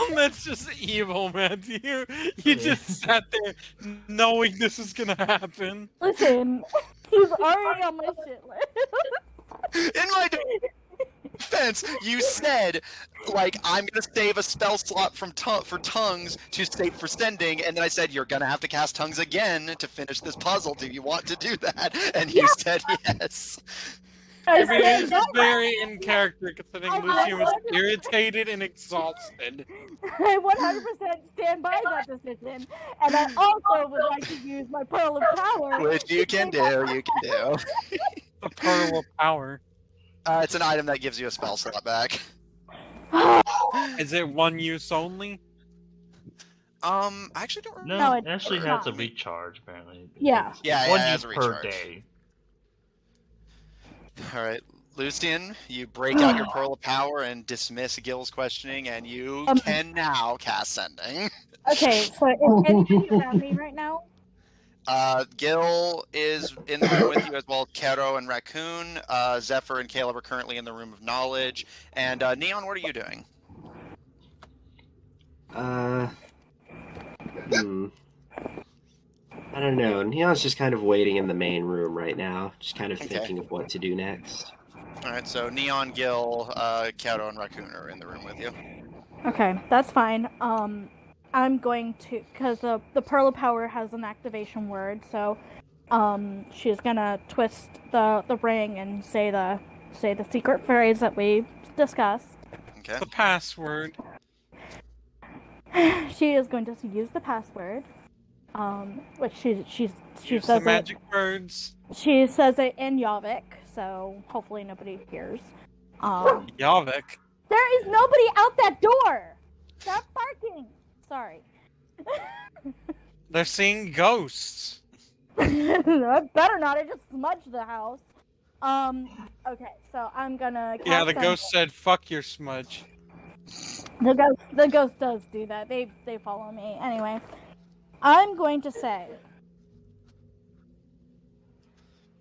other. That's just evil, man. You just sat there knowing this is gonna happen. Listen, he's already on my shit list. In my defense, you said, like, I'm gonna save a spell slot for tongues to save for sending, and then I said, you're gonna have to cast tongues again to finish this puzzle. Do you want to do that? And you said yes. I I mean, said, it's no, very in character considering I Lucian was 100% irritated and exhausted. I 100% stand by that decision, and I also would like to use my pearl of power. Which you can do, you can do. The pearl of power. It's an item that gives you a spell slot back. Is it one use only? I actually don't remember. No, No, it- it actually it's has a not. recharge apparently. Yeah. Yeah, One it use has a per recharge. day. Alright, Lucian, you break out your Pearl of Power and dismiss Gil's questioning, and you can now cast Sending. Okay, so is anybody around me right now? Gil is in the room with you, as well as Kero and Raccoon. Zephyr and Caleb are currently in the Room of Knowledge. And Neon, what are you doing? I don't know. Neon's just kind of waiting in the main room right now, just kind of Okay. thinking of what to do next. Alright, so Neon, Gil, Kero, and Raccoon are in the room with you. Okay, that's fine. I'm going to, because the Pearl of Power has an activation word, so she's gonna twist the ring and say the secret phrase that we discussed. Okay. The password. She is going to use the password, which she Use says the magic words. She says it in Yavik, so hopefully nobody hears. Yavik. There is nobody out that door. Stop barking. Sorry. They're seeing ghosts. I better not. I just smudged the house. Okay, so I'm gonna. Yeah, the cast ghost said, "Fuck your smudge." The ghost does do that. They follow me anyway. I'm going to say.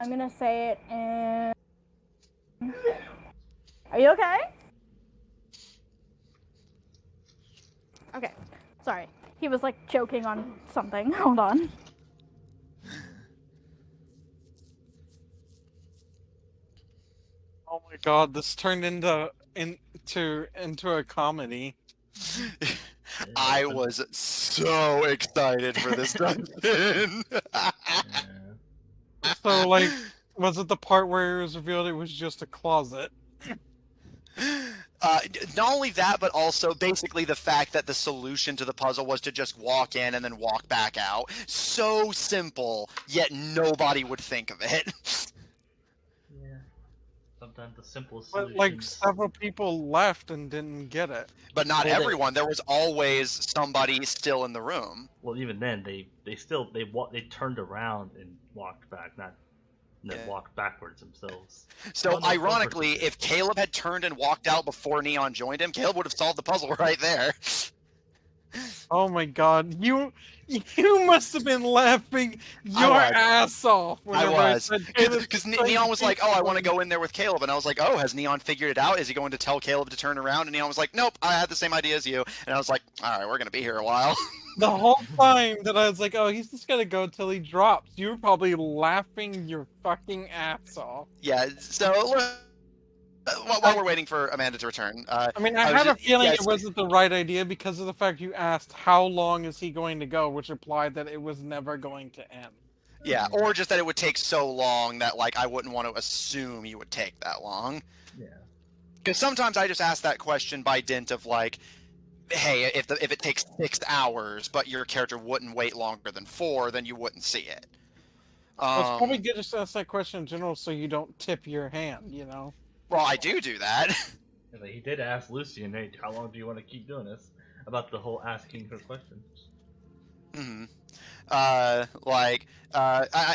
I'm gonna say it in. Are you okay? Okay, sorry. He was like choking on something. Hold on. Oh my god, this turned into a comedy. I was so excited for this dungeon. So, like, was it the part where it was revealed it was just a closet? Not only that, but also basically the fact that the solution to the puzzle was to just walk in and then walk back out. So simple, yet nobody would think of it. Yeah. Sometimes the simplest But, solutions. like, several people left and didn't get it. But not Well, everyone. There was always somebody still in the room. Well, even then, they turned around and walked back, not walked backwards themselves. So Well, no, ironically, some person if Caleb had turned and walked out before Neon joined him, Caleb would have solved the puzzle right there. Oh my god, you must have been laughing your was. ass off whenever I was. said Caleb. Because Neon was like, oh, I want to go in there with Caleb. And I was like, oh, has Neon figured it out? Is he going to tell Caleb to turn around? And Neon was like, nope, I had the same idea as you. And I was like, all right, we're going to be here a while. The whole time that I was like, oh, he's just gonna go till he drops, you were probably laughing your fucking ass off. Yeah, so while we're waiting for Amanda to return. I mean, I was had a just- feeling yes. it wasn't the right idea because of the fact you asked how long is he going to go, which implied that it was never going to end. Yeah, or just that it would take so long that, like, I wouldn't want to assume you would take that long. Yeah. Because sometimes I just ask that question by dint of, like, hey, if it takes 6 hours, but your character wouldn't wait longer than 4, then you wouldn't see it. Well, it's probably good to ask that question in general so you don't tip your hand, you know? Well, I do that. And he did ask Lucian, hey, how long do you want to keep doing this? About the whole asking her questions. Mm-hmm.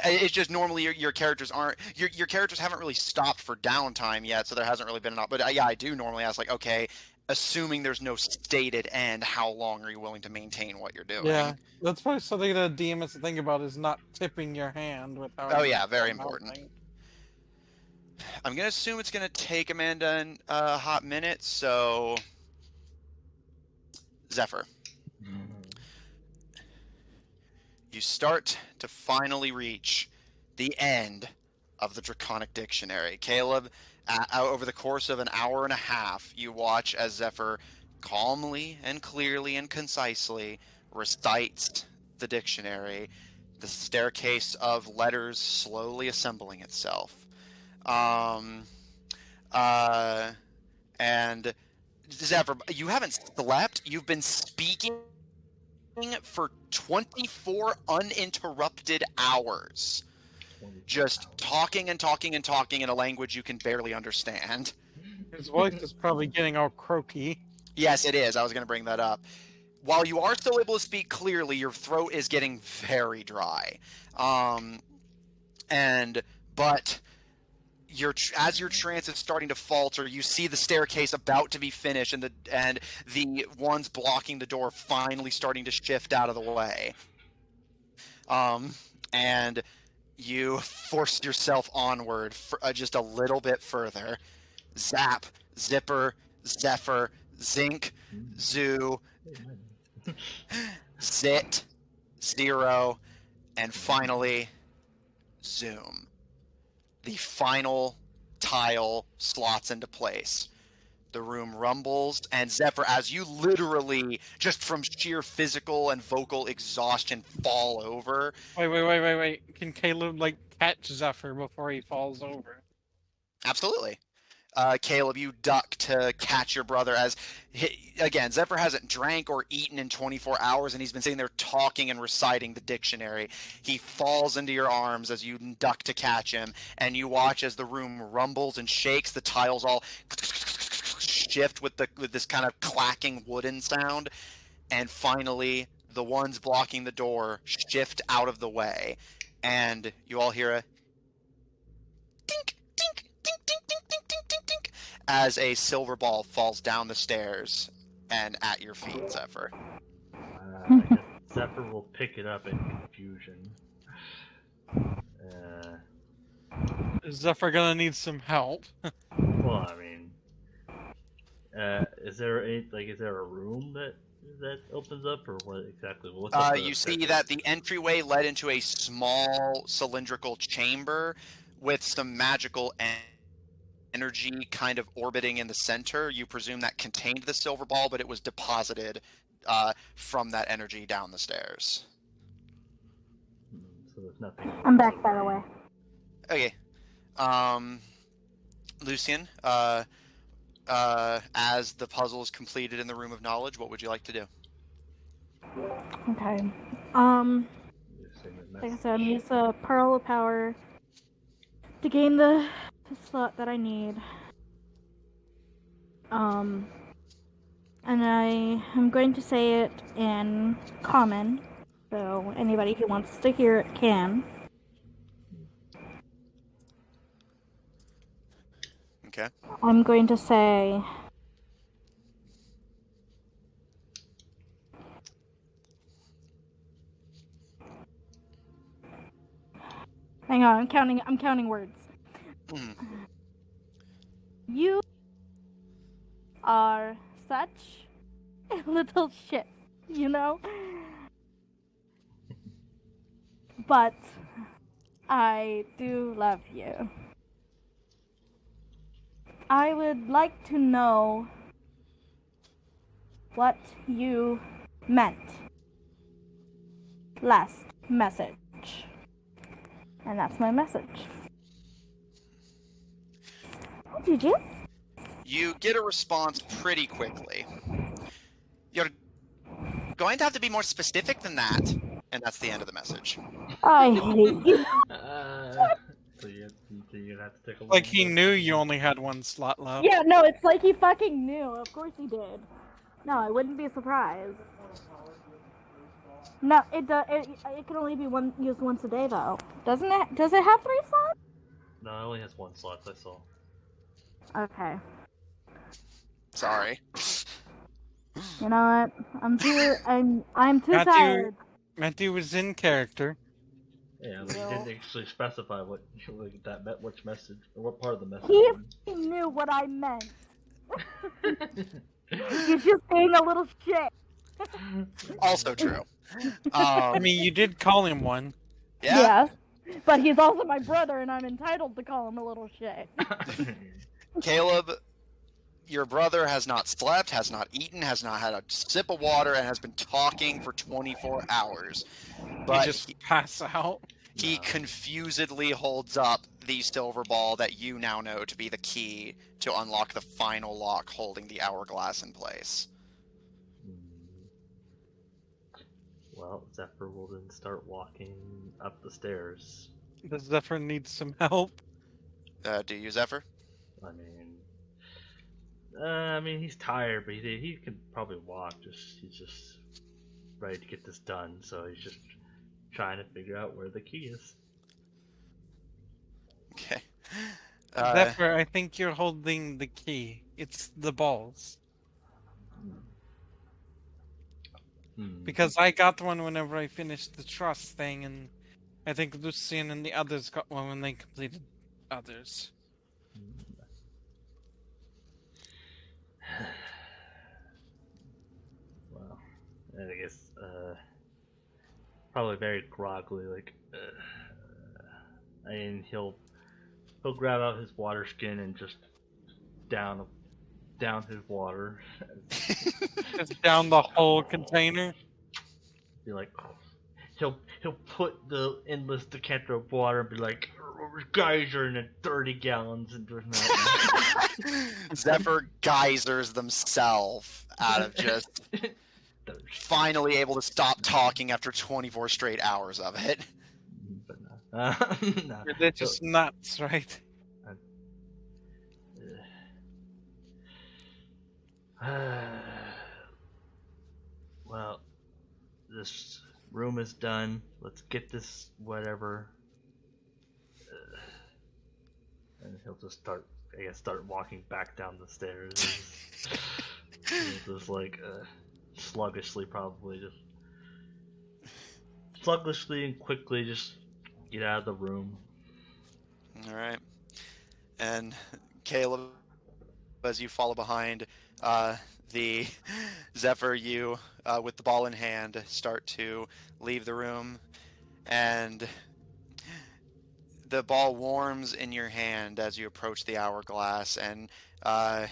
It's just normally your characters aren't your characters haven't really stopped for downtime yet, so there hasn't really been enough. But yeah, I do normally ask, like, okay, assuming there's no stated end, how long are you willing to maintain what you're doing? Yeah, that's probably something that a DM has to think about is not tipping your hand without. Oh yeah, very important. I'm gonna assume it's gonna take Amanda a hot minute, so Zephyr. You start to finally reach the end of the Draconic Dictionary. Caleb, over the course of an hour and a half, you watch as Zephyr calmly and clearly and concisely recites the dictionary, the staircase of letters slowly assembling itself. And Zephyr, you haven't slept. You've been speaking for 24 uninterrupted hours. Just talking and talking and talking in a language you can barely understand. His voice is probably getting all croaky. Yes, it is. I was going to bring that up. While you are still able to speak clearly, your throat is getting very dry. But as your trance is starting to falter, you see the staircase about to be finished, and the ones blocking the door finally starting to shift out of the way. And you force yourself onward for, just a little bit further. Zap, Zipper, Zephyr, Zinc, Zoo, Zit, Zero, and finally, Zoom. The final tile slots into place. The room rumbles, and Zephyr, as you literally, just from sheer physical and vocal exhaustion, fall over. Wait. Can Caleb, like, catch Zephyr before he falls over? Absolutely. Caleb, you duck to catch your brother as, again, Zephyr hasn't drank or eaten in 24 hours, and he's been sitting there talking and reciting the dictionary. He falls into your arms as you duck to catch him, and you watch as the room rumbles and shakes, the tiles all shift with this kind of clacking wooden sound, and finally, the ones blocking the door shift out of the way, and you all hear a tink, tink, tink, tink, tink, tink, tink, tink, tink, as a silver ball falls down the stairs and at your feet, Zephyr. I guess Zephyr will pick it up in confusion. Is Zephyr gonna need some help? Well, I mean, is there a room that opens up, or what exactly? What's up You see that the entryway led into a small cylindrical chamber with some magical energy kind of orbiting in the center. You presume that contained the silver ball, but it was deposited from that energy down the stairs. So there's nothing. I'm back, by the way. Okay. Lucian, as the puzzle is completed in the Room of Knowledge, what would you like to do? Okay. Like I said, I'm gonna use a Pearl of Power to gain the slot that I need. And I'm going to say it in common, so anybody who wants to hear it can. Okay. I'm going to say... Hang on, I'm counting words. You are such a little shit, you know? But I do love you. I would like to know what you meant. Last message. And that's my message. Did you? You get a response pretty quickly. You're going to have to be more specific than that. And that's the end of the message. I hate you. So you're gonna have to take a Like he knew you only had one slot left. Yeah, no, it's like he fucking knew. Of course he did. No, I wouldn't be surprised. No, it can only be used once a day though. Doesn't it? Does it have 3 slots? No, it only has 1 slot. I saw. Okay. Sorry. You know what? I'm too Matthew- tired. Matthew was in character. Yeah, but he didn't actually specify what which message or what part of the message. He knew what I meant. He's just being a little shit. Also true. I mean, you did call him one. Yeah. Yes, but he's also my brother, and I'm entitled to call him a little shit. Caleb, your brother has not slept, has not eaten, has not had a sip of water, and has been talking for 24 hours. But You just pass out. he confusedly holds up the silver ball that you now know to be the key to unlock the final lock holding the hourglass in place. Well, Zephyr will then start walking up the stairs. Does Zephyr need some help? Do you, Zephyr? I mean, he's tired, but he can probably walk. He's just ready to get this done. So he's just trying to figure out where the key is. Okay. Zephyr, I think you're holding the key. It's the balls. Because I got one whenever I finished the trust thing, and I think Lucian and the others got one when they completed others. Well, I guess, probably very groggily, like, and he'll grab out his water skin and just down his water. Just down the whole container. Be like, he'll put the endless decanter of water and be like, geyser in 30 gallons and doing that. Zephyr geysers themselves out of just finally able to stop talking after 24 straight hours of it. But no. No. They're just nuts, right? Well, this room is done. Let's get this whatever. And he'll just start walking back down the stairs. Just like sluggishly, probably just sluggishly and quickly, just get out of the room. All right, and Caleb, as you follow behind, the Zephyr, you with the ball in hand, start to leave the room, and the ball warms in your hand as you approach the hourglass, and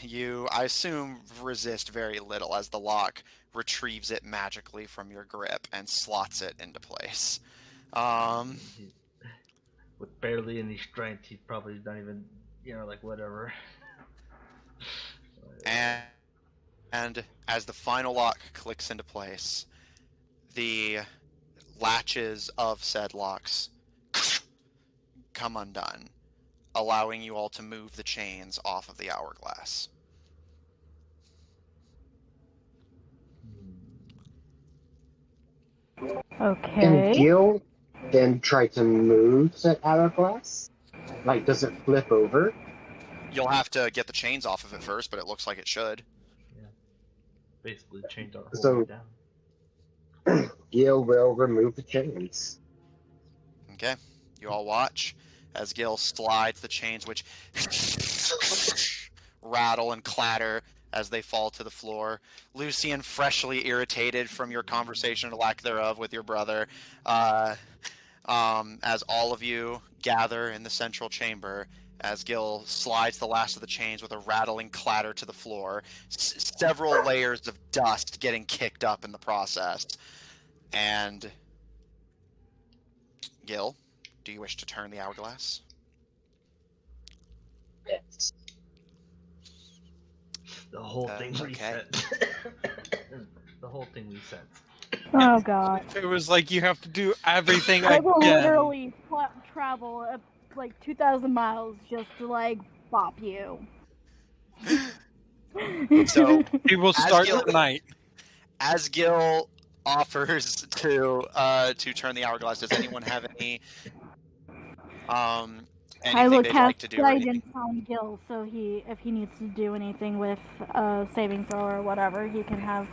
you, I assume, resist very little as the lock retrieves it magically from your grip and slots it into place. With barely any strength, he's probably not even, like whatever. And as the final lock clicks into place, the latches of said locks come undone, allowing you all to move the chains off of the hourglass. Okay. And Gil then try to move that hourglass? Like, does it flip over? You'll have to get the chains off of it first, but it looks like it should. Yeah. Basically, chains are So- holding down. Gil will remove the chains. Okay, you all watch as Gil slides the chains, which rattle and clatter as they fall to the floor. Lucian, freshly irritated from your conversation or lack thereof with your brother, as all of you gather in the central chamber, as Gil slides the last of the chains with a rattling clatter to the floor, several layers of dust getting kicked up in the process. And Gil, do you wish to turn the hourglass? Yes. The whole thing okay. resets. The whole thing resets. Oh god. It was like you have to do everything I will again. literally travel like 2,000 miles just to like bop you. So We will start tonight. as Gil offers to turn the hourglass, does anyone have any I anything will they'd cast like to do? Or anything? guidance on Gil, so if he needs to do anything with saving throw or whatever, he can have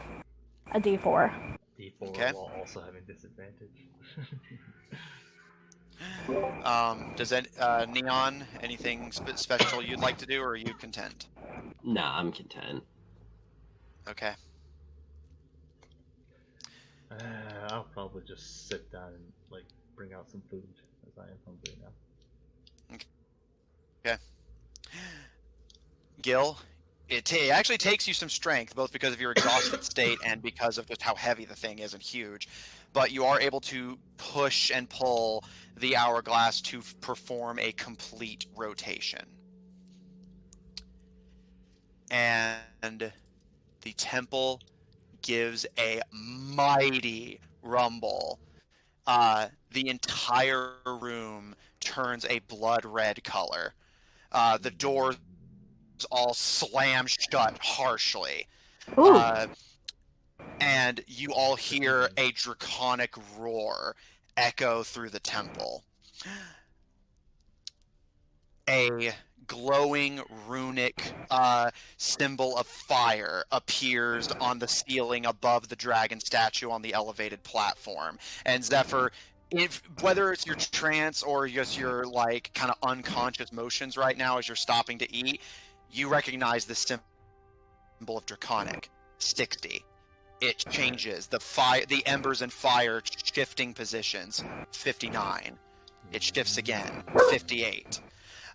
a D4. D4 Okay. while also having disadvantage. Does Neon anything special you'd like to do, or are you content? Nah, I'm content. Okay. I'll probably just sit down and like bring out some food, as I am hungry now. Gil, it actually takes you some strength, both because of your exhausted state and because of just how heavy the thing is and huge. But you are able to push and pull the hourglass to perform a complete rotation. And the temple gives a mighty rumble. The entire room turns a blood red color. The doors all slam shut harshly. And you all hear a draconic roar echo through the temple. A glowing runic symbol of fire appears on the ceiling above the dragon statue on the elevated platform. And Zephyr, whether it's your trance or just your like kind of unconscious motions right now as you're stopping to eat, you recognize this symbol of Draconic 60. It changes the embers and fire shifting positions. 59. It shifts again. 58.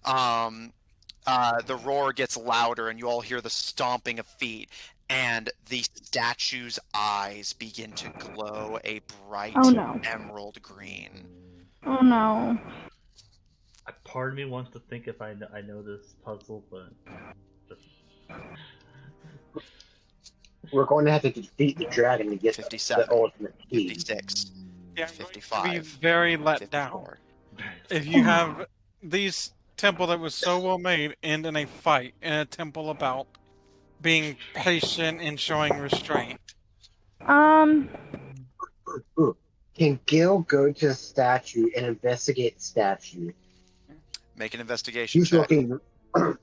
The roar gets louder, and you all hear the stomping of feet, and the statue's eyes begin to glow a bright emerald green. Oh no. Part of me wants to think if I know this puzzle, but just... We're going to have to defeat the dragon to get 57, the ultimate key. 56, Yeah, 55, be very let 54. down if you have these temple that was so well made end in a fight in a temple about being patient and showing restraint. Ooh. Can Gil go to the statue and investigate the statue? Make an investigation He's check. looking.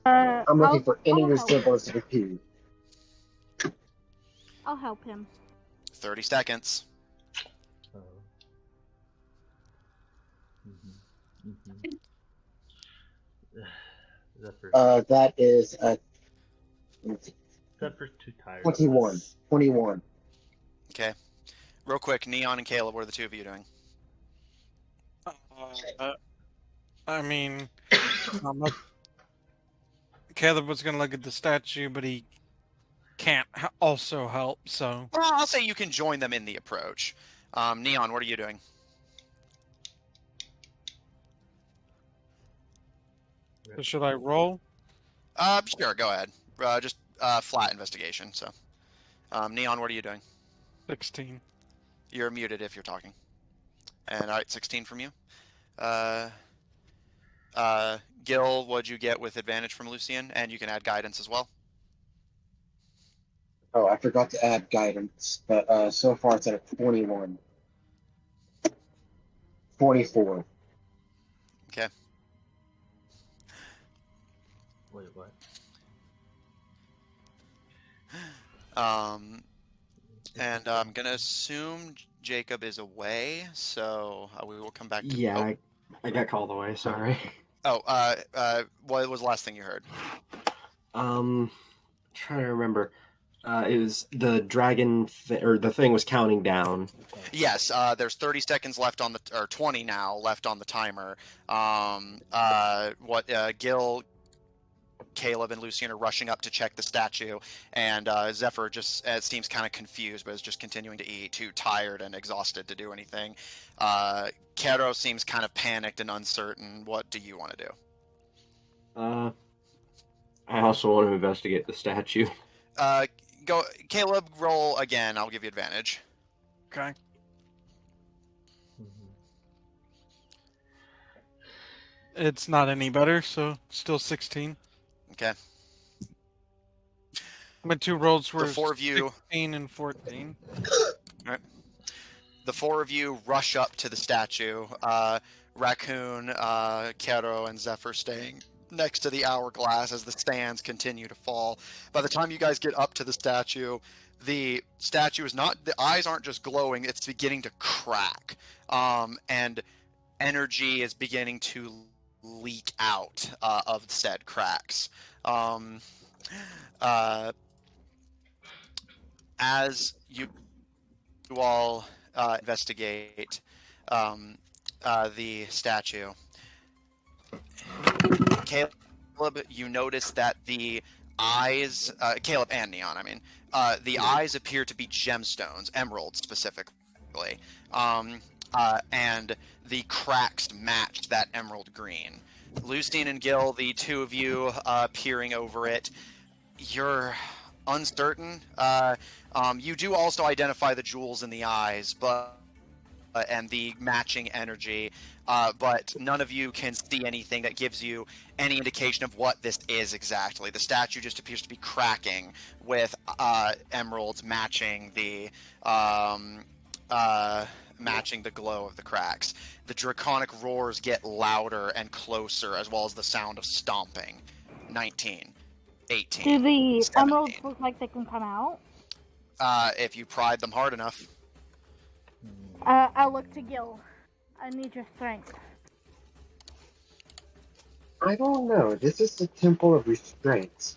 I'm looking for any resemblance to the key. I'll help him. 30 seconds. That is Zephyr's too tired. 21. 21. Okay. Real quick, Neon and Caleb, what are the two of you doing? I mean, Caleb was gonna look at the statue, but he can't also help, so... Well, I'll say you can join them in the approach. Neon, what are you doing? Should I roll? Sure, go ahead. Just flat investigation, so. Neon, what are you doing? 16. You're muted if you're talking. And alright, 16 from you. Gil, what'd you get with advantage from Lucian? And you can add guidance as well. Oh, I forgot to add guidance, but so far it's at a 21. 44. Okay. Wait, what? And I'm gonna assume Jacob is away, so we will come back to... Yeah, I got called away, sorry. what was the last thing you heard? Trying to remember. It was the dragon, or the thing was counting down. Yes, there's 30 seconds left on the, or 20 now left on the timer. Gil, Caleb, and Lucian are rushing up to check the statue, and Zephyr just seems kind of confused, but is just continuing to eat, too tired and exhausted to do anything. Kero seems kind of panicked and uncertain. What do you want to do? I also want to investigate the statue. Go, Caleb, roll again. I'll give you advantage. Okay. It's not any better, so still 16. Okay. My two rolls were The four of you... 16 and 14. All right. The four of you rush up to the statue. Raccoon, Kero, and Zephyr staying next to the hourglass as the sands continue to fall. By the time you guys get up to the statue is not... The eyes aren't just glowing, it's beginning to crack. And energy is beginning to leak out of said cracks. As you all investigate the statue, Caleb, you notice that the eyes, Caleb and Neon, I mean, the eyes appear to be gemstones, emeralds specifically, and the cracks match that emerald green. Lucian and Gil, the two of you peering over it, you're uncertain. You do also identify the jewels in the eyes, but and the matching energy, but none of you can see anything that gives you any indication of what this is exactly. The statue just appears to be cracking with emeralds matching the glow of the cracks. The draconic roars get louder and closer, as well as the sound of stomping 19, 18, Do the 17. emeralds look like they can come out? If you pried them hard enough. I look to Gil. I need your strength. I don't know. This is the Temple of Restraint.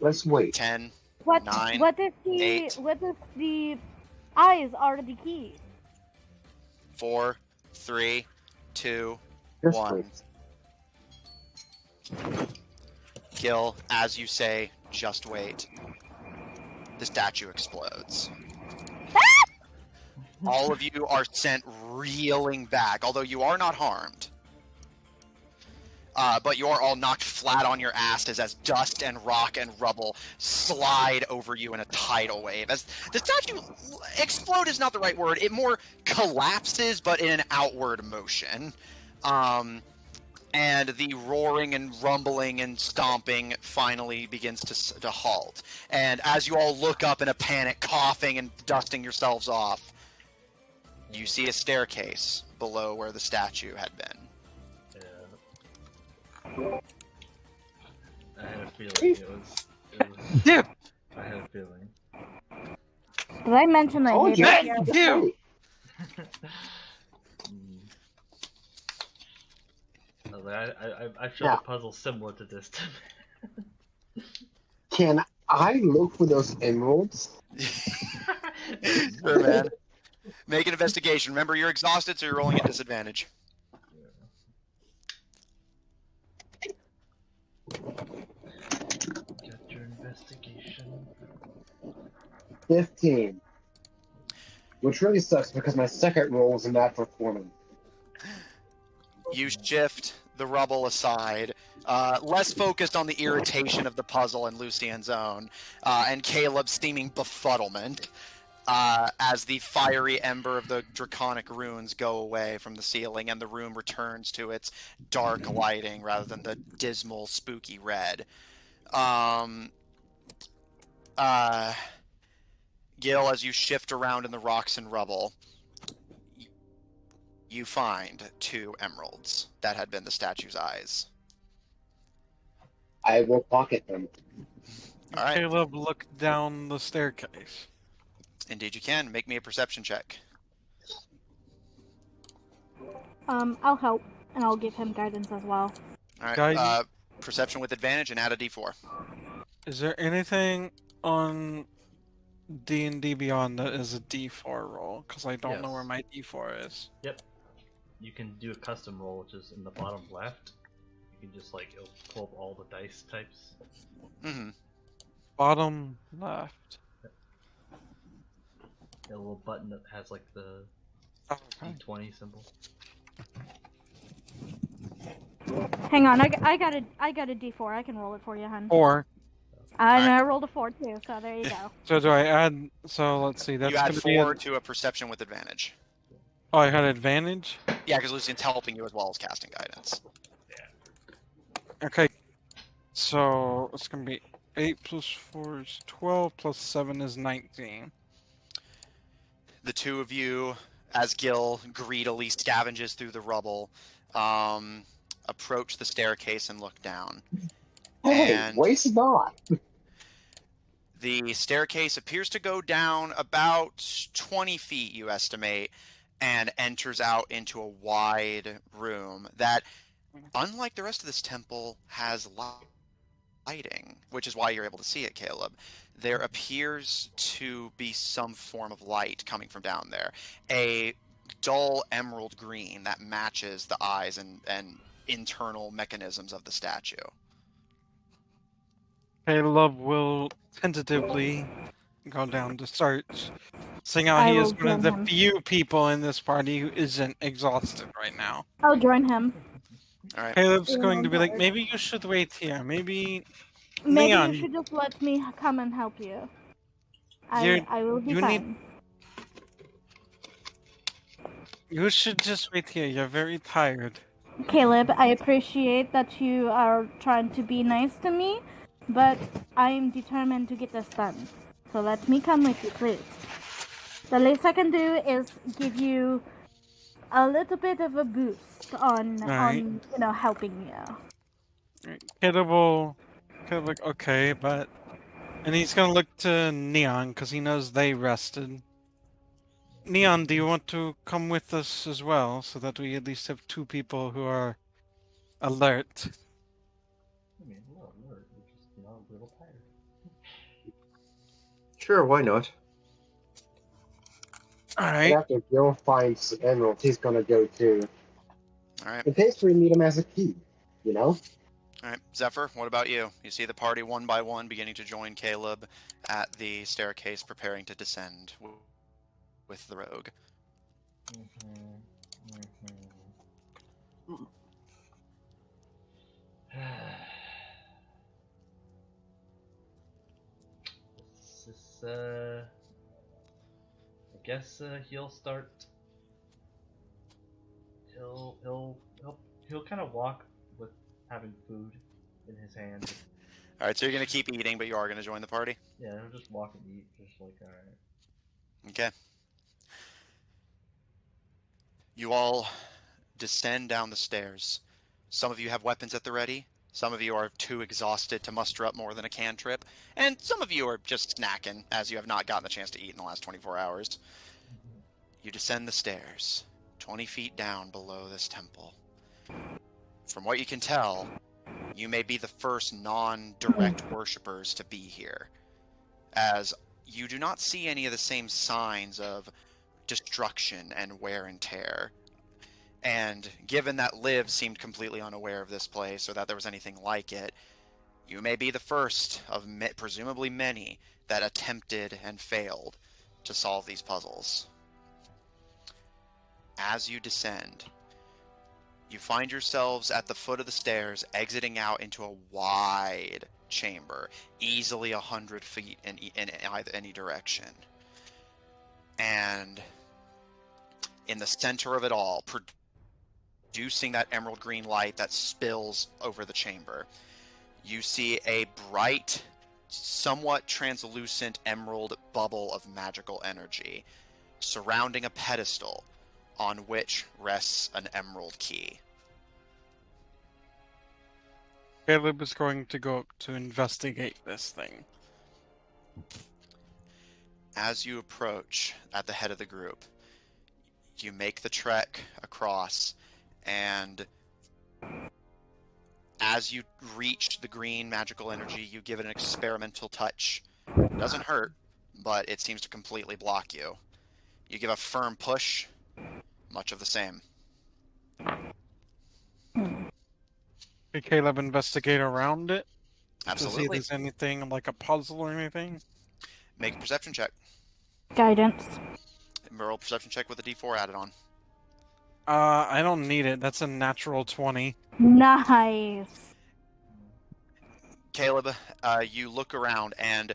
Let's wait. 10, What? 9, What if the 8. What if the eyes are the key? 4, 3, 2, Just 1. wait. Gil, as you say, just wait. The statue explodes. All of you are sent reeling back, although you are not harmed. But you are all knocked flat on your asses as dust and rock and rubble slide over you in a tidal wave. As the statue explode is not the right word. It more collapses, but in an outward motion. And the roaring and rumbling and stomping finally begins to halt. And as you all look up in a panic, coughing and dusting yourselves off, you see a staircase below where the statue had been. I had a feeling it was Dude! I had a feeling. Did I mention I hate yeah. it? Just Ew. wait. I showed Yeah. a puzzle similar to this to me. Can I look for those emeralds? Sure, man. Make an investigation. Remember, you're exhausted, so you're rolling at disadvantage. Get your investigation. 15. Which really sucks because my second roll was a natural 20. You shift the rubble aside, less focused on the irritation of the puzzle and Lucien's own, and Caleb's seeming befuddlement, as the fiery ember of the draconic runes go away from the ceiling and the room returns to its dark lighting rather than the dismal, spooky red. Gil, as you shift around in the rocks and rubble, you find 2 emeralds that had been the statue's eyes. I will pocket them. All right. Caleb looked down the staircase. Indeed you can. Make me a perception check. I'll help, and I'll give him guidance as well. All right. Guidance. Perception with advantage and add a d4. Is there anything on D&D Beyond that is a D4 roll? Because I don't know Yes. where my D4 is. Yep. You can do a custom roll, which is in the bottom left. You can just it'll pull up all the dice types. Mm-hmm. Bottom left. A little button that has the Oh, okay. D20 symbol. Hang on, I got a D4. I can roll it for you, hun. 4. And I rolled a 4 too, so there you go. So do I add? So let's see. That's You add gonna be 4 to a perception with advantage. Oh, I had advantage. Yeah, because Lucien's helping you as well as casting guidance. Okay. So it's gonna be 8 plus 4 is 12 plus 7 is 19. The 2 of you, as Gil greedily scavenges through the rubble, approach the staircase and look down. Hey, And- waste not. The staircase appears to go down about 20 feet, you estimate, and enters out into a wide room that, unlike the rest of this temple, has lighting, which is why you're able to see it, Caleb. There appears to be some form of light coming from down there. A dull emerald green that matches the eyes and internal mechanisms of the statue. Caleb will tentatively go down to search, seeing how I he is will one of the join him. few people in this party who isn't exhausted right now. I'll join him. All right. Caleb's going to be like, maybe you should wait here. Maybe Maybe Leon. you should just let me come and help you. You're- I will be you need- fine. you should just wait here. You're very tired. Caleb, I appreciate that you are trying to be nice to me, but I am determined to get this done. So let me come with you, please. The least I can do is give you a little bit of a boost on Alright. helping you. Caleb like, okay, but... And he's gonna look to Neon, because he knows they rested. Neon, do you want to come with us as well, so that we at least have two people who are alert? I mean, we're alert. We're just, a little tired. Sure, why not? And Alright. after Gil finds emeralds, he's gonna go too. All right. In case we meet him as a key, you know? All right, Zephyr, what about you? You see the party one by one beginning to join Caleb at the staircase, preparing to descend with the rogue. I guess he'll start. He'll kind of walk with having food in his hand. All right, so you're gonna keep eating, but you are gonna join the party. Yeah, he'll just walk and eat, just like, all right. Okay. You all descend down the stairs. Some of you have weapons at the ready. Some of you are too exhausted to muster up more than a cantrip, and some of you are just snacking, as you have not gotten the chance to eat in the last 24 hours. You descend the stairs, 20 feet down below this temple. From what you can tell, you may be the first non-direct worshippers to be here, as you do not see any of the same signs of destruction and wear and tear. And given that Liv seemed completely unaware of this place, or that there was anything like it, you may be the first of presumably many that attempted and failed to solve these puzzles. As you descend, you find yourselves at the foot of the stairs, exiting out into a wide chamber, easily 100 feet in either any direction. And in the center of it all, producing that emerald green light that spills over the chamber, you see a bright, somewhat translucent emerald bubble of magical energy surrounding a pedestal on which rests an emerald key. Caleb is going to go to investigate this thing. As you approach at the head of the group, you make the trek across, and as you reach the green magical energy, you give it an experimental touch. It doesn't hurt, but it seems to completely block you. You give a firm push, much of the same. Can Caleb investigate around it? To see if Absolutely. there's anything like a puzzle or anything? Make a perception check. Guidance. Roll perception check with a d4 added on. I don't need it. That's a natural 20. Nice. Caleb, you look around, and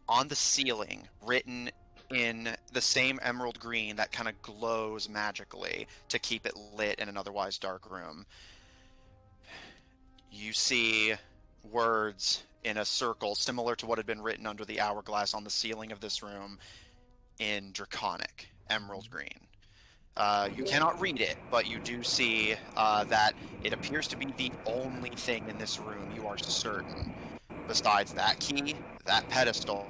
on the ceiling, written in the same emerald green that kind of glows magically to keep it lit in an otherwise dark room, you see words in a circle similar to what had been written under the hourglass on the ceiling of this room in Draconic, emerald green. You cannot read it, but you do see that it appears to be the only thing in this room, you are certain, besides that key, that pedestal,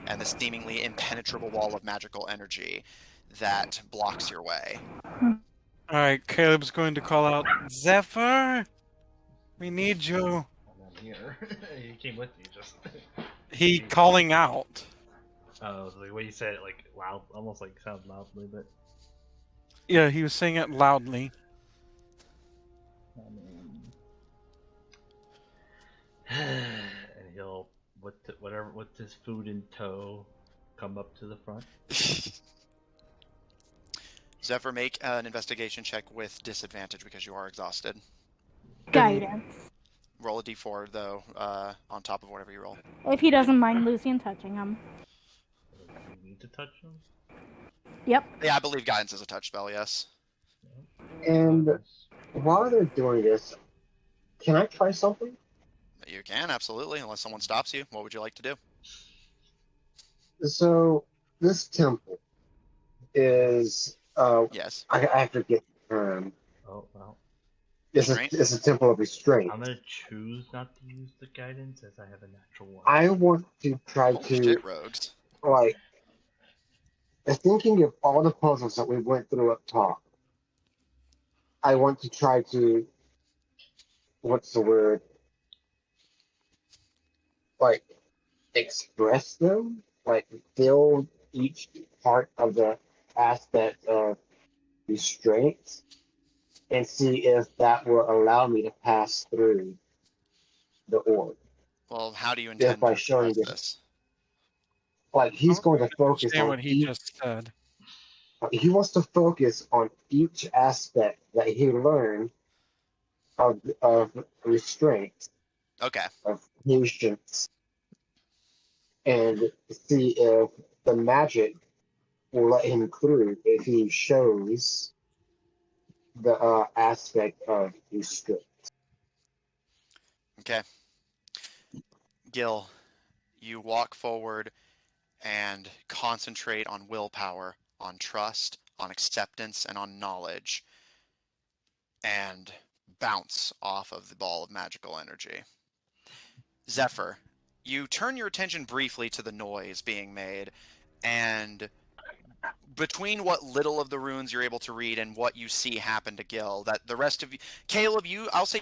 and the seemingly impenetrable wall of magical energy that blocks your way. Alright, Caleb's going to call out, Zephyr! We need you! I'm not here. He came with me, just. He calling out. Oh, the way you said it, like, loud, almost like sounds loudly, but. Yeah, he was saying it loudly. And he'll, with his food in tow, come up to the front. Zephyr, make an investigation check with disadvantage because you are exhausted. Guidance. Roll a d4, though, on top of whatever you roll. If he doesn't mind Lucian touching him. Do we need to touch him? Yep. Yeah, I believe guidance is a touch spell, yes. And while they're doing this, can I try something? You can, absolutely, unless someone stops you. What would you like to do? So, this temple is, Yes. I have to get the term. Oh, well. Restraint? It's a Temple of Restraint. I'm gonna choose not to use the guidance as I have a natural one. I want to try Holy to, shit, rogues. like, thinking of all the puzzles that we went through up top. I want to try to, what's the word? Like, express them, like, build each part of the aspect of restraint and see if that will allow me to pass through the orb. Well, how do you If intend by to showing express this, this? like, he's I going don't to focus understand on what he each, just said. he wants to focus on each aspect that he learned of restraint, Okay. of patience, and see if the magic will let him through if he shows the aspect of restraint. Okay. Gil, you walk forward and concentrate on willpower, on trust, on acceptance, and on knowledge, and bounce off of the ball of magical energy. Zephyr, you turn your attention briefly to the noise being made, and between what little of the runes you're able to read and what you see happen to Gil, that the rest of you, Caleb, I'll say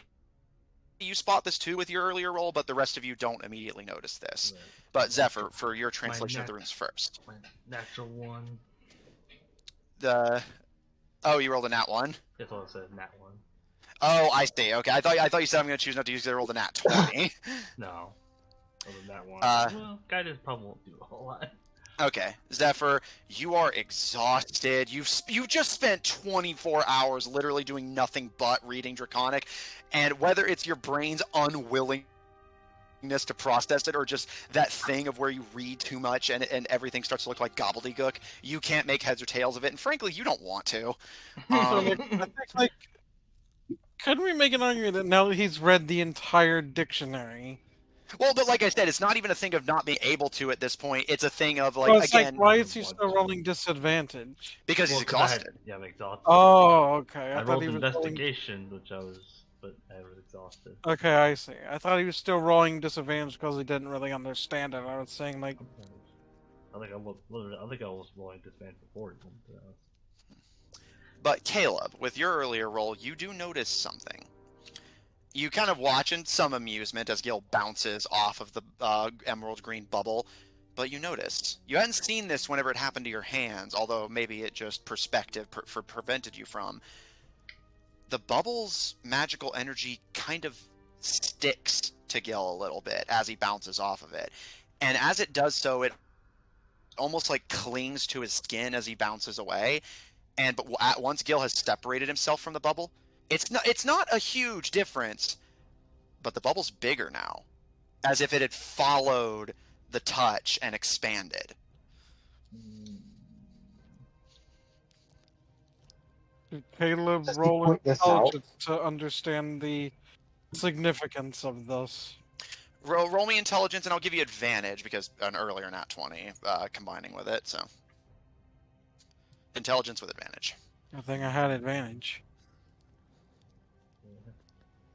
you spot this too with your earlier roll, but the rest of you don't immediately notice this. Right. But Zephyr, for your translation of the nat- runes first. My natural one. Oh, you rolled a nat 1? That's all it said, nat one. Oh, I see. Okay, I thought you said I'm going to choose not to use it. I rolled a nat 20. No. Other than that one. Uh, Well, guidance probably won't do a whole lot. Okay, Zephyr, you are exhausted. You've just spent 24 hours literally doing nothing but reading Draconic, and whether it's your brain's unwillingness to process it or just that thing of where you read too much and everything starts to look like gobbledygook, you can't make heads or tails of it, and frankly, you don't want to. So, like, I think, like, could we make an argument that now that he's read the entire dictionary? Well, but like I said, it's not even a thing of not being able to at this point. It's a thing of, like, Well, it's again, like, why is he still rolling disadvantage? because he's Well, 'cause exhausted. I'm exhausted. Oh, okay. I thought rolled he was rolling. investigation, which but I was exhausted. Okay, I see. I thought he was still rolling disadvantage because he didn't really understand it. I was saying, like, I think I was rolling disadvantage before. But Caleb, with your earlier roll, you do notice something. You kind of watch in some amusement as Gil bounces off of the emerald green bubble, but you notice. You hadn't seen this whenever it happened to your hands, although maybe it just prevented you from. The bubble's magical energy kind of sticks to Gil a little bit as he bounces off of it. And as it does so, it almost like clings to his skin as he bounces away. But once Gil has separated himself from the bubble, it's not a huge difference, but the bubble's bigger now, as if it had followed the touch and expanded. did Caleb Does he roll point this out? intelligence to understand the significance of this? Roll me intelligence, and I'll give you advantage because an earlier nat 20 combining with it. So intelligence with advantage. I think I had advantage.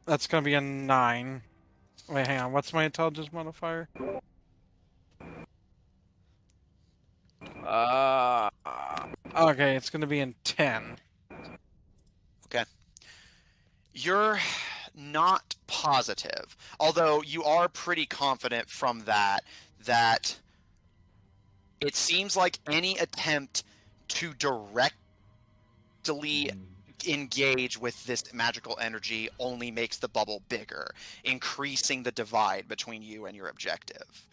That's gonna be a 9. Wait, hang on. What's my intelligence modifier? Okay, it's gonna be in 10. Okay. You're not positive, although you are pretty confident from that it seems like any attempt to directly engage with this magical energy only makes the bubble bigger, increasing the divide between you and your objective.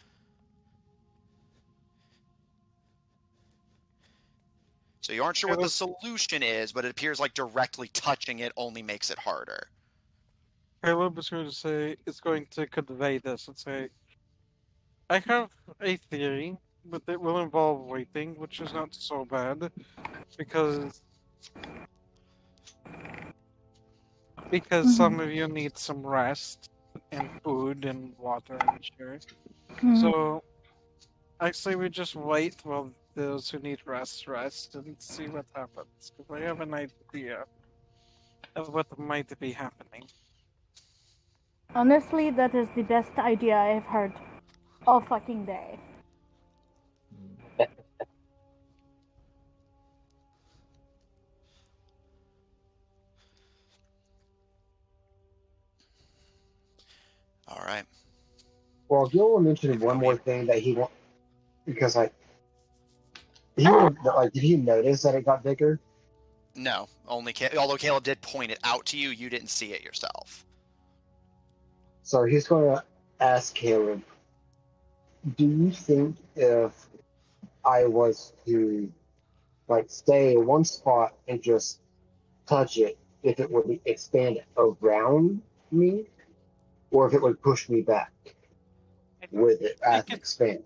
So you aren't sure what the solution is, but it appears like directly touching it only makes it harder. Caleb is going to say, it's going to convey this and say, I have a theory, but it will involve waiting, which is not so bad, because some of you need some rest and food and water and sure. So I say we just wait while those who need rest and see what happens. Because I have an idea. of what might be happening. Honestly, that is the best idea I've heard all fucking day. All right. Well, Gil mentioned one more thing that he want because he wanted did he notice that it got bigger? No, only although Caleb did point it out to you, you didn't see it yourself. So he's going to ask Caleb, do you think if I was to stay in one spot and just touch it, if it would expand around me, or if it would push me back with it as it expands?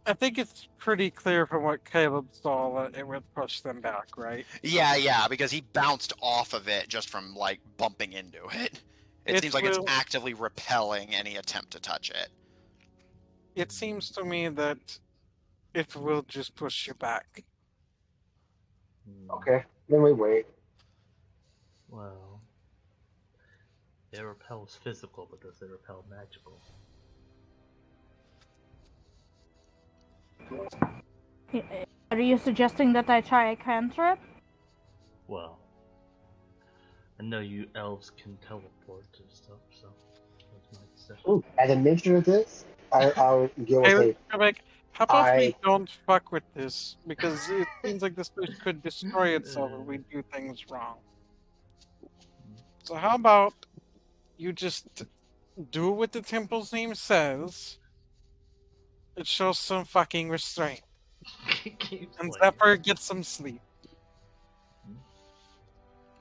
I think it's pretty clear from what Caleb saw that it would push them back, right? Yeah, because he bounced off of it just from bumping into it. It seems like it's actively repelling any attempt to touch it. It seems to me that it will just push you back. Okay, then we wait. Well, it repels physical, but does it repel magical? Are you suggesting that I try a cantrip? Well, I know you elves can teleport and stuff, so that's my decision. Ooh, as a mention of this, I'll Gil will say, how about we don't fuck with this? Because it seems like this place could destroy itself if we do things wrong. So how about you just do what the temple's name says? It shows some fucking restraint. And Zephyr gets some sleep.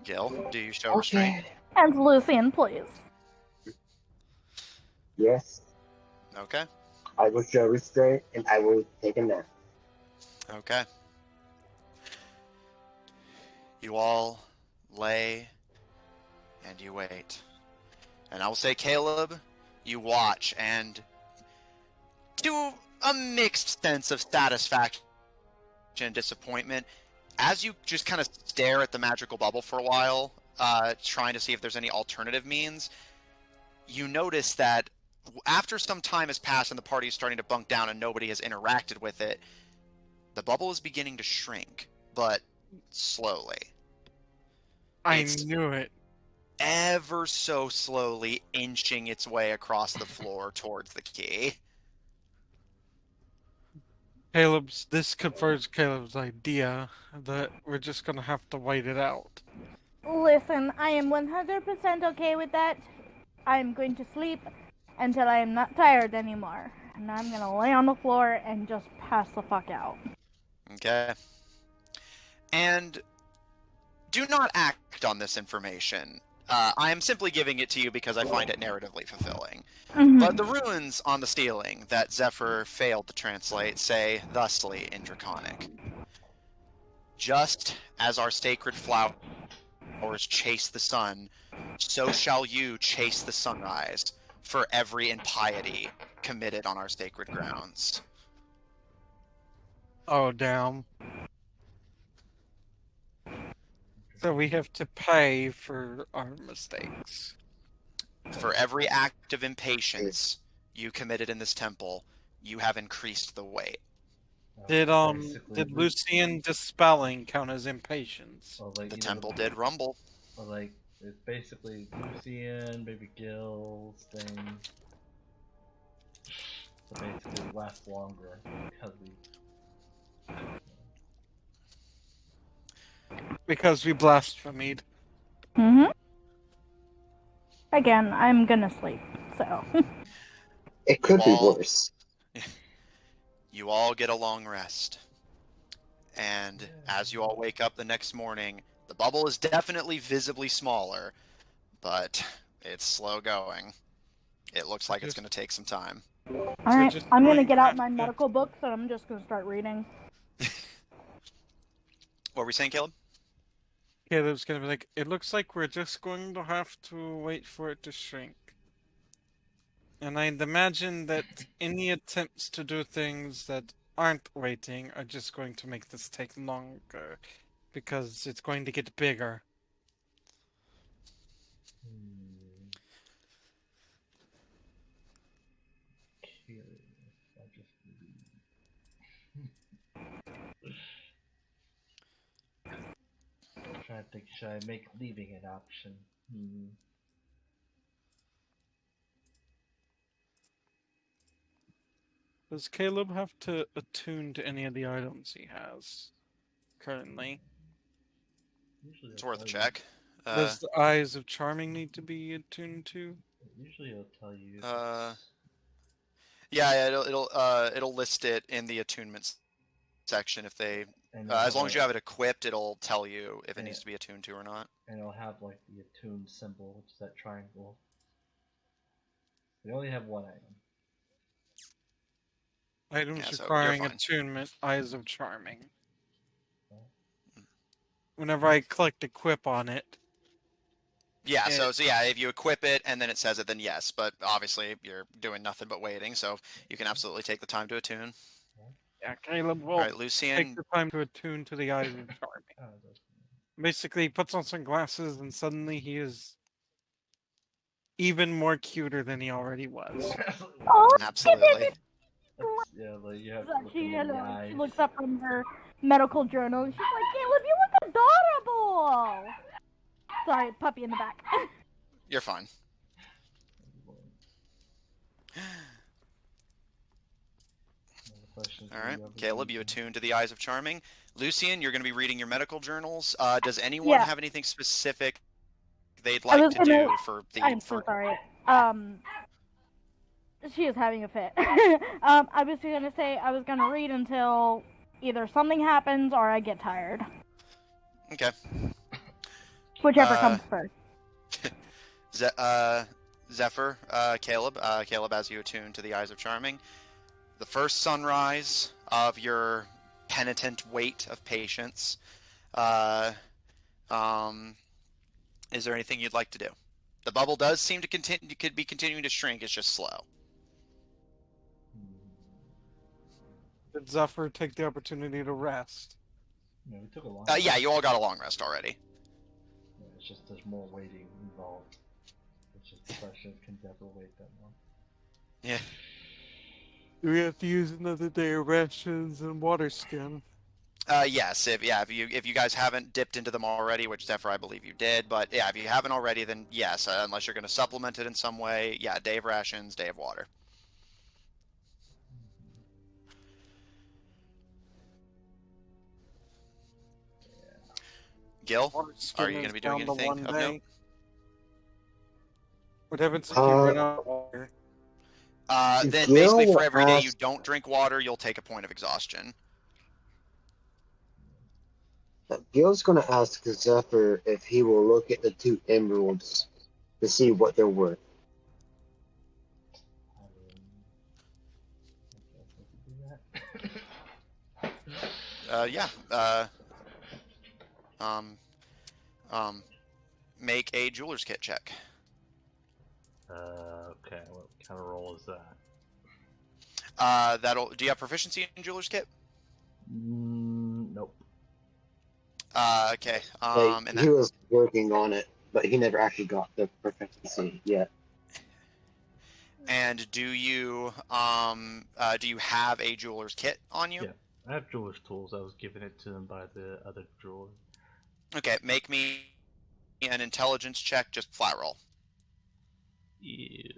Gil, do you show restraint? And Lucian, please. Yes. Okay. I will show restraint, and I will take a nap. Okay. You all lay and you wait. And I will say, Caleb, you watch, and to a mixed sense of satisfaction and disappointment, as you just kind of stare at the magical bubble for a while, trying to see if there's any alternative means, you notice that after some time has passed and the party is starting to bunk down and nobody has interacted with it, the bubble is beginning to shrink, but slowly. I knew it. Ever so slowly inching its way across the floor towards the key. This confirms Caleb's idea that we're just gonna have to wait it out. Listen, I am 100% okay with that. I'm going to sleep until I am not tired anymore. And I'm gonna lay on the floor and just pass the fuck out. Okay. And do not act on this information. I am simply giving it to you because I find it narratively fulfilling. Mm-hmm. But the runes on the ceiling that Zephyr failed to translate say thusly in Draconic. Just as our sacred flowers chase the sun, so shall you chase the sunrise for every impiety committed on our sacred grounds. Oh, damn. So we have to pay for our mistakes. For every act of impatience you committed in this temple, you have increased the weight. Did Lucian dispelling count as impatience? Well, the temple did rumble. Well, it's basically Lucian, Baby Gil's thing. So basically it lasts longer because we blasphemed. Mm-hmm. Again, I'm gonna sleep, so. It could be worse. You all get a long rest. And as you all wake up the next morning, the bubble is definitely visibly smaller, but it's slow going. It looks like it's going to take some time. Alright, I'm gonna get out my medical books and I'm just gonna start reading. What were we saying, Caleb? Caleb's gonna be like, it looks like we're just going to have to wait for it to shrink. And I'd imagine that any attempts to do things that aren't waiting are just going to make this take longer. Because it's going to get bigger. trying to think, should I make leaving an option? Does Caleb have to attune to any of the items he has currently? Usually It's it'll worth a tell check. Does the Eyes of Charming need to be attuned to? Usually it'll tell you. Yeah, it'll list it in the attunement section if they. As long as you have it equipped, it'll tell you if it needs to be attuned to or not. And it'll have like the attuned symbol, which is that triangle. We only have one item. Items Yeah, so requiring you're fine. attunement, Eyes of Charming. Okay. Whenever I click equip on it. Yeah, so yeah, if you equip it and then it says it, then yes. But obviously you're doing nothing but waiting, so you can absolutely take the time to attune. Yeah, Caleb will All right, take Lucian. the time to attune to the Eyes of Charming. Basically, he puts on some glasses and suddenly he is even more cuter than he already was. Oh, Absolutely. Yeah, like you have to look him in the eyes. she looks up from her medical journal and she's like, Caleb, you look adorable! Sorry, puppy in the back. You're fine. All right, Caleb, you attune to the Eyes of Charming. Lucian, you're going to be reading your medical journals. Does anyone have anything specific they'd like to do for the? I'm so sorry. She is having a fit. I was gonna say I was gonna read until either something happens or I get tired. Okay. Whichever comes first. Zephyr, Caleb, as you attune to the Eyes of Charming, the first sunrise of your penitent wait of patience. Is there anything you'd like to do? The bubble does seem to could be continuing to shrink. It's just slow. Did Zephyr take the opportunity to rest? Yeah, we took a long. Yeah, you all got a long rest already. Yeah, it's just there's more waiting involved. It's just the question: can Zephyr wait that long? Yeah. Do we have to use another day of rations and water skin? Yes. If you guys haven't dipped into them already, which Zephyr I believe you did, but yeah, if you haven't already, then yes. Unless you're going to supplement it in some way, yeah. Day of rations, day of water. Gil, are you going to be doing anything of note? What happens if you run out of water? Then basically for every day you don't drink water, you'll take a point of exhaustion. Gil's going to ask Zephyr if he will look at the 2 emeralds to see what they're worth. Yeah. Make a jeweler's kit check. Okay. What kind of roll is that? Do you have proficiency in jeweler's kit? Nope. Okay. He was working on it, but he never actually got the proficiency yet. And do you have a jeweler's kit on you? Yeah, I have jeweler's tools. I was given it to him by the other jeweler. Okay, make me an intelligence check, just flat roll. Ew,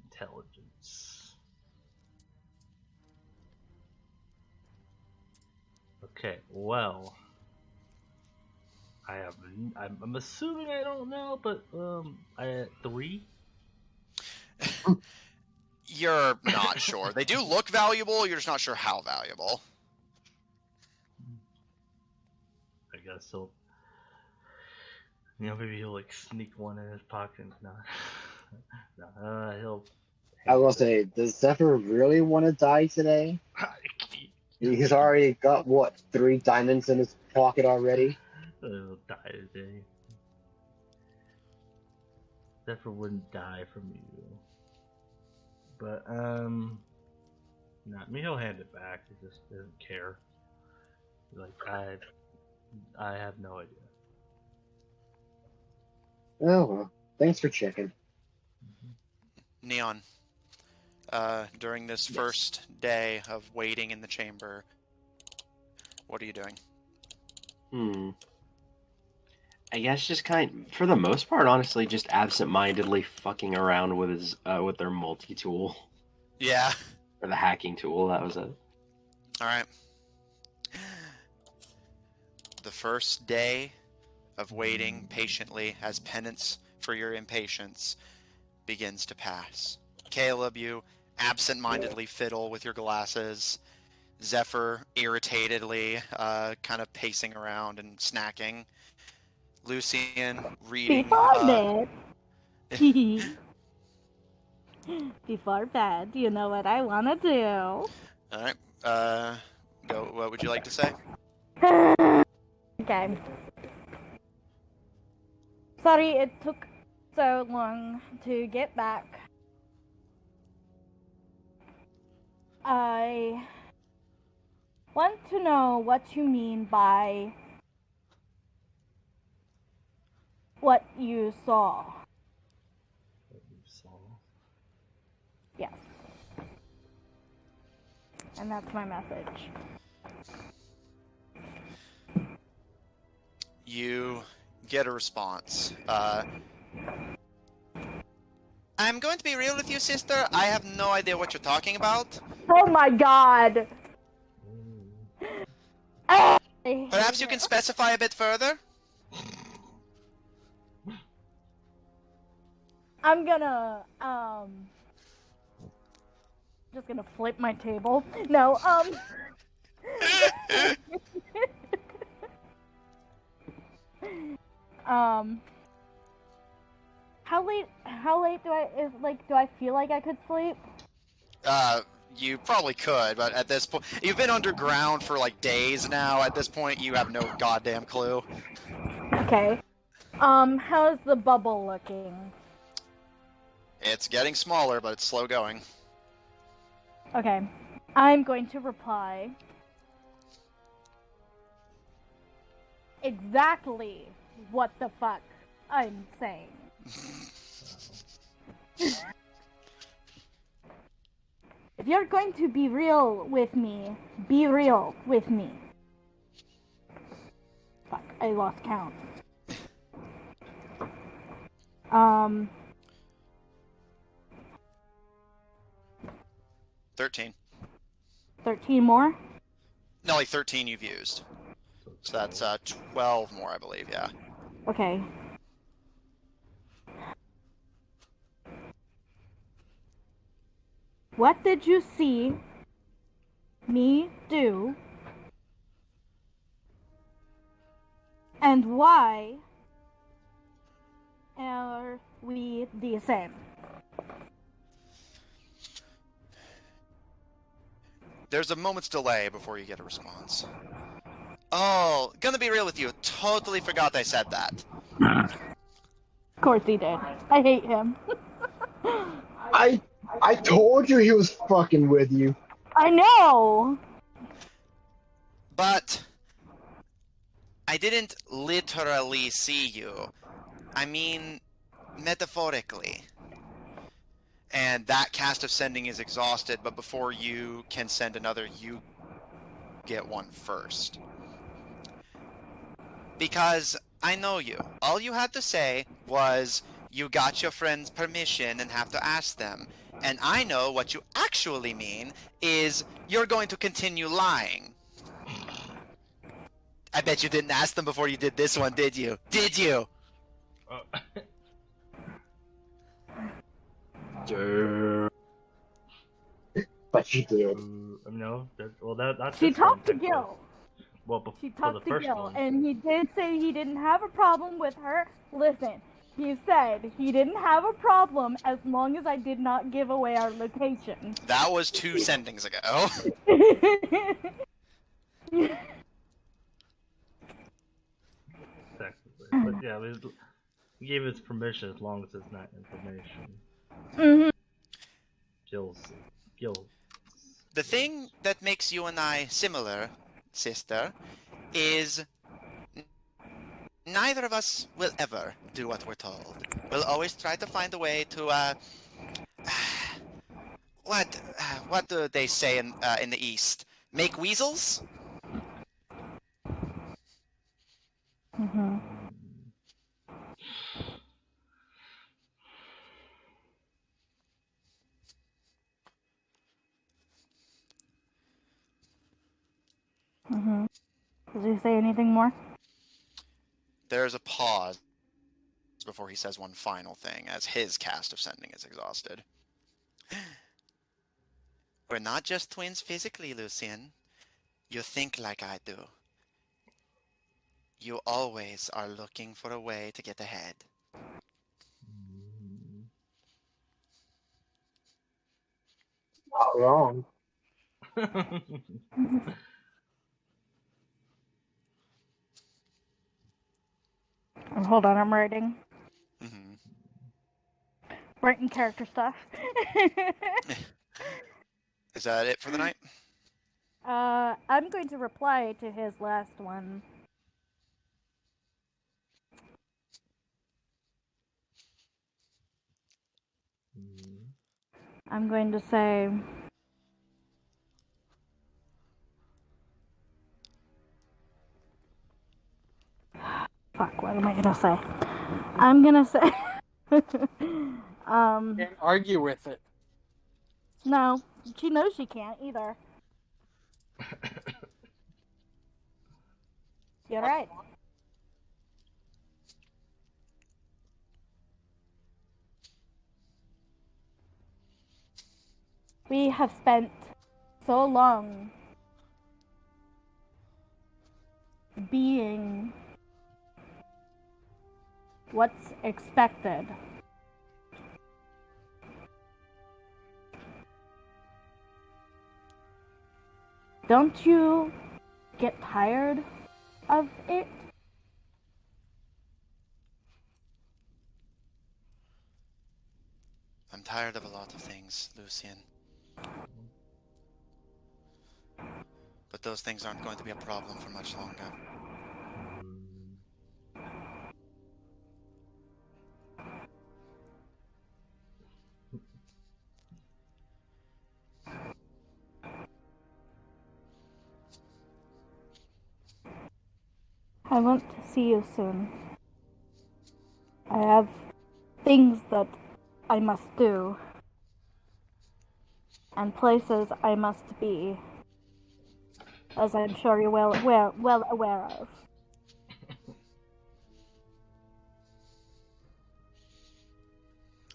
intelligence. Okay, well, I'm assuming I don't know, but I had 3. You're not sure. They do look valuable. You're just not sure how valuable. I guess he'll, maybe he'll like sneak one in his pocket. No, he'll. I will say, does Zephyr really want to die today? He's already got, what, 3 diamonds in his pocket already? He'll die today. Zephyr wouldn't die from you. But, he'll hand it back. He just doesn't care. Like, I have no idea. Oh, well. Thanks for checking. Neon, during this first day of waiting in the chamber, what are you doing? I guess just for the most part, honestly, just absent-mindedly fucking around with his with their multi-tool Yeah. or the hacking tool. That was it. All right. The first day of waiting patiently as penance for your impatience begins to pass. Caleb, you absent-mindedly fiddle with your glasses. Zephyr irritatedly, kind of pacing around and snacking. Lucian reading. Before bed. Before bed, you know what I want to do. All right. Go. What would you like to say? Okay. Sorry it took so long to get back. I want to know what you mean by what you saw. What you saw. Yes. And that's my message. You get a response. I'm going to be real with you, sister. I have no idea what you're talking about. Oh my god! Perhaps you can specify a bit further? I'm gonna, just gonna flip my table. No, how late do I feel like I could sleep? You probably could, but at this point, you've been underground for like days now. At this point, you have no goddamn clue. Okay. How's the bubble looking? It's getting smaller, but it's slow going. Okay. I'm going to reply exactly what the fuck I'm saying. If you're going to be real with me, be real with me. Fuck, I lost count. 13. 13 more? No, like 13 you've used. So that's 12 more, I believe, yeah. Okay. What did you see me do? And why are we the same? There's a moment's delay before you get a response. Oh, gonna be real with you. Totally forgot I said that. Of course he did. I hate him. I told you he was fucking with you. I know! But I didn't literally see you. I mean, metaphorically. And that cast of sending is exhausted, but before you can send another, you get one first. Because I know you. All you had to say was you got your friend's permission and have to ask them. And I know what you actually mean is you're going to continue lying. I bet you didn't ask them before you did this one, did you? Did you? But you did. No, that's She this one, talked to technically. Gil. Well, She for the talked to first Gil, one. and he did say he didn't have a problem with her. Listen, he said he didn't have a problem as long as I did not give away our location. That was 2 sendings ago. Technically. But yeah, we gave his permission as long as it's not information. Mhm. Gil. The thing that makes you and I similar, sister, is neither of us will ever do what we're told. We'll always try to find a way to, what do they say in the East? Make weasels? Mhm. Does he say anything more? There's a pause before he says one final thing, as his cast of sending is exhausted. We're not just twins physically, Lucian. You think like I do. You always are looking for a way to get ahead. Not wrong. Hold on, I'm writing. Mm-hmm. Writing character stuff. Is that it for the night? I'm going to reply to his last one. I'm going to say... Fuck, what am I gonna say? I'm gonna say... Can't argue with it. No, she knows she can't either. You're right. We have spent so long being what's expected. Don't you get tired of it? I'm tired of a lot of things, Lucian. But those things aren't going to be a problem for much longer. I want to see you soon. I have things that I must do, and places I must be, as I'm sure you're well aware of.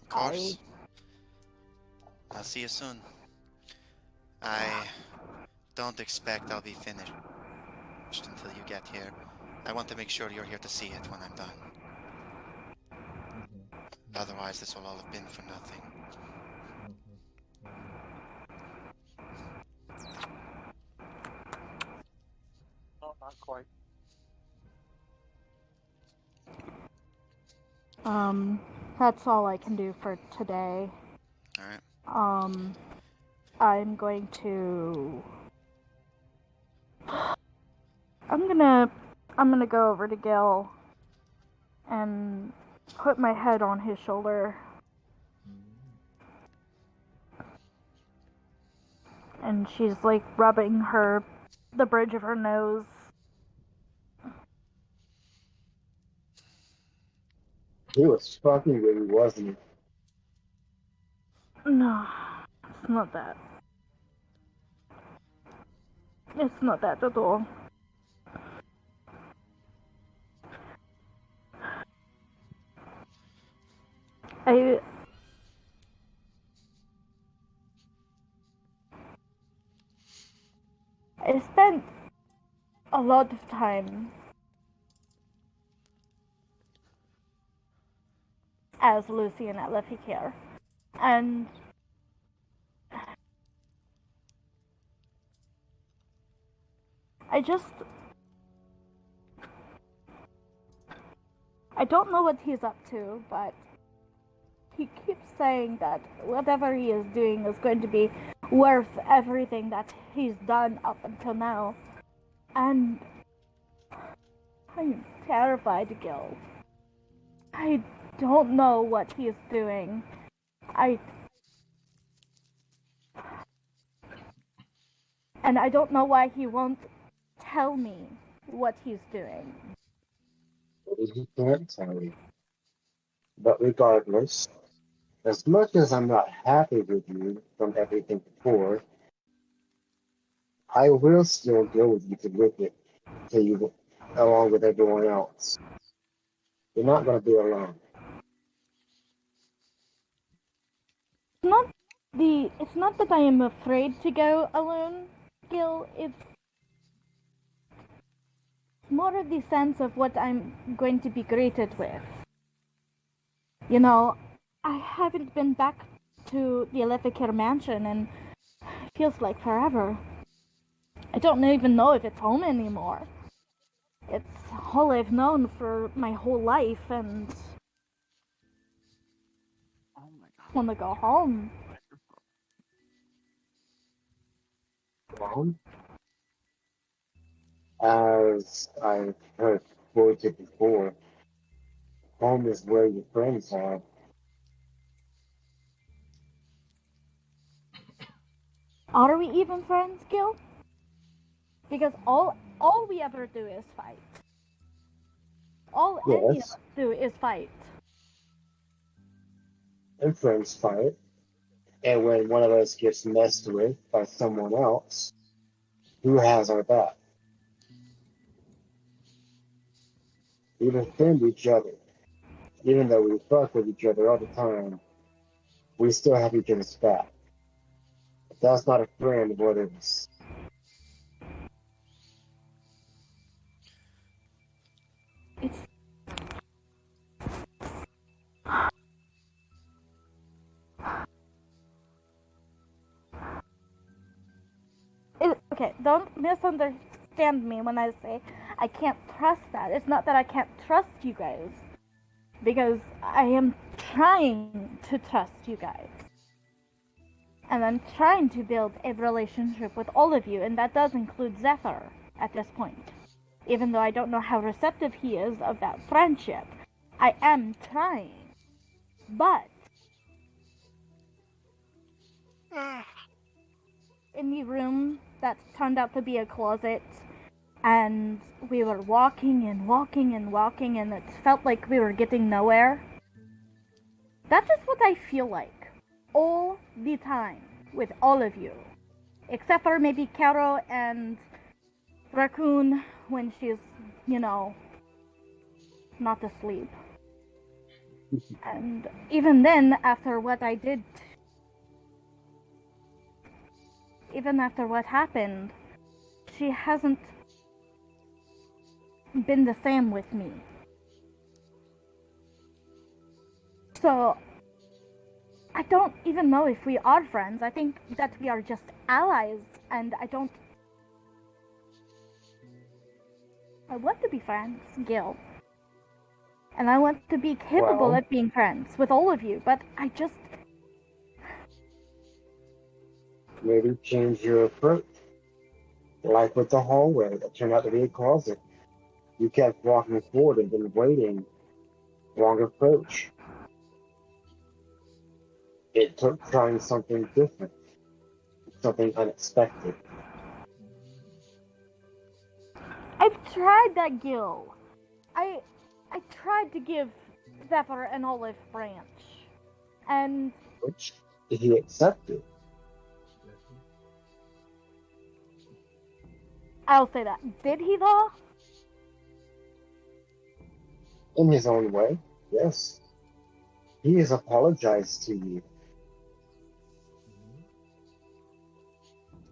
Of course. I'll see you soon. I don't expect I'll be finished until you get here. I want to make sure you're here to see it when I'm done. Otherwise, this will all have been for nothing. No, not quite. That's all I can do for today. Alright. I'm going to... I'm gonna go over to Gil and put my head on his shoulder. And she's like rubbing the bridge of her nose. He was fucking good, wasn't he? No, it's not that. It's not that at all. I spent a lot of time as Lucian at Leficare, and I don't know what he's up to, but he keeps saying that whatever he is doing is going to be worth everything that he's done up until now. And I'm terrified, Gil. I don't know what he's doing. And I don't know why he won't tell me what he's doing. He can't tell you. But regardless, as much as I'm not happy with you from everything before, I will still go with you to look at to you along with everyone else. You're not going to be alone. It's not that I am afraid to go alone, Gil. It's more of the sense of what I'm going to be greeted with. You know, I haven't been back to the Elefakir mansion and it feels like forever. I don't even know if it's home anymore. It's all I've known for my whole life, and Oh my god. I want to go home. Alone? As I've heard quoted before, home is where your friends are. Are we even friends, Gil? Because all we ever do is fight. All any of Yes, us do is fight. and friends fight. And when one of us gets messed with by someone else, who has our back? We defend each other. Even though we fuck with each other all the time, we still have each other's back. If that's not a friend, what is? It's okay, don't misunderstand me when I say I can't trust that. It's not that I can't trust you guys. Because I am trying to trust you guys. And I'm trying to build a relationship with all of you, and that does include Zephyr at this point. Even though I don't know how receptive he is of that friendship, I am trying. But in the room that turned out to be a closet, and we were walking and walking and walking, and it felt like we were getting nowhere. That's just what I feel like all the time with all of you, except for maybe Caro and Raccoon when she's, not asleep. And even then, after what happened, she hasn't been the same with me. So, I don't even know if we are friends. I think that we are just allies, and I want to be friends, Gil. And I want to be capable of being friends with all of you, but I just... Maybe change your approach. Like with the hallway that turned out to be a closet. You kept walking forward and then waiting. Wrong approach. It took trying something different. Something unexpected. I've tried that, Gil. I tried to give Zephyr an olive branch. And... Which he accepted. I'll say that. Did he, though? In his own way, yes. He has apologized to you.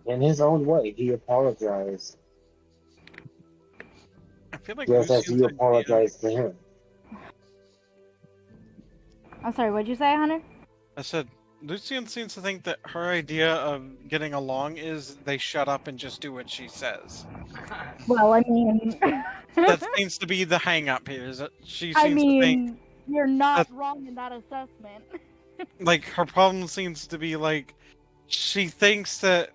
In his own way, he apologized. I feel like Just as Lucian's you idea- apologized to him. I'm sorry, what'd you say, Hunter? I said Lucian seems to think that her idea of getting along is they shut up and just do what she says. Well, I mean... That seems to be the hang-up here. Is that she seems to think you're not wrong in that assessment. like her problem seems to be like she thinks that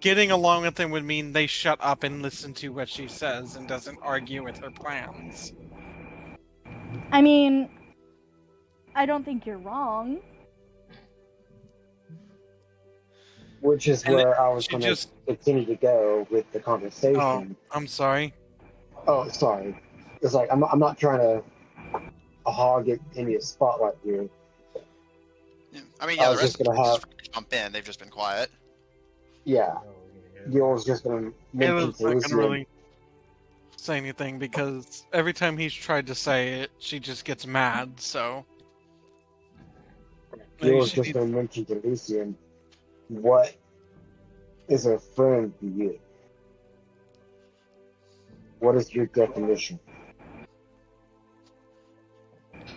getting along with him would mean they shut up and listen to what she says and doesn't argue with her plans. I mean, I don't think you're wrong. Which is And where I was she going to just- continue to go with the conversation. Oh, I'm sorry. Oh, sorry. It's like I'm not trying to hog it any spotlight here. Yeah. I mean, I yeah, was the rest just of gonna them just jump in. They've just been quiet. Yeah, Oh, yeah. Gil was just going to It mention was to not Lucian. gonna really say anything because every time he's tried to say it, she just gets mad. So You maybe were she just needs. going to mention to Lucian, what is a friend to you? What is your definition?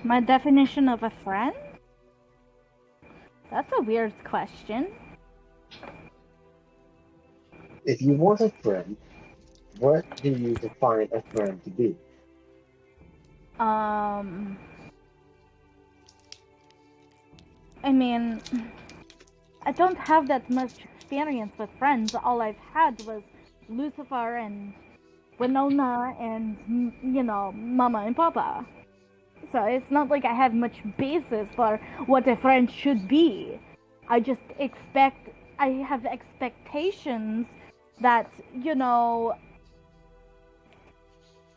My definition of a friend? That's a weird question. If you want a friend, what do you define a friend to be? I mean, I don't have that much experience with friends. All I've had was Lucifer and Winona and, you know, Mama and Papa. So it's not like I have much basis for what a friend should be. I have expectations that, you know,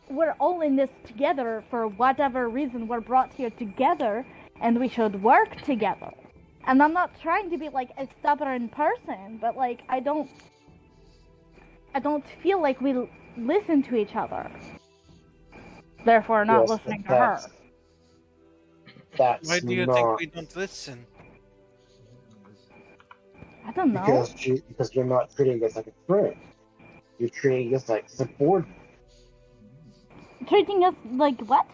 we're all in this together for whatever reason we're brought here together and we should work together. And I'm not trying to be like a stubborn person, but like I don't feel like we listen to each other. Therefore not Yes, listening to her. That's Why do you not think we don't listen? I don't know. because you're not treating us like a friend. You're treating us like subordinate. Treating us like what?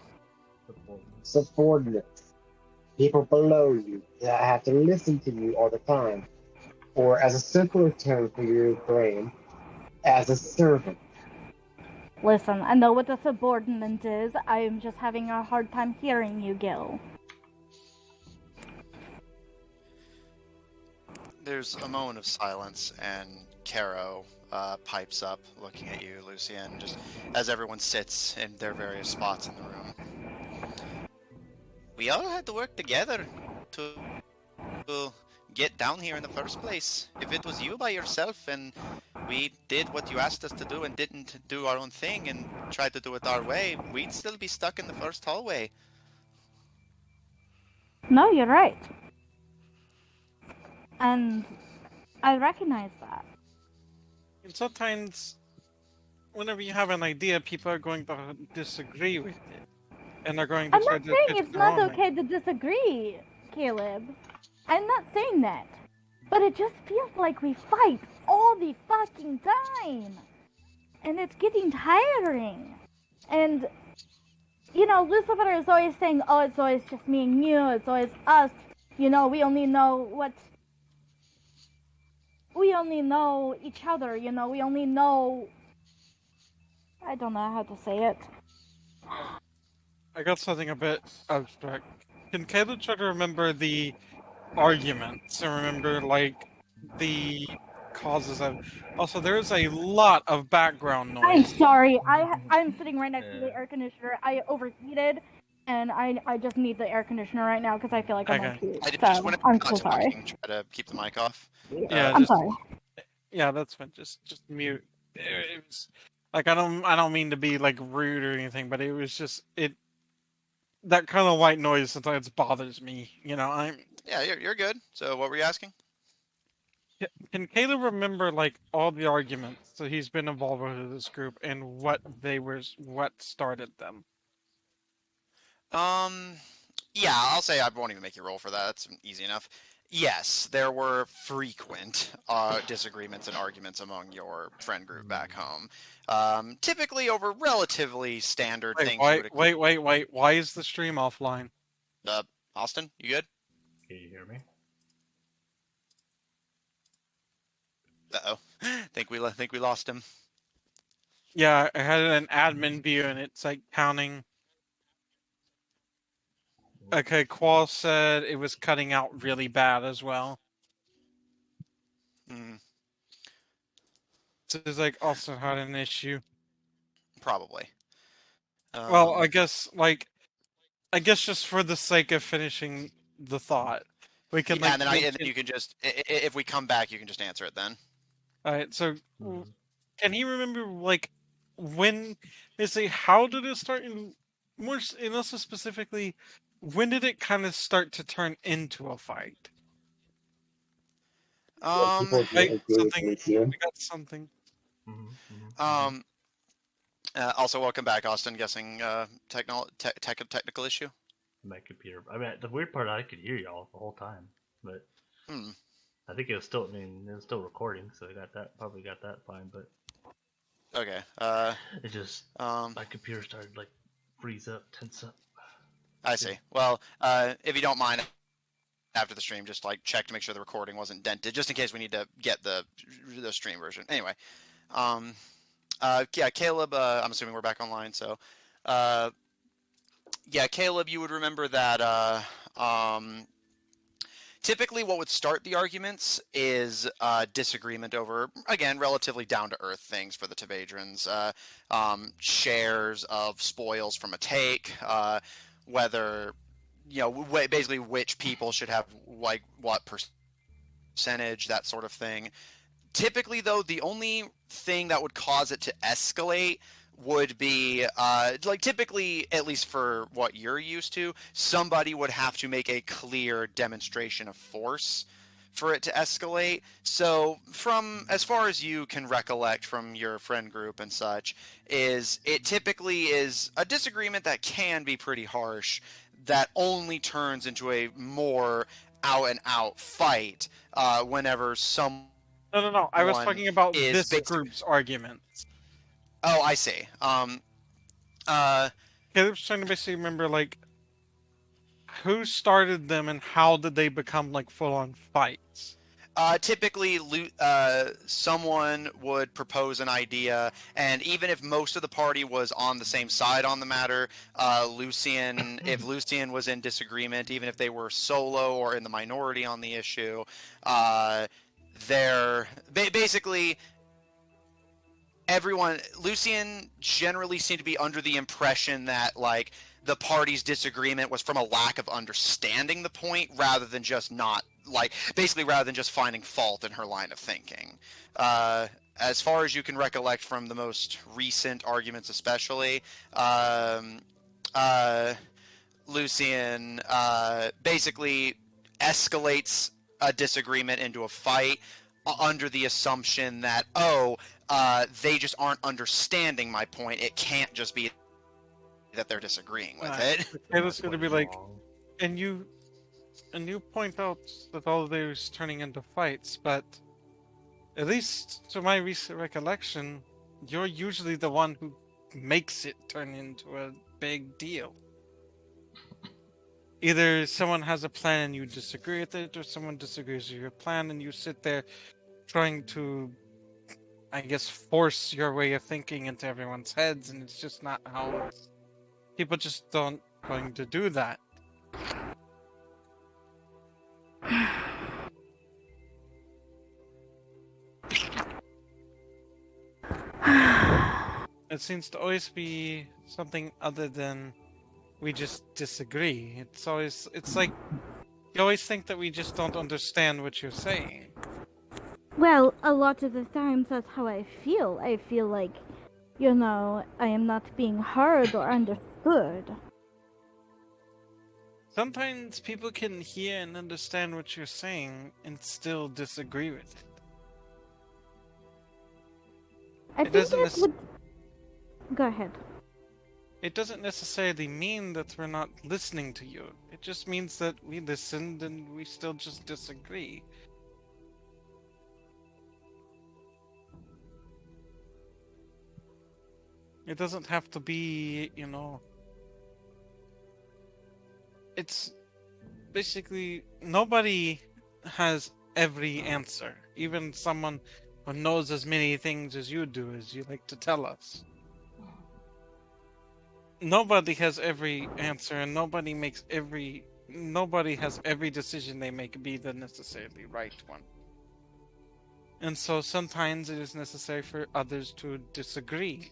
Subordinates. People below you that have to listen to you all the time. Or as a simpler term for your brain, as a servant. Listen, I know what a subordinate is. I am just having a hard time hearing you, Gil. There's a moment of silence, and Caro pipes up, looking at you, Lucian, just as everyone sits in their various spots in the room. We all had to work together to get down here in the first place. If it was you by yourself and we did what you asked us to do and didn't do our own thing and tried to do it our way, we'd still be stuck in the first hallway. No, you're right. And I recognize that. And sometimes, whenever you have an idea, people are going to disagree with it, and they're going to I'm try not to saying pitch it's their not own okay to disagree, Caleb. I'm not saying that. But it just feels like we fight all the fucking time. And it's getting tiring. And, you know, Lucifer is always saying, oh, it's always just me and you, it's always us. You know, we only know each other, you know, we only know... I don't know how to say it. I got something a bit abstract. Can Caleb try to remember the arguments and remember, like, the causes of... Also, there's a lot of background I'm noise. sorry, I'm sitting right next to the air conditioner. I overheated, and I just need the air conditioner right now because I feel like I'm on Okay. puke. I just So, when I'm not so sorry. talking, try to keep the mic off. Yeah, I'm just sorry. yeah, that's fine. Just mute. It was like I don't mean to be like rude or anything, but it was just that kind of white noise sometimes bothers me. You know, Yeah, you're good. So what were you asking? can Caleb remember like all the arguments that he's been involved with this group and what started them? Yeah, I'll say I won't even make you roll for that. That's easy enough. Yes, there were frequent disagreements and arguments among your friend group back home. Typically over relatively standard things. Wait. Why is the stream offline? Austin, you good? Can you hear me? Uh-oh. think we lost him. Yeah, I had an admin view and it's like counting. Okay, Qual said it was cutting out really bad as well. So it's like also had an issue. Probably. Well, I guess just for the sake of finishing the thought, we can and then you can just if we come back, you can just answer it then. All right. So, can he remember like when? Basically, how did it start? And also specifically, when did it kind of start to turn into a fight? People I get got something. Also, welcome back, Austin. Guessing technical issue. My computer. I mean, the weird part, I could hear y'all the whole time, but Hmm. I think it was still. I mean, it was still recording, so I got that. Probably got that fine, but Okay. it just my computer started like freeze up, tense up. I see. Well, if you don't mind, after the stream, just like check to make sure the recording wasn't dented, just in case we need to get the stream version. Anyway, yeah, Caleb. I'm assuming we're back online, so yeah, Caleb, you would remember that typically what would start the arguments is disagreement over, again, relatively down-to-earth things for the Tevadrons. Shares of spoils from a take, whether, basically which people should have, like, what percentage, that sort of thing. Typically, though, the only thing that would cause it to escalate would be, typically, at least for what you're used to, somebody would have to make a clear demonstration of force for it to escalate. So, from as far as you can recollect from your friend group and such, it typically is a disagreement that can be pretty harsh, that only turns into a more out-and-out fight whenever someone No. I was talking about is this group's arguments. Oh, I see. Caleb's trying to basically remember, like, who started them and how did they become, like, full-on fights? Typically, someone would propose an idea, and even if most of the party was on the same side on the matter, if Lucian was in disagreement, even if they were solo or in the minority on the issue, basically Lucian generally seemed to be under the impression that, like, the party's disagreement was from a lack of understanding the point rather than just finding fault in her line of thinking. As far as you can recollect from the most recent arguments especially, Lucian basically escalates a disagreement into a fight under the assumption that, they just aren't understanding my point. It can't just be that they're disagreeing with it. Caleb's going to be like, and you point out that all of those turning into fights, but at least to my recent recollection, you're usually the one who makes it turn into a big deal. Either someone has a plan and you disagree with it, or someone disagrees with your plan and you sit there trying to, I guess, force your way of thinking into everyone's heads, and it's just not how people just don't going to do that. It seems to always be something other than we just disagree. It's like you always think that we just don't understand what you're saying. Well, a lot of the times that's how I feel. I feel like, I am not being heard or understood. Sometimes people can hear and understand what you're saying and still disagree with it. I think that would... Go ahead. It doesn't necessarily mean that we're not listening to you. It just means that we listened and we still just disagree. It doesn't have to be, It's basically nobody has every answer. Even someone who knows as many things as you do, as you like to tell us. Nobody has every answer, and nobody has every decision they make be the necessarily right one. And so sometimes it is necessary for others to disagree,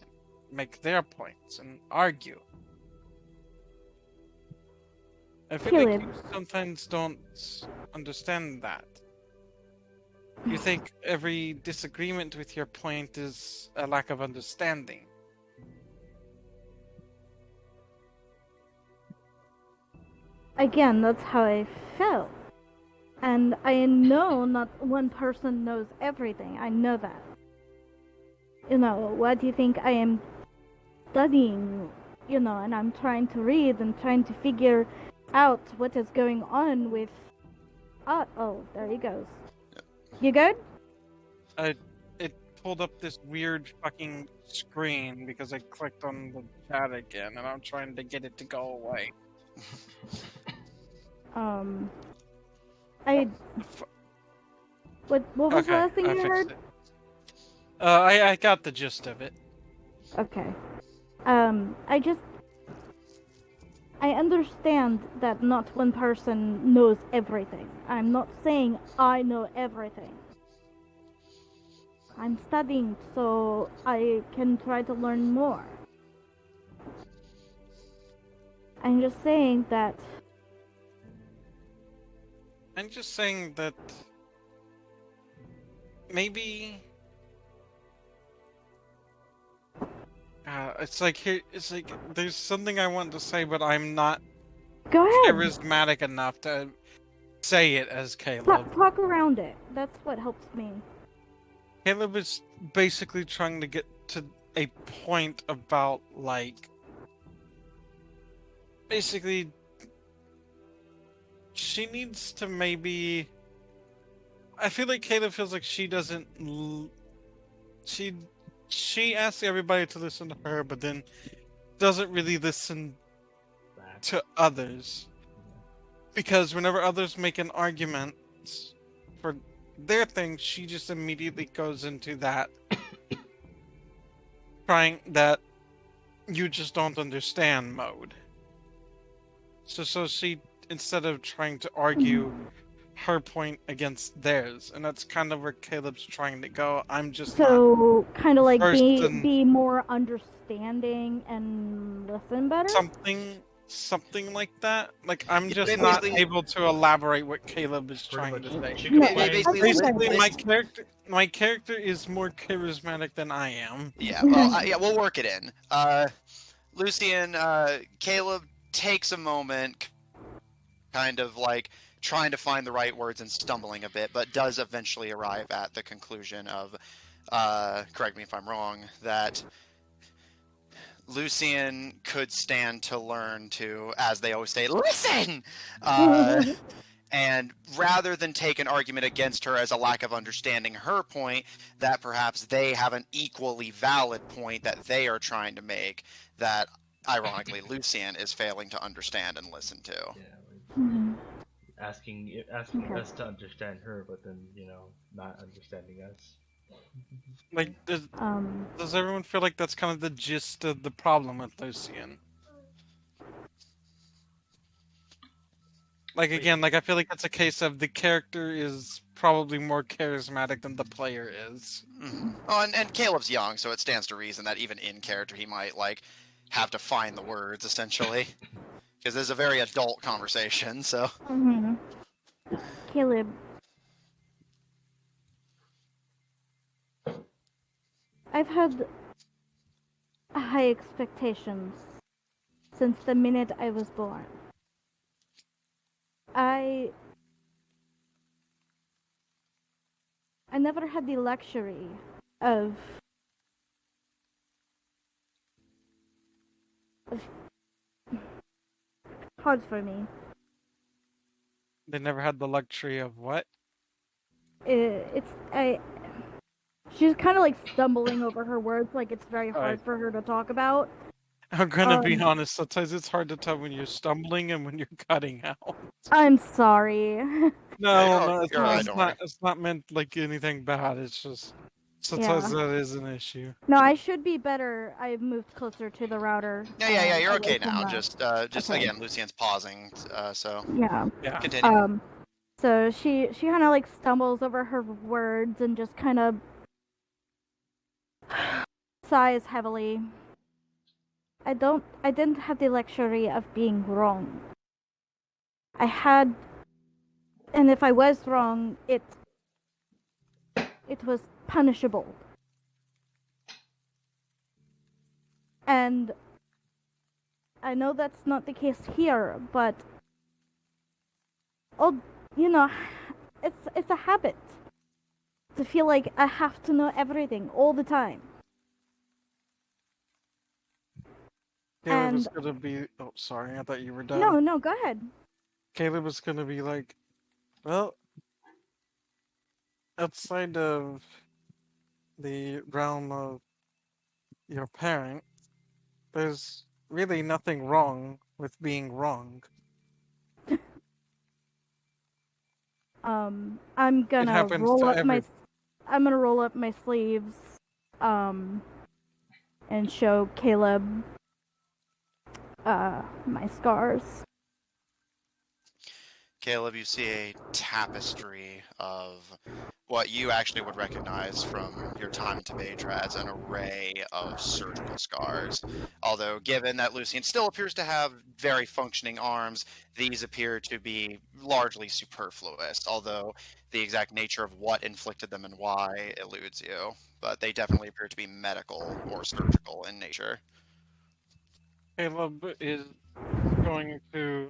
make their points, and argue. I feel like you sometimes don't understand that. You think every disagreement with your point is a lack of understanding. Again, that's how I felt. And I know not one person knows everything. I know that. What do you think I am studying, and I'm trying to read and trying to figure out what is going on with. Oh, there he goes. You good? It pulled up this weird fucking screen because I clicked on the chat again, and I'm trying to get it to go away. What was the last thing I you fixed heard? it. I got the gist of it. Okay. I understand that not one person knows everything. I'm not saying I know everything. I'm studying so I can try to learn more. I'm just saying that maybe it's like there's something I want to say, but I'm not go ahead. charismatic enough to say it as Caleb. Talk around it. That's what helps me. Caleb is basically trying to get to a point about, like, basically, she needs to maybe. I feel like Caleb feels like she doesn't. She asks everybody to listen to her, but then doesn't really listen to others. Because whenever others make an argument for their thing, she just immediately goes into that trying that you just don't understand mode. So she, instead of trying to argue her point against theirs, and that's kind of where Caleb's trying to go. I'm just so kind of like versed be more understanding and listen better. Something like that. Like, I'm just Basically- not able to elaborate what Caleb is trying to say. Basically, my character is more charismatic than I am. Yeah, well, we'll work it in. Lucian, Caleb takes a moment, kind of like trying to find the right words and stumbling a bit, but does eventually arrive at the conclusion of, correct me if I'm wrong, that Lucian could stand to learn to, as they always say, listen! And rather than take an argument against her as a lack of understanding her point, that perhaps they have an equally valid point that they are trying to make that, ironically, Lucian is failing to understand and listen to. Yeah, asking us to understand her, but then, not understanding us. Like, does everyone feel like that's kind of the gist of the problem with Lucian? Like, again, like, I feel like that's a case of the character is probably more charismatic than the player is. Mm-hmm. Oh, and Caleb's young, so it stands to reason that even in character he might, like, have to find the words, essentially. Because this is a very adult conversation, so... Caleb, I've had high expectations since the minute I was born. I never had the luxury of hard for me. They never had the luxury of what? She's kind of like stumbling over her words, like it's very hard for her to talk about. I'm gonna be honest, sometimes it's hard to tell when you're stumbling and when you're cutting out. I'm sorry. No, it's not meant like anything bad, it's just sometimes that is an issue. No, I should be better. I've moved closer to the router. Yeah, you're okay now. that. Just Okay. again, Lucian's pausing, so... Yeah. Continue. So she kind of like stumbles over her words and just kind of sighs heavily. I didn't have the luxury of being wrong. I had, and if I was wrong, it was punishable. And I know that's not the case here, but it's a habit to feel like I have to know everything all the time. Caleb was And gonna be. Oh, sorry, I thought you were done. no, go ahead. Caleb was gonna be like, well, outside of the realm of your parent, there's really nothing wrong with being wrong. I'm It gonna happens to every. I'm gonna roll up my sleeves, and show Caleb, my scars. Caleb, you see a tapestry of what you actually would recognize from your time in Tebadra as an array of surgical scars. Although, given that Lucian still appears to have very functioning arms, these appear to be largely superfluous, although the exact nature of what inflicted them and why eludes you. But they definitely appear to be medical or surgical in nature. Caleb is going to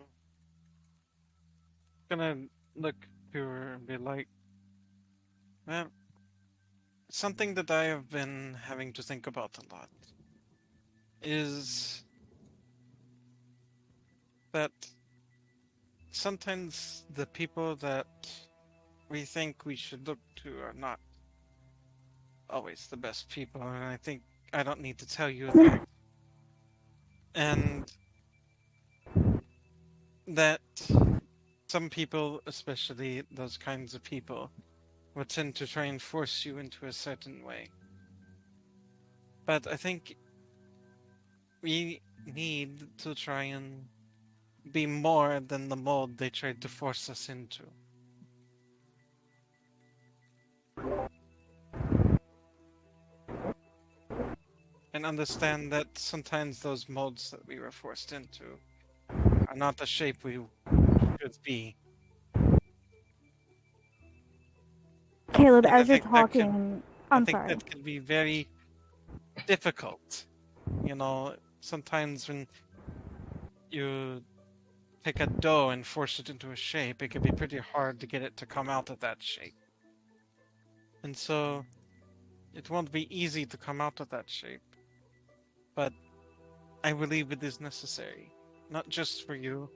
gonna look to her and be like, well, something that I have been having to think about a lot is that sometimes the people that we think we should look to are not always the best people, and I think I don't need to tell you that. And that some people, especially those kinds of people, will tend to try and force you into a certain way. But I think we need to try and be more than the mold they tried to force us into. And understand that sometimes those molds that we were forced into are not the shape we should be. Caleb, And I as you're think that talking, I I'm think sorry. that can be very difficult. You know, sometimes when you take a dough and force it into a shape, it can be pretty hard to get it to come out of that shape. And so, it won't be easy to come out of that shape. But I believe it is necessary. Not just for you,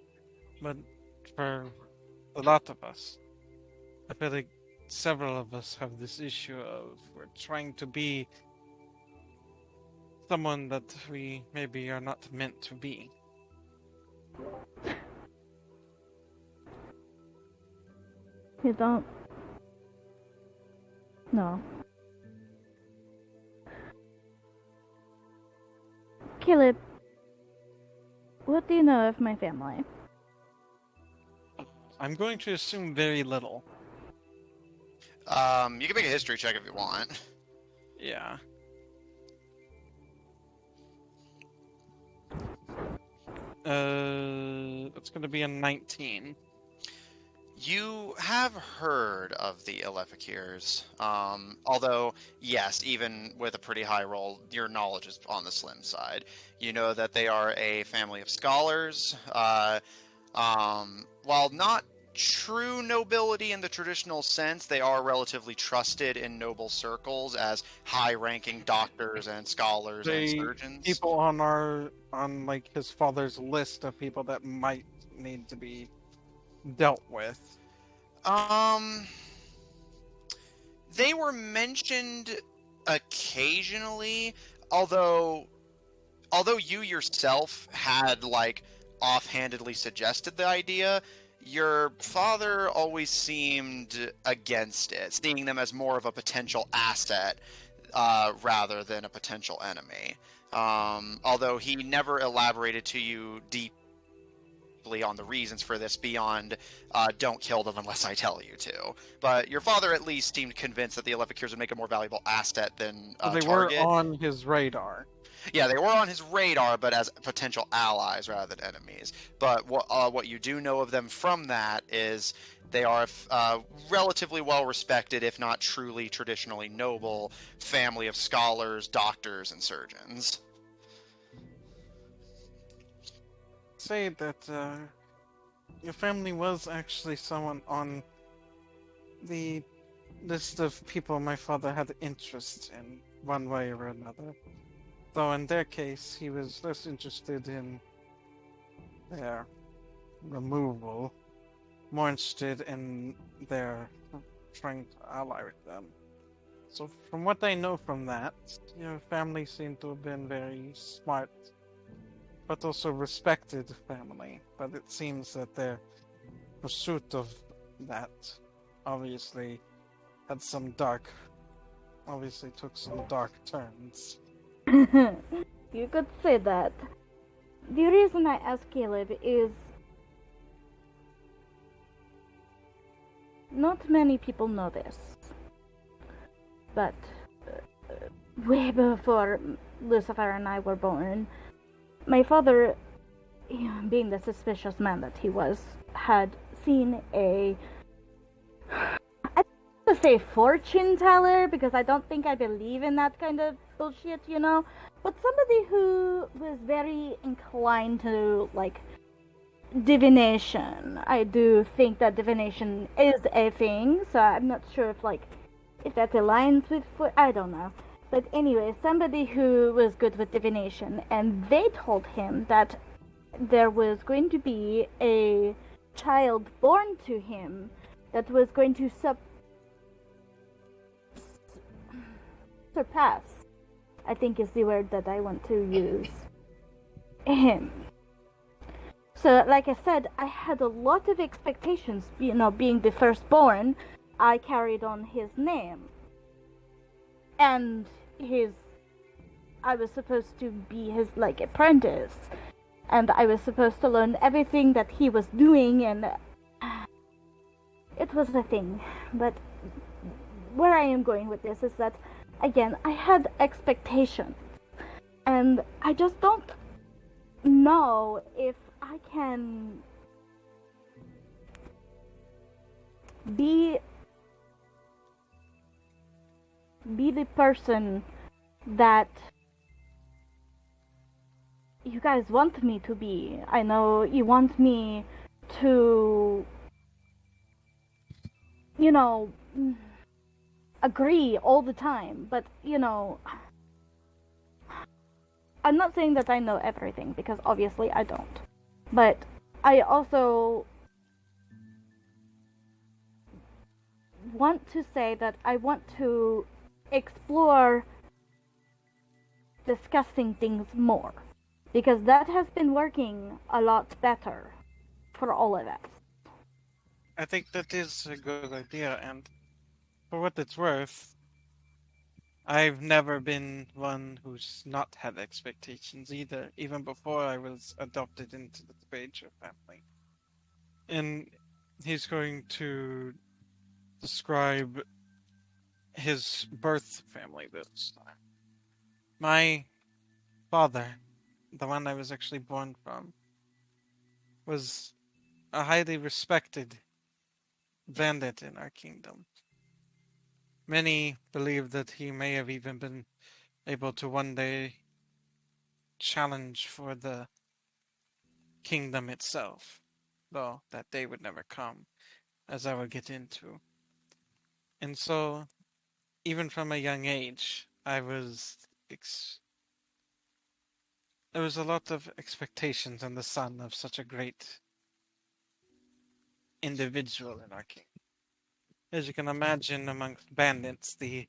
but for a lot of us. I feel like several of us have this issue of we're trying to be someone that we maybe are not meant to be. You don't. No. Caleb, what do you know of my family? I'm going to assume very little. You can make a history check if you want. Yeah. It's gonna be a 19. You have heard of the Elefikirs, although, yes, even with a pretty high roll, your knowledge is on the slim side. You know that they are a family of scholars. While not true nobility in the traditional sense, they are relatively trusted in noble circles as high-ranking doctors and scholars and surgeons. People on like his father's list of people that might need to be dealt with. They were mentioned occasionally, although you yourself had like offhandedly suggested the idea, your father always seemed against it, seeing them as more of a potential asset rather than a potential enemy. Although he never elaborated to you deeply on the reasons for this beyond don't kill them unless I tell you to. But your father at least seemed convinced that the Elefikirs would make a more valuable asset than So they target. were on his radar. Yeah, they were on his radar, but as potential allies rather than enemies. But what you do know of them from that is they are a relatively well-respected, if not truly traditionally noble, family of scholars, doctors, and surgeons. Say that your family was actually someone on the list of people my father had interest in, one way or another. Though in their case, he was less interested in their removal, more interested in their trying to ally with them. So from what I know from that, your family seemed to have been very smart, but also respected family. But it seems that their pursuit of that obviously had some obviously took some dark turns. You could say that. The reason I ask Caleb is not many people know this, but way before Lucifer and I were born, my father, being the suspicious man that he was, had seen I don't want to say fortune teller because I don't think I believe in that kind of bullshit, but somebody who was very inclined to, like, divination. I do think that divination is a thing, so I'm not sure if that aligns with I don't know. But anyway, somebody who was good with divination, and they told him that there was going to be a child born to him that was going to surpass, I think is the word that I want to use, him. So, like I said, I had a lot of expectations, being the firstborn, I carried on his name. And I was supposed to be his, apprentice. And I was supposed to learn everything that he was doing, and it was a thing. But where I am going with this is that, again, I had expectations. And I just don't know if I can be the person that you guys want me to be. I know you want me to, agree all the time, but, I'm not saying that I know everything, because obviously I don't. But I also want to say that I want to explore discussing things more, because that has been working a lot better for all of us. I think that is a good idea, and for what it's worth, I've never been one who's not had expectations either, even before I was adopted into the Pager family. And he's going to describe his birth family this time. My father, the one I was actually born from, was a highly respected bandit in our kingdom. Many believe that he may have even been able to one day challenge for the kingdom itself, though that day would never come, as I will get into. And so, even from a young age, there was a lot of expectations on the son of such a great individual in our kingdom. As you can imagine, amongst bandits, the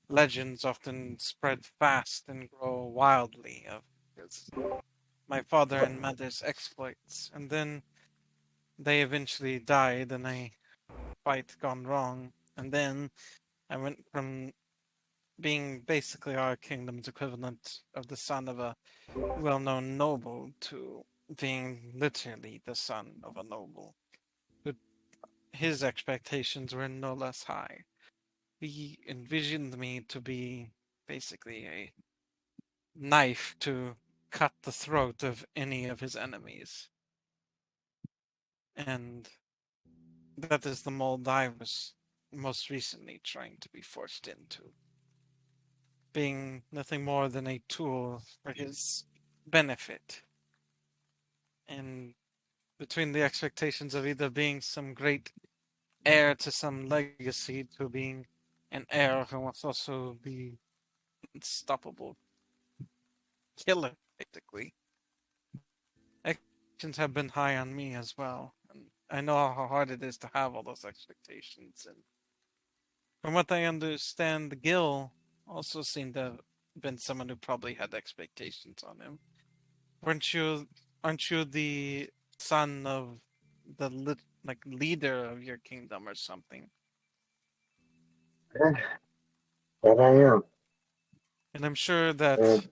legends often spread fast and grow wildly of my father and mother's exploits, and then they eventually died in a fight gone wrong, and then I went from being basically our kingdom's equivalent of the son of a well-known noble to being literally the son of a noble. But his expectations were no less high. He envisioned me to be basically a knife to cut the throat of any of his enemies. And that is the mold I was most recently trying to be forced into. Being nothing more than a tool for his benefit. And between the expectations of either being some great heir to some legacy to being an heir who must also be unstoppable killer, basically. Expectations have been high on me as well. And I know how hard it is to have all those expectations. And from what I understand, Gil also seemed to have been someone who probably had expectations on him. Aren't you the son of the leader of your kingdom or something? Yeah, that I am. And I'm sure that And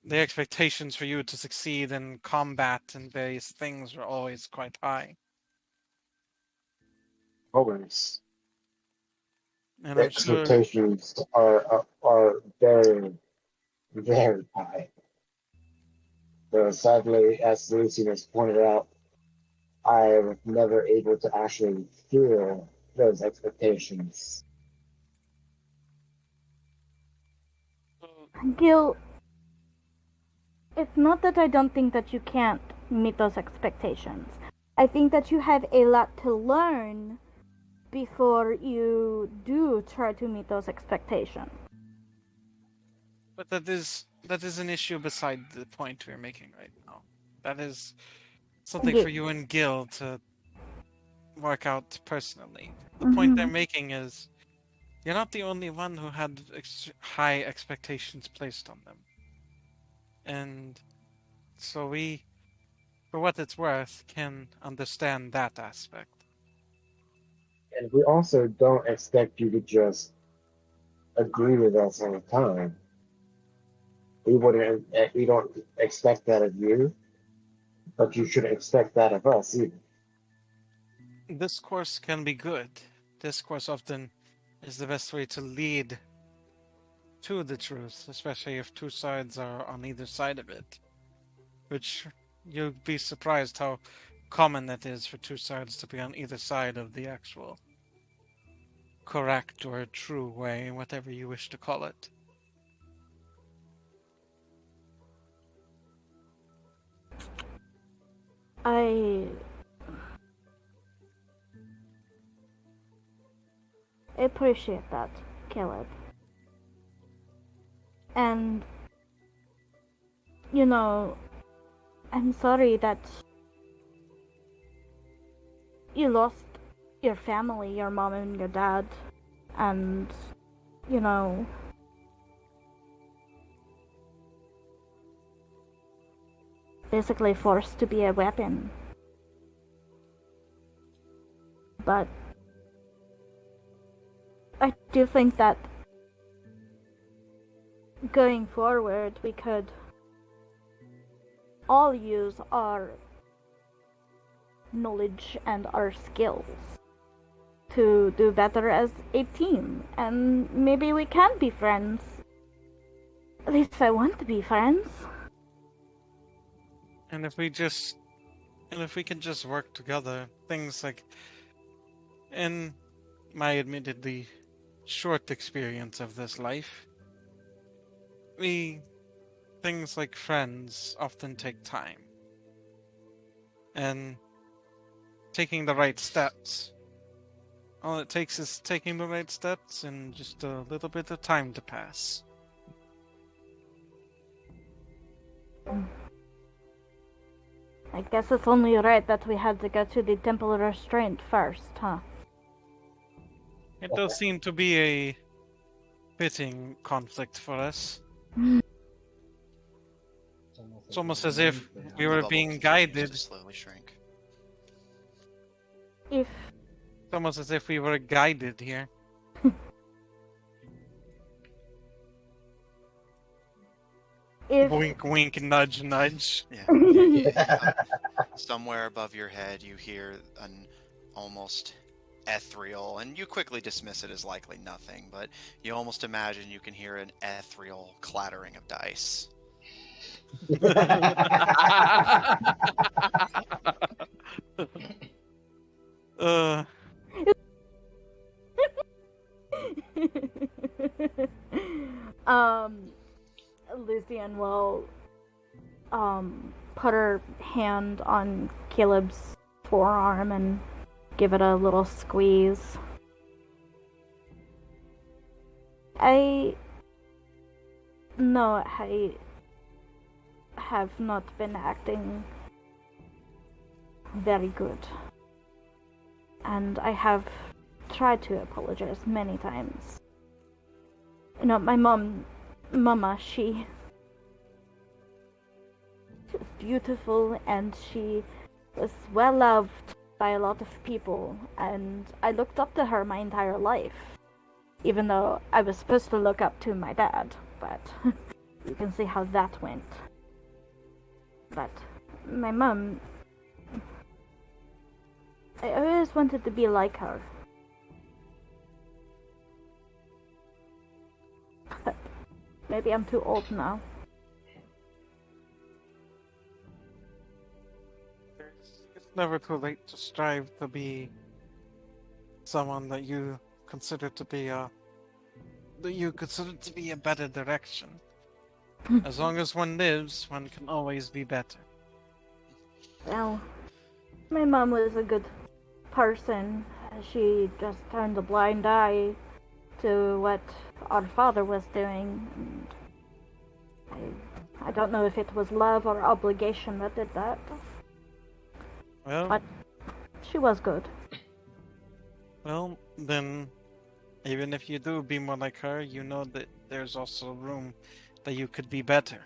the expectations for you to succeed in combat and various things are always quite high. always, And the I'm sure expectations are very, very high. So sadly, as Lucian has pointed out, I was never able to actually feel those expectations. Gil, it's not that I don't think that you can't meet those expectations. I think that you have a lot to learn before you do try to meet those expectations. but that is an issue beside the point we're making right now. That is something for you and Gil to work out personally. The point they're making is you're not the only one who had high expectations placed on them. And so we, for what it's worth, can understand that aspect. And we also don't expect you to just agree with us all the time. We don't expect that of you, but you shouldn't expect that of us either. Discourse can be good. Discourse often is the best way to lead to the truth, especially if two sides are on either side of it. Which you'll be surprised how common that is for two sides to be on either side of the actual correct or true way, whatever you wish to call it. I appreciate that, Caleb. And, I'm sorry that you lost your family, your mom and your dad, and, basically forced to be a weapon. But I do think that going forward we could all use our knowledge and our skills to do better as a team, and maybe we can be friends. At least I want to be friends. And if we can just work together, things like, in my admittedly short experience of this life, things like friends often take time. And taking the right steps. All it takes is taking the right steps and just a little bit of time to pass. I guess it's only right that we had to go to the Temple of Restraint first, huh? It does seem to be a fitting conflict for us. It's almost as if we were being guided. To slowly shrink. If It's almost as if we were guided here. Wink, wink, nudge, nudge. Yeah. Somewhere above your head, you hear an almost ethereal, and you quickly dismiss it as likely nothing, but you almost imagine you can hear an ethereal clattering of dice. Lucian will put her hand on Caleb's forearm and give it a little squeeze. I have not been acting very good. And I have tried to apologize many times. You know, my Mama, she was beautiful and she was well loved by a lot of people, and I looked up to her my entire life. Even though I was supposed to look up to my dad, but you can see how that went. But my mom, I always wanted to be like her. But maybe I'm too old now. It's never too late to strive to be someone that you consider to be a better direction. As long as one lives, one can always be better. Well, my mom was a good person. She just turned a blind eye to what our father was doing. And I don't know if it was love or obligation that did that. Well, But she was good. well, then, even if you do be more like her, you know that there's also room that you could be better.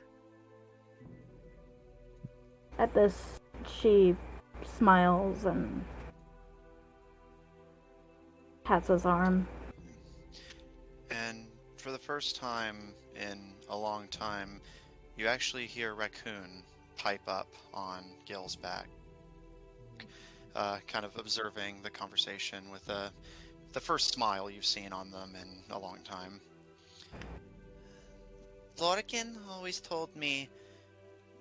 At this, she smiles and pats his arm. And for the first time in a long time, you actually hear Raccoon pipe up on Gil's back, kind of observing the conversation with the first smile you've seen on them in a long time. Lorcan always told me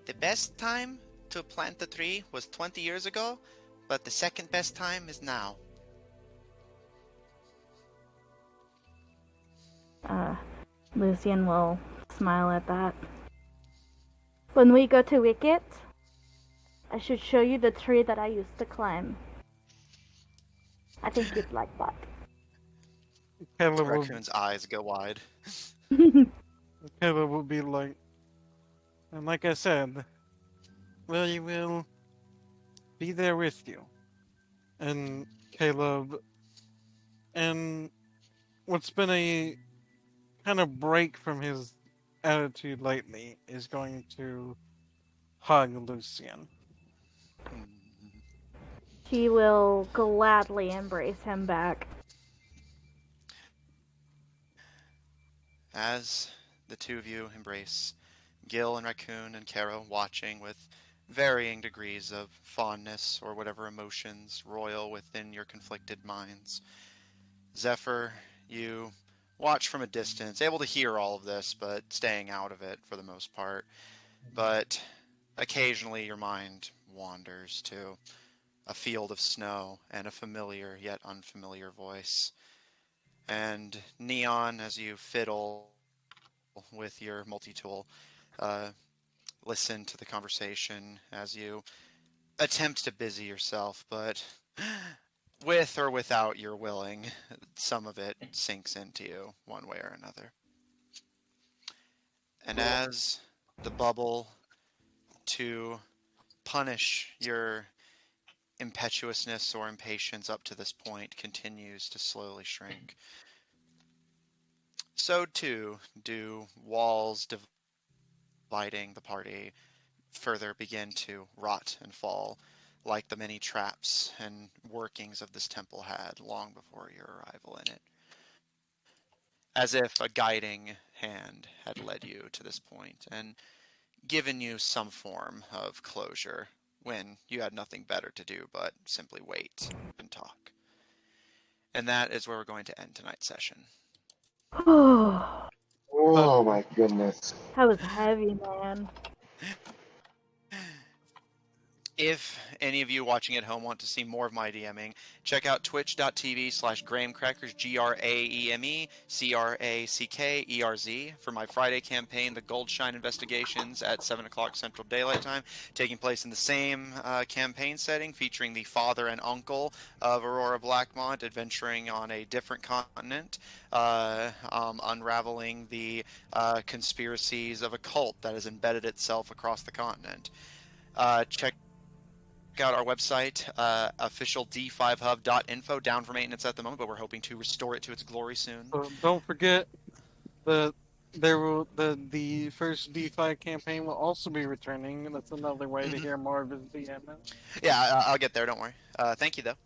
the best time to plant the tree was 20 years ago, but the second best time is now. Lucian will smile at that. When we go to Wicket, I should show you the tree that I used to climb. I think you'd like that. Caleb will, Raccoon's eyes go wide. Caleb will be like, and like I said, we will be there with you. And Caleb, and what's been a kind of break from his attitude lately, is going to hug Lucian. She will gladly embrace him back. As the two of you embrace, Gil and Raccoon and Caro watching with varying degrees of fondness or whatever emotions roil within your conflicted minds. Zephyr, you watch from a distance, able to hear all of this, but staying out of it for the most part. But occasionally your mind wanders to a field of snow and a familiar yet unfamiliar voice. And Neon, as you fiddle with your multi-tool, listen to the conversation as you attempt to busy yourself, but with or without your willing, some of it sinks into you one way or another. And as the bubble to punish your impetuousness or impatience up to this point continues to slowly shrink, so too do walls dividing the party further begin to rot and fall, like the many traps and workings of this temple had long before your arrival in it. As if a guiding hand had led you to this point and given you some form of closure when you had nothing better to do but simply wait and talk. And that is where we're going to end tonight's session. Oh my goodness. That was heavy, man. If any of you watching at home want to see more of my DMing, check out twitch.tv/GrahamCrackers, GrameCrackerz, for my Friday campaign, The Goldshine Investigations, at 7 o'clock Central Daylight Time, taking place in the same campaign setting, featuring the father and uncle of Aurora Blackmont adventuring on a different continent, unraveling the conspiracies of a cult that has embedded itself across the continent. Check out our website, official d5hub.info, down for maintenance at the moment, but we're hoping to restore it to its glory soon. So don't forget that the first D5 campaign will also be returning, and that's another way to hear more of his DMing. Yeah, I'll get there, don't worry. Thank you, though.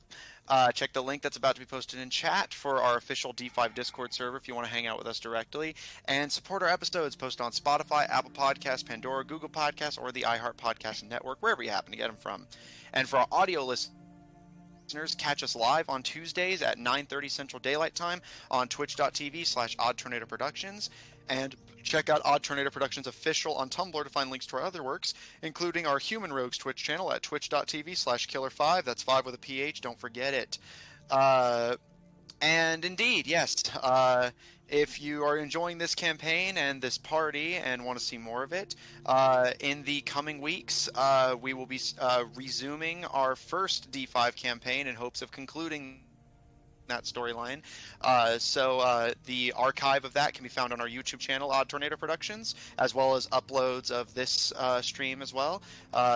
Check the link that's about to be posted in chat for our official D5 Discord server if you want to hang out with us directly. And support our episodes. Post on Spotify, Apple Podcasts, Pandora, Google Podcasts, or the iHeart Podcast Network, wherever you happen to get them from. And for our audio listeners, catch us live on Tuesdays at 9:30 Central Daylight Time on twitch.tv/OddTornadoProductions. And check out Odd Tornado Productions Official on Tumblr to find links to our other works, including our Human Rogues Twitch channel at twitch.tv/Killer5. That's 5 with a PH, don't forget it. And indeed, yes, if you are enjoying this campaign and this party and want to see more of it, in the coming weeks, we will be resuming our first D5 campaign in hopes of concluding that storyline. So the archive of that can be found on our YouTube channel, Odd Tornado Productions, as well as uploads of this stream as well.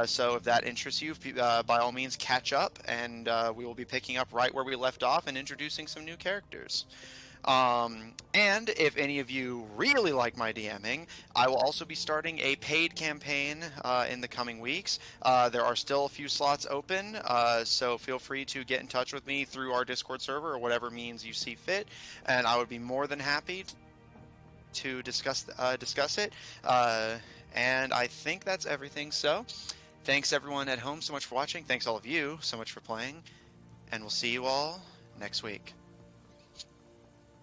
So if that interests you, by all means catch up, and we will be picking up right where we left off and introducing some new characters. And if any of you really like my DMing, I will also be starting a paid campaign in the coming weeks. There are still a few slots open, so feel free to get in touch with me through our Discord server or whatever means you see fit, and I would be more than happy to discuss it. And I think that's everything. So thanks everyone at home so much for watching. Thanks all of you so much for playing, and we'll see you all next week.